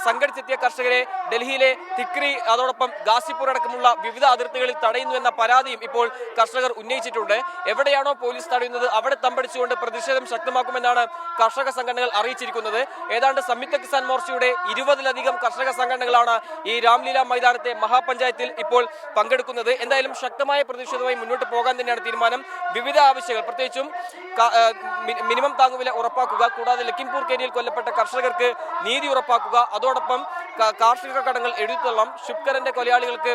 സംഘടിച്ചെത്തിയ കർഷകരെ ഡൽഹിയിലെ തിക്രി, അതോടൊപ്പം ഗാസിപൂർ അടക്കമുള്ള വിവിധ അതിർത്തികളിൽ തടയുന്നു എന്ന പരാതിയും ഇപ്പോൾ കർഷകർ ഉന്നയിച്ചിട്ടുണ്ട്. എവിടെയാണോ പോലീസ് തടയുന്നത് അവിടെ തമ്പടിച്ചുകൊണ്ട് പ്രതിഷേധം ശക്തമാക്കുമെന്നാണ് കർഷക സംഘടനകൾ അറിയിച്ചിരിക്കുന്നത്. ഏതാണ്ട് സംയുക്ത കിസാൻ മോർച്ചയുടെ 20-ലധികം കർഷക സംഘടനകളാണ് ഈ രാംലീല മൈതാനത്തെ മഹാപഞ്ചായത്തിൽ ഇപ്പോൾ പങ്കെടുക്കുന്നത്. എന്തായാലും ശക്തമായ പ്രതിഷേധവുമായി മുന്നോട്ട് പോകാൻ തന്നെയാണ് തീരുമാനം. വിവിധ ആവശ്യങ്ങൾ, പ്രത്യേകിച്ചും മിനിമം താങ്ങുവില ഉറപ്പാക്കുക, കൂടാതെ ലഖിംപൂർ കേരിയിൽ കൊല്ലപ്പെട്ട കർഷകർക്ക് നീതി ഉറപ്പാക്കുക, അതോടൊപ്പം കാർഷിക കടങ്ങൾ എഴുതിത്തള്ളണം, ശുബ്കരന്റെ കൊലയാളികൾക്ക്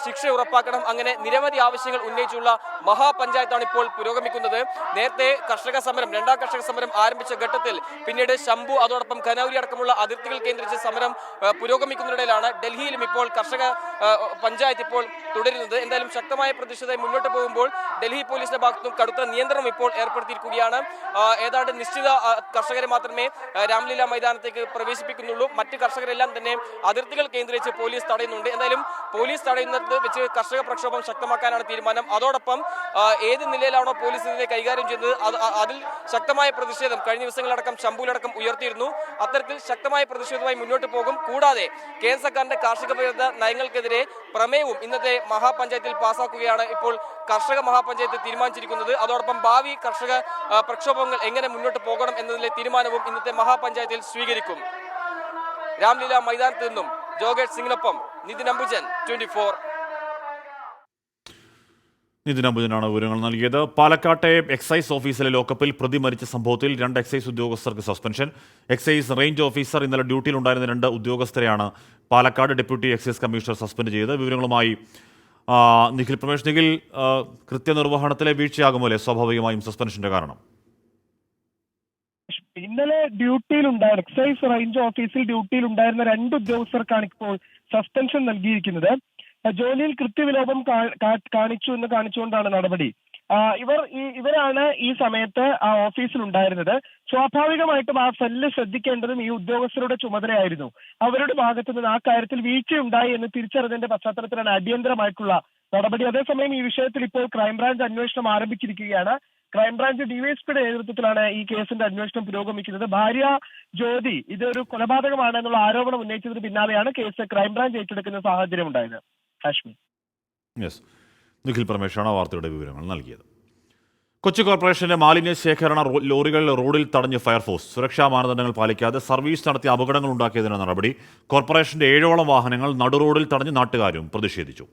ശിക്ഷ ഉറപ്പാക്കണം, അങ്ങനെ നിരവധി ആവശ്യങ്ങൾ ഉന്നയിച്ചുള്ള മഹാപഞ്ചായത്താണ് ഇപ്പോൾ പുരോഗമിക്കുന്നത്. നേരത്തെ കർഷക സമരം, രണ്ടാം കർഷക സമരം ആരംഭിച്ച ഘട്ടത്തിൽ പിന്നീട് ശംഭു, അതോടൊപ്പം ഖനൌരി അടക്കമുള്ള അതിർത്തികൾ കേന്ദ്രീകരിച്ച് സമരം പുരോഗമിക്കുന്നതിനിടയിലാണ് ഡൽഹിയിലും ഇപ്പോൾ കർഷക പഞ്ചായത്ത് ഇപ്പോൾ തുടരുന്നത്. എന്തായാലും ശക്തമായ പ്രതിഷേധം മുന്നോട്ട് പോകുമ്പോൾ ഡൽഹി പോലീസിന്റെ ഭാഗത്തും കടുത്ത നിയന്ത്രണം ഇപ്പോൾ ഏർപ്പെടുത്തിയിരിക്കുകയാണ്. ഏതാണ്ട് നിശ്ചിത കർഷകരെ മാത്രമേ രാംലീല മൈതാനത്തേക്ക് പ്രവേശിപ്പിക്കുന്നുള്ളൂ. മറ്റ് കർഷകരെല്ലാം തന്നെ അതിർത്തികൾ കേന്ദ്രീകരിച്ച് പോലീസ് തടയുന്നുണ്ട്. എന്തായാലും പോലീസ് തടയുന്നത് വെച്ച് കർഷക പ്രക്ഷോഭം ശക്തമാക്കാനാണ് തീരുമാനം. അതോടൊപ്പം ഏത് നിലയിലാണോ പോലീസ് ഇതിനെ കൈകാര്യം ചെയ്യുന്നത് അതിൽ ശക്തമായ പ്രതിഷേധം കഴിഞ്ഞ ദിവസങ്ങളടക്കം ശംഭുവിലടക്കം ഉയർത്തിയിരുന്നു. അത്തരത്തിൽ ശക്തമായ പ്രതിഷേധവുമായി മുന്നോട്ട് പോകും. കൂടാതെ കേന്ദ്ര സർക്കാരിന്റെ കാർഷിക വിരുദ്ധ നയങ്ങൾക്കെതിരെ പ്രമേയവും ഇന്നത്തെ മഹാപഞ്ചായത്തിൽ പാസാക്കുകയാണ് ഇപ്പോൾ കർഷക മഹാപഞ്ചായത്ത് തീരുമാനിച്ചിരിക്കുന്നത്. അതോടൊപ്പം ഭാവി കർഷക പ്രക്ഷോഭങ്ങൾ എങ്ങനെ മുന്നോട്ട് പോകണം എന്നതിലെ തീരുമാനവും ഇന്നത്തെ മഹാപഞ്ചായത്തിൽ സ്വീകരിക്കും. രാംലീല മൈതാനത്ത് നിന്നും ജോഗേഷ് സിംഗിനൊപ്പം നിതിൻ അംബുജൻ, 24. നിതിൻ അംബുജനാണ് വിവരങ്ങൾ നൽകിയത്. പാലക്കാട്ടെ എക്സൈസ് ഓഫീസിലെ ലോക്കപ്പിൽ പ്രതി മരിച്ച സംഭവത്തിൽ 2 എക്സൈസ് ഉദ്യോഗസ്ഥർക്ക് സസ്പെൻഷൻ. എക്സൈസ് റേഞ്ച് ഓഫീസർ ഇന്നലെ ഡ്യൂട്ടിയിലുണ്ടായിരുന്ന 2 ഉദ്യോഗസ്ഥരെയാണ് Palakkad deputy excise commissioner suspend ചെയ്തത്. വിവരങ്ങളുമായി നിഖിൽ പ്രമേഷ്. നിഖിൽ, കൃത്യനിർവഹണത്തിലെ വീഴ്ചയാകുമല്ലേ സ്വാഭാവികമായും സസ്പെൻഷന്റെ കാരണം? ഇന്നലെ ഡ്യൂട്ടിയിലുണ്ടായിരുന്ന എക്സൈസ് റേഞ്ച് ഓഫീസിൽ ഡ്യൂട്ടിയിലുണ്ടായിരുന്ന 2 ഉദ്യോഗസ്ഥർക്കാണ് ഇപ്പോൾ സസ്പെൻഷൻ നൽകിയിരിക്കുന്നത്. ജോലിയിൽ കൃത്യവിലോപം കാണിച്ചു എന്ന് കാണിച്ചുകൊണ്ടാണ് നടപടി. ഇവരാണ് ഈ സമയത്ത് ആ ഓഫീസിൽ ഉണ്ടായിരുന്നത്. സ്വാഭാവികമായിട്ടും ആ സെല്ല് ശ്രദ്ധിക്കേണ്ടതും ഈ ഉദ്യോഗസ്ഥരുടെ ചുമതലയായിരുന്നു. അവരുടെ ഭാഗത്തു നിന്ന് ആ കാര്യത്തിൽ വീഴ്ചയുണ്ടായി എന്ന് തിരിച്ചറിഞ്ഞതിന്റെ പശ്ചാത്തലത്തിലാണ് അടിയന്തരമായിട്ടുള്ള നടപടി. അതേസമയം ഈ വിഷയത്തിൽ ഇപ്പോൾ ക്രൈംബ്രാഞ്ച് അന്വേഷണം ആരംഭിച്ചിരിക്കുകയാണ്. ക്രൈംബ്രാഞ്ച് ഡിവൈഎസ്പിയുടെ നേതൃത്വത്തിലാണ് ഈ കേസിന്റെ അന്വേഷണം പുരോഗമിക്കുന്നത്. ഭാര്യ ജ്യോതി ഇതൊരു കൊലപാതകമാണ് എന്നുള്ള ആരോപണം ഉന്നയിച്ചതിന് പിന്നാലെയാണ് കേസ് ക്രൈംബ്രാഞ്ച് ഏറ്റെടുക്കുന്ന സാഹചര്യം ഉണ്ടായത്. ഹാഷ്മി. നിഖിൽ പരമേശ്വരാണ് വാർത്തയുടെ വിവരങ്ങൾ നൽകിയത്. കൊച്ചി കോർപ്പറേഷന്റെ മാലിന്യ ശേഖരണ ലോറികൾ റോഡിൽ തടഞ്ഞ് ഫയർഫോഴ്സ്. സുരക്ഷാ മാനദണ്ഡങ്ങൾ പാലിക്കാതെ സർവീസ് നടത്തി അപകടങ്ങൾ ഉണ്ടാക്കിയതിനാണ് നടപടി. കോർപ്പറേഷന്റെ 7ഓളം വാഹനങ്ങൾ നടുറോഡിൽ തടഞ്ഞ് നാട്ടുകാരും പ്രതിഷേധിച്ചു.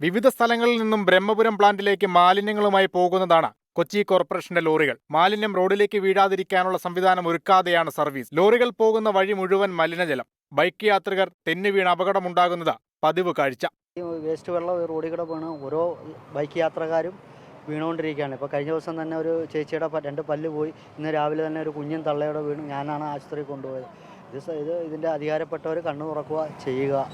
വിവിധ സ്ഥലങ്ങളിൽ നിന്നും ബ്രഹ്മപുരം പ്ലാന്റിലേക്ക് മാലിന്യങ്ങളുമായി പോകുന്നതാണ് കൊച്ചി കോർപ്പറേഷന്റെ ലോറികൾ. മാലിന്യം റോഡിലേക്ക് വീഴാതിരിക്കാനുള്ള സംവിധാനം ഒരുക്കാതെയാണ് സർവീസ്. ലോറികൾ പോകുന്ന വഴി മുഴുവൻ മലിനജലം. ബൈക്ക് യാത്രികർ തെന്നി വീണ് അപകടമുണ്ടാകുന്നത് പതിവ് കാഴ്ച. വേസ്റ്റ് വെള്ളം റോഡിൽ കൂടെ വീണ് ഓരോ ബൈക്ക് യാത്രക്കാരും വീണുകൊണ്ടിരിക്കുകയാണ്. ഇപ്പോൾ കഴിഞ്ഞ ദിവസം തന്നെ ഒരു ചേച്ചിയുടെ 2 പല്ല് പോയി. ഇന്ന് രാവിലെ തന്നെ ഒരു കുഞ്ഞൻ തള്ളയുടെ വീണു. ഞാനാണ് ആശുപത്രിയിൽ കൊണ്ടുപോയത്. ഇതിൻ്റെ അധികാരപ്പെട്ടവർ കണ്ണു തുറക്കുക ചെയ്യുക.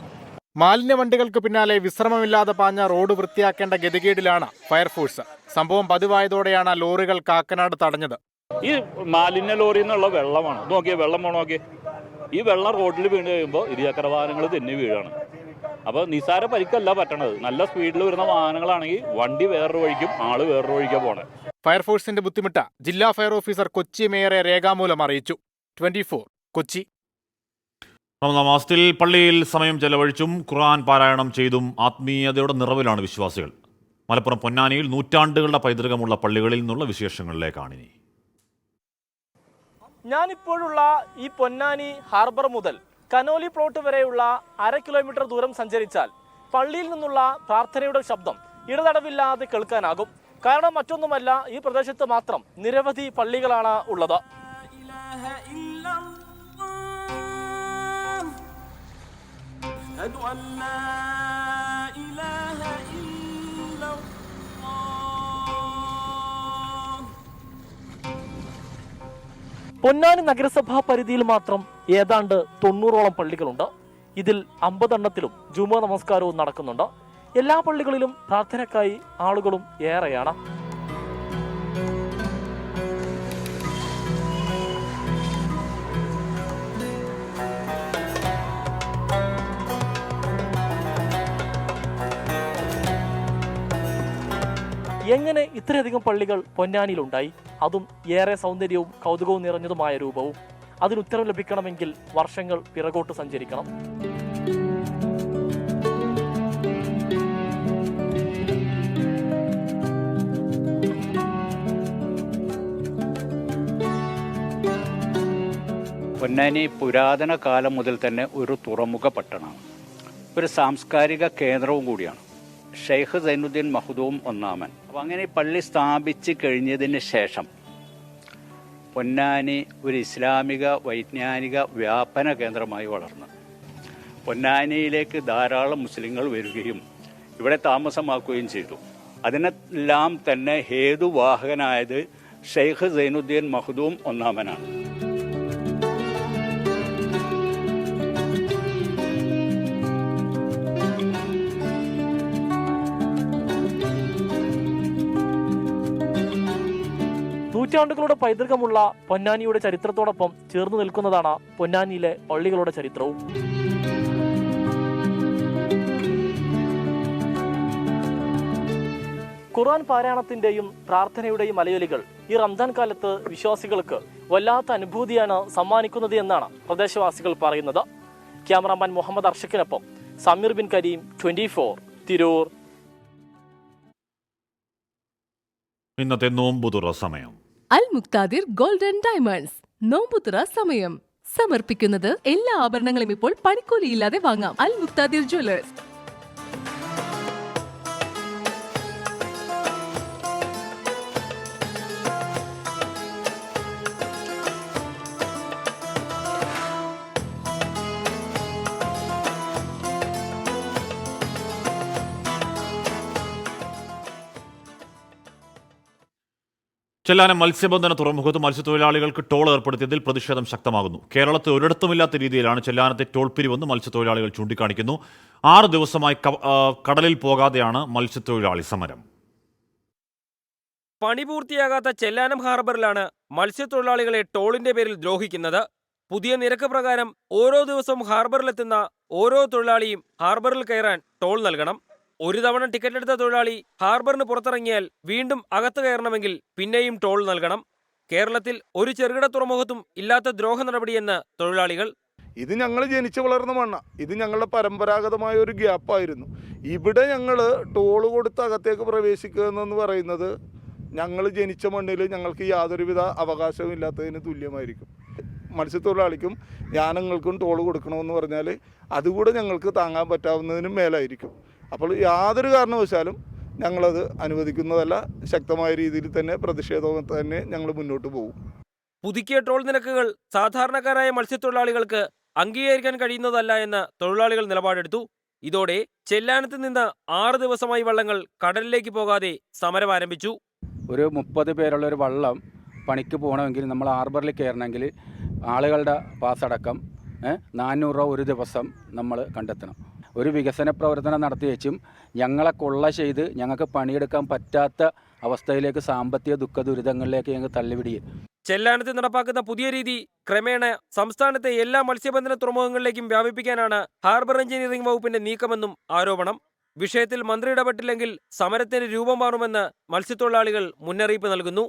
മാലിന്യ വണ്ടികൾക്ക് പിന്നാലെ വിശ്രമമില്ലാതെ പാഞ്ഞ റോഡ് വൃത്തിയാക്കേണ്ട ഗതികേടിലാണ് ഫയർഫോഴ്സ്. സംഭവം പതിവായതോടെയാണ് ലോറികൾ കാക്കനാട് തടഞ്ഞത്. ഈ മാലിന്യ ലോറിയിൽ നിന്നുള്ള വെള്ളമാണ് നോക്കിയേ, വെള്ളം നോക്കിയേ. ഈ വെള്ളം റോഡിൽ വീണ് കഴിയുമ്പോൾ ഇരുചക്ര വാഹനങ്ങൾ തന്നെ വീഴാണ്. അപ്പോൾ നിസ്സാര പരിക്കല്ല പറ്റണത്. നല്ല സ്പീഡിൽ വരുന്ന വാഹനങ്ങളാണെങ്കിൽ വണ്ടി വേറൊരു വഴിക്കും ആള് വേറൊരു വഴിക്കാണ് പോണേ. ഫയർഫോഴ്സിന്റെ ബുദ്ധിമുട്ട് ജില്ലാ ഫയർ ഓഫീസർ കൊച്ചി മേയറെ രേഖാമൂലം അറിയിച്ചു. 24 കൊച്ചി. റമദാൻ മാസത്തിൽ പള്ളിയിൽ സമയം ചെലവഴിച്ചും ഖുർആൻ പാരായണം ചെയ്തും ആത്മീയതയുടെ നിറവിലാണ് വിശ്വാസികൾ. മലപ്പുറം പൊന്നാനിയിൽ നൂറ്റാണ്ടുകളുടെ പൈതൃകമുള്ള പള്ളികളിൽ നിന്നുള്ള വിശേഷങ്ങളിലേക്കാണിനി. ഞാനിപ്പോഴുള്ള ഈ പൊന്നാനി ഹാർബർ മുതൽ കനോലി പ്ലോട്ട് വരെയുള്ള 1/2 കിലോമീറ്റർ ദൂരം സഞ്ചരിച്ചാൽ പള്ളിയിൽ നിന്നുള്ള പ്രാർത്ഥനയുടെ ശബ്ദം ഇടതടവില്ലാതെ കേൾക്കാനാകും. കാരണം മറ്റൊന്നുമല്ല, ഈ പ്രദേശത്ത് മാത്രം നിരവധി പള്ളികളാണ് ഉള്ളത്. പൊന്നാനി നഗരസഭാ പരിധിയിൽ മാത്രം ഏതാണ്ട് 90ഓളം പള്ളികളുണ്ട്. ഇതിൽ 50 എണ്ണത്തിലും ജുമുഅ നമസ്കാരവും നടക്കുന്നുണ്ട്. എല്ലാ പള്ളികളിലും പ്രാർത്ഥനയ്ക്കായി ആളുകളും ഏറെയാണ്. എങ്ങനെ ഇത്രയധികം പള്ളികൾ പൊന്നാനിയിലുണ്ടായി? അതും ഏറെ സൗന്ദര്യവും കൗതുകവും നിറഞ്ഞതുമായ രൂപവും. അതിനുത്തരം ലഭിക്കണമെങ്കിൽ വർഷങ്ങൾ പിറകോട്ട് സഞ്ചരിക്കണം. പൊന്നാനി പുരാതന കാലം മുതൽ തന്നെ ഒരു തുറമുഖ പട്ടണമാണ്, ഒരു സാംസ്കാരിക കേന്ദ്രവും കൂടിയാണ്. ഷെയ്ഖ് സൈനുദ്ദീൻ മഹ്ദൂം ഒന്നാമൻ അപ്പോൾ അങ്ങനെ പള്ളി സ്ഥാപിച്ച് കഴിഞ്ഞതിന് ശേഷം പൊന്നാനി ഒരു ഇസ്ലാമിക വൈജ്ഞാനിക വ്യാപന കേന്ദ്രമായി വളർന്നു. പൊന്നാനിയിലേക്ക് ധാരാളം മുസ്ലിങ്ങൾ വരികയും ഇവിടെ താമസമാക്കുകയും ചെയ്തു. അതിനെല്ലാം തന്നെ ഹേതുവാഹകനായത് ഷെയ്ഖ് സൈനുദ്ദീൻ മഹ്ദൂം ഒന്നാമനാണ്. നൂറ്റാണ്ടുകളുടെ പൈതൃകമുള്ള പൊന്നാനിയുടെ ചരിത്രത്തോടൊപ്പം ചേർന്ന് നിൽക്കുന്നതാണ് പൊന്നാനിയിലെ പള്ളികളുടെ ചരിത്രവും. ഖുർആൻ പാരായണത്തിന്റെയും പ്രാർത്ഥനയുടെയും അലയൊലികൾ ഈ റംസാൻ കാലത്ത് വിശ്വാസികൾക്ക് വല്ലാത്ത അനുഭൂതിയാണ് സമ്മാനിക്കുന്നത് എന്നാണ് പ്രദേശവാസികൾ പറയുന്നത്. ക്യാമറാമാൻ മുഹമ്മദ് അർഷക്കിനൊപ്പം സമീർ ബിൻ കരീം, 24 തിരൂർ. ഇന്നത്തെ നോമ്പുതുറ സമയം. അൽ മുക്താദിർ ഗോൾഡൻ ഡയമണ്ട്സ് നോമ്പുതുറ സമയം സമർപ്പിക്കുന്നത് എല്ലാ ആഭരണങ്ങളും ഇപ്പോൾ പണിക്കൂലിയില്ലാതെ വാങ്ങാം. അൽ മുക്താദിർ ജ്വല്ലേഴ്സ്. ചെല്ലാനം മത്സ്യബന്ധന തുറമുഖത്ത് മത്സ്യത്തൊഴിലാളികൾക്ക് ടോൾ ഏർപ്പെടുത്തിയതിൽ പ്രതിഷേധം ശക്തമാകുന്നു. കേരളത്തിൽ ഒരിടത്തുമില്ലാത്ത രീതിയിലാണ് ചെല്ലാനത്തെ ടോൾ പിരിവെന്ന് മത്സ്യത്തൊഴിലാളികൾ ചൂണ്ടിക്കാണിക്കുന്നു. 6 ദിവസമായി കടലിൽ പോകാതെയാണ് മത്സ്യത്തൊഴിലാളി സമരം. പണി പൂർത്തിയാകാത്ത ചെല്ലാനം ഹാർബറിലാണ് മത്സ്യത്തൊഴിലാളികളെ ടോളിന്റെ പേരിൽ ദ്രോഹിക്കുന്നത്. പുതിയ നിരക്ക് പ്രകാരം ഓരോ ദിവസവും ഹാർബറിലെത്തുന്ന ഓരോ തൊഴിലാളിയും ഹാർബറിൽ കയറാൻ ടോൾ നൽകണം. ഒരു തവണ ടിക്കറ്റ് എടുത്ത തൊഴിലാളി ഹാർബറിന് പുറത്തിറങ്ങിയാൽ വീണ്ടും അകത്ത് കയറണമെങ്കിൽ പിന്നെയും ടോൾ നൽകണം. കേരളത്തിൽ ഒരു ചെറുകിട തുറമുഖത്തും ഇല്ലാത്ത ദ്രോഹ നടപടിയെന്ന് തൊഴിലാളികൾ. ഇത് ഞങ്ങൾ ജനിച്ചു വളർന്ന മണ്ണ, ഇത് ഞങ്ങളുടെ പരമ്പരാഗതമായ ഒരു ഗ്യാപ്പായിരുന്നു. ഇവിടെ ഞങ്ങൾ ടോള് കൊടുത്ത് അകത്തേക്ക് പ്രവേശിക്കുക എന്ന് പറയുന്നത് ഞങ്ങൾ ജനിച്ച മണ്ണിൽ ഞങ്ങൾക്ക് യാതൊരുവിധ അവകാശവും ഇല്ലാത്തതിന് തുല്യമായിരിക്കും. മത്സ്യത്തൊഴിലാളിക്കും യാനങ്ങൾക്കും ടോൾ കൊടുക്കണമെന്ന് പറഞ്ഞാൽ അതുകൂടെ ഞങ്ങൾക്ക് താങ്ങാൻ പറ്റാവുന്നതിനും മേലായിരിക്കും. അപ്പോൾ യാതൊരു കാരണവശാലും ഞങ്ങളത് അനുവദിക്കുന്നതല്ല. ശക്തമായ രീതിയിൽ തന്നെ പ്രതിഷേധവും തന്നെ ഞങ്ങൾ മുന്നോട്ട് പോകും. പുതുക്കിയ ടോൾ നിരക്കുകൾ സാധാരണക്കാരായ മത്സ്യത്തൊഴിലാളികൾക്ക് അംഗീകരിക്കാൻ കഴിയുന്നതല്ല എന്ന് തൊഴിലാളികൾ നിലപാടെടുത്തു. ഇതോടെ ചെല്ലാനത്ത് നിന്ന് 6 ദിവസമായി വള്ളങ്ങൾ കടലിലേക്ക് പോകാതെ സമരം ആരംഭിച്ചു. ഒരു 30 പേരുള്ള ഒരു വള്ളം പണിക്ക് പോകണമെങ്കിൽ നമ്മൾ ഹാർബറിൽ കയറണമെങ്കിൽ ആളുകളുടെ പാസ്സടക്കം 400 രൂപ ഒരു ദിവസം നമ്മൾ കണ്ടെത്തണം. ഒരു വികസന പ്രവർത്തനം നടത്തി വെച്ചും ഞങ്ങളെ കൊള്ള ചെയ്ത് ഞങ്ങൾക്ക് പണിയെടുക്കാൻ പറ്റാത്ത അവസ്ഥയിലേക്ക്, സാമ്പത്തിക ദുഃഖ ദുരിതങ്ങളിലേക്ക് ഞങ്ങൾ തള്ളിവിടുകയും. ചെല്ലാനത്ത് നടപ്പാക്കുന്ന പുതിയ രീതി ക്രമേണ സംസ്ഥാനത്തെ എല്ലാ മത്സ്യബന്ധന തുറമുഖങ്ങളിലേക്കും വ്യാപിപ്പിക്കാനാണ് ഹാർബർ എഞ്ചിനീയറിംഗ് വകുപ്പിന്റെ നീക്കമെന്നും ആരോപണം. വിഷയത്തിൽ മന്ത്രി ഇടപെട്ടില്ലെങ്കിൽ സമരത്തിന് രൂപം മാറുമെന്ന് മത്സ്യത്തൊഴിലാളികൾ മുന്നറിയിപ്പ് നൽകുന്നു.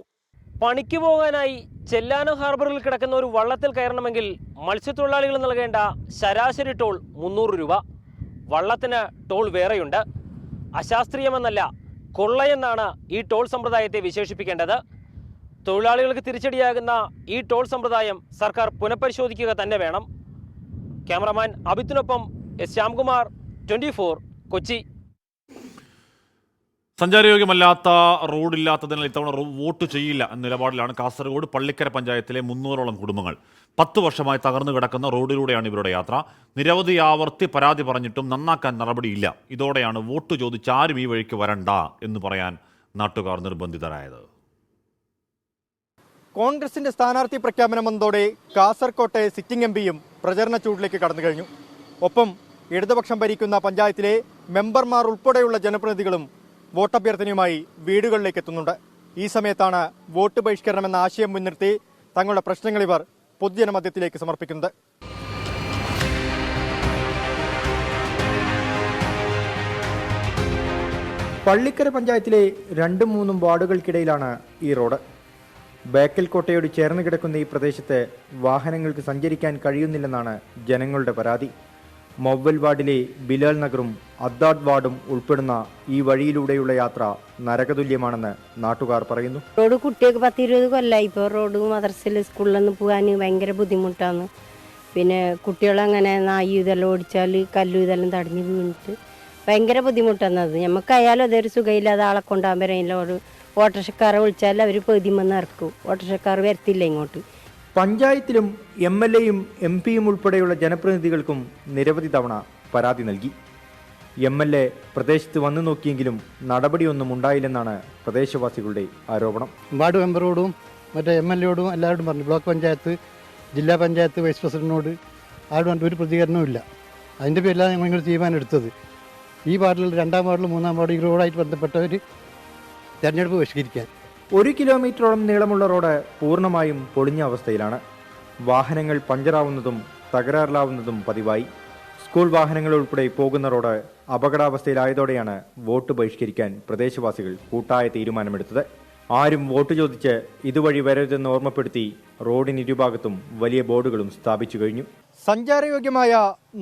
പണിക്ക് പോകാനായി ചെല്ലാനം ഹാർബറിൽ കിടക്കുന്ന ഒരു വള്ളത്തിൽ കയറണമെങ്കിൽ മത്സ്യത്തൊഴിലാളികൾ നൽകേണ്ട ശരാശരി ടോൾ 300 രൂപ. വള്ളത്തിന് ടോൾ വേറെയുണ്ട്. അശാസ്ത്രീയമെന്നല്ല, കൊള്ളയെന്നാണ് ഈ ടോൾ സമ്പ്രദായത്തെ വിശേഷിപ്പിക്കേണ്ടത്. തൊഴിലാളികൾക്ക് തിരിച്ചടിയാകുന്ന ഈ ടോൾ സമ്പ്രദായം സർക്കാർ പുനഃപരിശോധിക്കുക തന്നെ വേണം. ക്യാമറമാൻ അബിത്തിനൊപ്പം എസ് ശ്യാംകുമാർ, 24 കൊച്ചി. സഞ്ചാരയോഗ്യമല്ലാത്ത റോഡില്ലാത്തതിനാൽ ഇത്തവണ വോട്ട് ചെയ്യില്ല എന്ന നിലപാടിലാണ് കാസർഗോഡ് പള്ളിക്കര പഞ്ചായത്തിലെ 300ഓളം കുടുംബങ്ങൾ. 10 വർഷമായി തകർന്നു കിടക്കുന്ന റോഡിലൂടെയാണ് ഇവരുടെ യാത്ര. നിരവധി ആവർത്തി പരാതി പറഞ്ഞിട്ടും നന്നാക്കാൻ നടപടിയില്ല. ഇതോടെയാണ് വോട്ട് ചോദിച്ച് ആരും ഈ വഴിക്ക് വരണ്ട എന്ന് പറയാൻ നാട്ടുകാർ നിർബന്ധിതരായത്. കോൺഗ്രസിന്റെ സ്ഥാനാർത്ഥി പ്രഖ്യാപനം വന്നതോടെ കാസർകോട്ടെ സിറ്റിംഗ് എംപിയും പ്രചരണ ചൂടിലേക്ക് കടന്നു കഴിഞ്ഞു. ഒപ്പം ഇടതുപക്ഷം ഭരിക്കുന്ന പഞ്ചായത്തിലെ മെമ്പർമാർ ഉൾപ്പെടെയുള്ള ജനപ്രതിനിധികളും വോട്ടഭ്യർത്ഥനയുമായി വീടുകളിലേക്ക് എത്തുന്നുണ്ട്. ഈ സമയത്താണ് വോട്ട് ബഹിഷ്കരണമെന്ന ആശയം മുൻനിർത്തി തങ്ങളുടെ പ്രശ്നങ്ങൾ ഇവർ പൊതുജനമധ്യത്തിലേക്ക് സമർപ്പിക്കുന്നത്. പള്ളിക്കര പഞ്ചായത്തിലെ 2-3 വാർഡുകൾക്കിടയിലാണ് ഈ റോഡ്. ബേക്കൽ കോട്ടയോട് ചേർന്ന് കിടക്കുന്ന ഈ പ്രദേശത്ത് വാഹനങ്ങൾക്ക് സഞ്ചരിക്കാൻ കഴിയുന്നില്ലെന്നാണ് ജനങ്ങളുടെ പരാതി. മൊവ്വൽ വാർഡിലെ ബിലാൽ നഗറും അദ്ദാഡ് വാർഡും ഉൾപ്പെടുന്ന ഈ വഴിയിലൂടെയുള്ള യാത്ര നരകതുല്യമാണെന്ന് നാട്ടുകാർ പറയുന്നു. റോഡ് കുട്ടികൾക്ക് 10-20 കൊല്ലമായി ഇപ്പോൾ റോഡ് മദ്രസയിൽ സ്കൂളിലൊന്നും പോകാൻ ഭയങ്കര ബുദ്ധിമുട്ടാണ്. പിന്നെ കുട്ടികളങ്ങനെ നായി ഇതെല്ലാം ഓടിച്ചാൽ കല്ലു ഇതെല്ലാം തടഞ്ഞ് വീണിട്ട് ഭയങ്കര ബുദ്ധിമുട്ടാണ്. അത് നമുക്കായാലും അതൊരു സുഖമില്ലാതെ ആളെ കൊണ്ടാകാൻ വരില്ല. ഒരു ഓട്ടോറിക്ഷക്കാരെ വിളിച്ചാൽ അവർ പെതിമെന്ന് ഇറക്കും. ഓട്ടോറിക്ഷക്കാർ വരത്തില്ല ഇങ്ങോട്ട്. പഞ്ചായത്തിലും MLAയും MP യും ഉൾപ്പെടെയുള്ള ജനപ്രതിനിധികൾക്കും നിരവധി തവണ പരാതി നൽകി. MLA പ്രദേശത്ത് വന്നു നോക്കിയെങ്കിലും നടപടിയൊന്നും ഉണ്ടായില്ലെന്നാണ് പ്രദേശവാസികളുടെ ആരോപണം. വാർഡ് മെമ്പറോടും മറ്റേ MLAയോടും എല്ലാവരോടും പറഞ്ഞു. ബ്ലോക്ക് പഞ്ചായത്ത്, ജില്ലാ പഞ്ചായത്ത് വൈസ് പ്രസിഡന്റിനോട് ആരും പറഞ്ഞിട്ട് ഒരു പ്രതികരണവും ഇല്ല. അതിൻ്റെ പേരിലാണ് ഞങ്ങൾ തീരുമാനം എടുത്തത്. ഈ വാർഡിൽ 2-ാം വാർഡിലും 3-ാം വാർഡിൽ ഈ റോഡായിട്ട് ബന്ധപ്പെട്ടവർ തെരഞ്ഞെടുപ്പ് ബഹിഷ്കരിക്കാൻ. 1 കിലോമീറ്ററോളം നീളമുള്ള റോഡ് പൂർണ്ണമായും പൊളിഞ്ഞ അവസ്ഥയിലാണ്. വാഹനങ്ങൾ പഞ്ചറാവുന്നതും തകരാറിലാവുന്നതും പതിവായി. സ്കൂൾ വാഹനങ്ങൾ ഉൾപ്പെടെ പോകുന്ന റോഡ് അപകടാവസ്ഥയിലായതോടെയാണ് വോട്ട് ബഹിഷ്കരിക്കാൻ പ്രദേശവാസികൾ കൂട്ടായ തീരുമാനമെടുത്തത്. ആരും വോട്ട് ചോദിച്ച് ഇതുവഴി വരരുതെന്ന് ഓർമ്മപ്പെടുത്തി റോഡിനിരുഭാഗത്തും വലിയ ബോർഡുകളും സ്ഥാപിച്ചു കഴിഞ്ഞു. സഞ്ചാരയോഗ്യമായ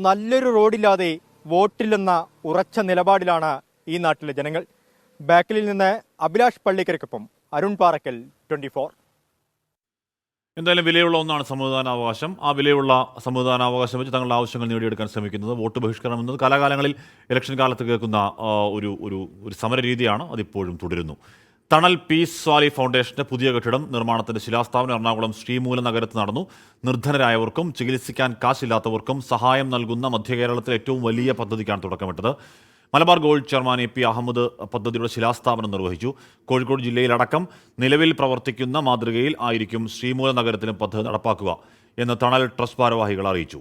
നല്ലൊരു റോഡില്ലാതെ വോട്ടില്ലെന്ന ഉറച്ച നിലപാടിലാണ് ഈ നാട്ടിലെ ജനങ്ങൾ. ബാക്കലിൽ നിന്ന് അഭിലാഷ് പള്ളിക്കരക്കൊപ്പം അരുൺ പാറക്കൽ, 24. എന്തായാലും വിലയുള്ള ഒന്നാണ് സമ്മതിദാനാവകാശം. ആ വിലയുള്ള സമ്മതിദാനാവകാശം വെച്ച് തങ്ങളുടെ ആവശ്യങ്ങൾ നേടിയെടുക്കാൻ ശ്രമിക്കുന്നത് വോട്ട് ബഹിഷ്കരണം എന്നത് കാലാകാലങ്ങളിൽ ഇലക്ഷൻ കാലത്ത് കേൾക്കുന്ന ഒരു സമര രീതിയാണ്. അതിപ്പോഴും തുടരുന്നു. തണൽ പീസ് വാലി ഫൗണ്ടേഷന്റെ പുതിയ കെട്ടിടം നിർമ്മാണത്തിന്റെ ശിലാസ്ഥാപനം എറണാകുളം ശ്രീമൂല നഗരത്ത് നടന്നു. നിർധനരായവർക്കും ചികിത്സിക്കാൻ കാശില്ലാത്തവർക്കും സഹായം നൽകുന്ന മധ്യകേരളത്തിലെ ഏറ്റവും വലിയ പദ്ധതിക്കാണ് തുടക്കമിട്ടത്. Malabar gold chairman AP Ahammed പദ്ധതിയുടെ ശിലാസ്ഥാപനം നിർവഹിച്ചു. കോഴിക്കോട് ജില്ലയിലടക്കം നിലവിൽ പ്രവർത്തിക്കുന്ന മാതൃകയിൽ ആയിരിക്കും ശ്രീമൂല നഗരത്തിലും പദ്ധതി നടപ്പാക്കുക എന്ന് തണൽ ട്രസ്റ്റ് ഭാരവാഹികൾ അറിയിച്ചു.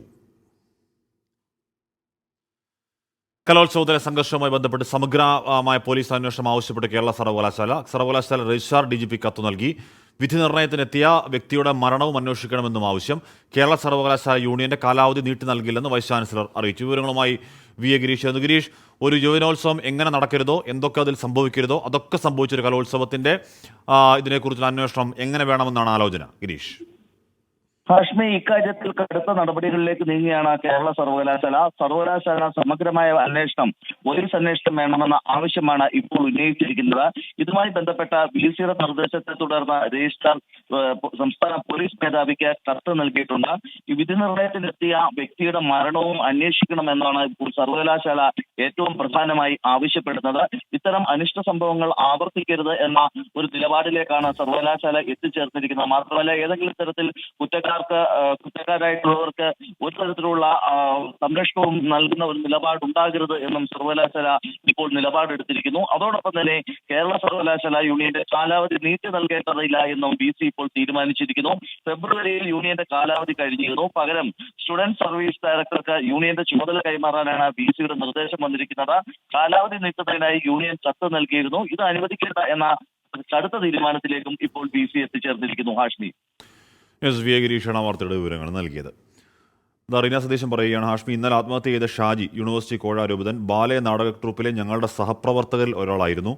കലോത്സവത്തിലെ സംഘർഷവുമായി ബന്ധപ്പെട്ട് സമഗ്രമായ പോലീസ് അന്വേഷണം ആവശ്യപ്പെട്ട് കേരള സർവകലാശാല രജിസ്ട്രാർ DGP കത്ത് നൽകി. വിധി നിർണ്ണയത്തിനെത്തിയ വ്യക്തിയുടെ മരണവും അന്വേഷിക്കണമെന്നും ആവശ്യം. കേരള സർവകലാശാല യൂണിയന്റെ കാലാവധി നീട്ടി നൽകില്ലെന്ന് വൈസ് ചാൻസലർ അറിയിച്ചു. വിവരങ്ങളുമായി VA ഗിരീഷ്. ഗിരീഷ്, ഒരു യുവജനോത്സവം എങ്ങനെ നടക്കരുതോ, എന്തൊക്കെ അതിൽ സംഭവിക്കരുതോ അതൊക്കെ സംഭവിച്ചൊരു കലോത്സവത്തിന്റെ ഇതിനെക്കുറിച്ചുള്ള അന്വേഷണം എങ്ങനെ വേണമെന്നാണ് ആലോചന? ഗിരീഷ്. ഹാഷ്മി, ഇക്കാര്യത്തിൽ കടുത്ത നടപടികളിലേക്ക് നീങ്ങിയാണ് കേരള സർവകലാശാല സമഗ്രമായ അന്വേഷണം, പോലീസ് അന്വേഷണം വേണമെന്ന ആവശ്യമാണ് ഇപ്പോൾ ഉന്നയിച്ചിരിക്കുന്നത്. ഇതുമായി ബന്ധപ്പെട്ട VC-യുടെ നിർദ്ദേശത്തെ തുടർന്ന് രജിസ്ട്രാർ സംസ്ഥാന പോലീസ് മേധാവിക്ക് കത്ത് നൽകിയിട്ടുണ്ട്. ഈ വിധി നിർണ്ണയത്തിലെത്തിയ വ്യക്തിയുടെ മരണവും അന്വേഷിക്കണമെന്നാണ് ഇപ്പോൾ സർവകലാശാല ഏറ്റവും പ്രധാനമായി ആവശ്യപ്പെടുന്നത്. ഇത്തരം അനിഷ്ട സംഭവങ്ങൾ ആവർത്തിക്കരുത് എന്ന ഒരു നിലപാടിലേക്കാണ് സർവകലാശാല എത്തിച്ചേർന്നിരിക്കുന്നത്. മാത്രമല്ല, ഏതെങ്കിലും തരത്തിൽ കുറ്റക്കാരായിട്ടുള്ളവർക്ക് ഒരു തരത്തിലുള്ള സംരക്ഷണവും നൽകുന്ന ഒരു നിലപാടുണ്ടാകരുത് എന്നും സർവകലാശാല ഇപ്പോൾ നിലപാടെടുത്തിരിക്കുന്നു. അതോടൊപ്പം തന്നെ കേരള സർവകലാശാല യൂണിയന്റെ കാലാവധി നീട്ടി നൽകേണ്ടതില്ല എന്നും VC ഇപ്പോൾ തീരുമാനിച്ചിരിക്കുന്നു. ഫെബ്രുവരിയിൽ യൂണിയന്റെ കാലാവധി കഴിഞ്ഞിരുന്നു. പകരം സ്റ്റുഡന്റ് സർവീസ് ഡയറക്ടർക്ക് യൂണിയന്റെ ചുമതല കൈമാറാനാണ് VC-യുടെ നിർദ്ദേശം വന്നിരിക്കുന്നത്. കാലാവധി നീട്ടുന്നതിനായി യൂണിയൻ കത്ത് നൽകിയിരുന്നു. ഇത് അനുവദിക്കേണ്ട എന്ന കടുത്ത തീരുമാനത്തിലേക്കും ഇപ്പോൾ VC എത്തിച്ചേർന്നിരിക്കുന്നു. ഹാഷ്മി. VA ഗിരീഷാണ് വാർത്തയുടെ വിവരങ്ങൾ നൽകിയത്. റീന സതീശൻ പറയുകയാണ്, ഹാഷ്മി, ഇന്നലെ ആത്മഹത്യ ചെയ്ത ഷാജി യൂണിവേഴ്സിറ്റി കോഴ ആരോപിതൻ ബാലെ നാടക ട്രൂപ്പിലെ ഞങ്ങളുടെ സഹപ്രവർത്തകരിൽ ഒരാളായിരുന്നു.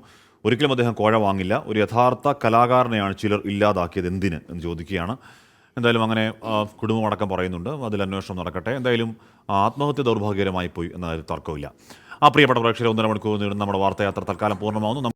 ഒരിക്കലും അദ്ദേഹം കോഴ വാങ്ങില്ല. ഒരു യഥാർത്ഥ കലാകാരനെയാണ് ചിലർ ഇല്ലാതാക്കിയത്, എന്തിന് എന്ന് ചോദിക്കുകയാണ്. എന്തായാലും അങ്ങനെ കുടുംബമടക്കം പറയുന്നുണ്ട്. അതിൽ അന്വേഷണം നടക്കട്ടെ. എന്തായാലും ആത്മഹത്യ ദൗർഭാഗ്യകരമായി പോയി എന്ന തർക്കമില്ല. പ്രിയപ്പെട്ട പ്രേക്ഷകരെ, 1.5 മണിക്കൂർ നീളുന്ന നമ്മുടെ വാർത്തായാത്ര തൽക്കാലം പൂർണ്ണമാവുന്നു.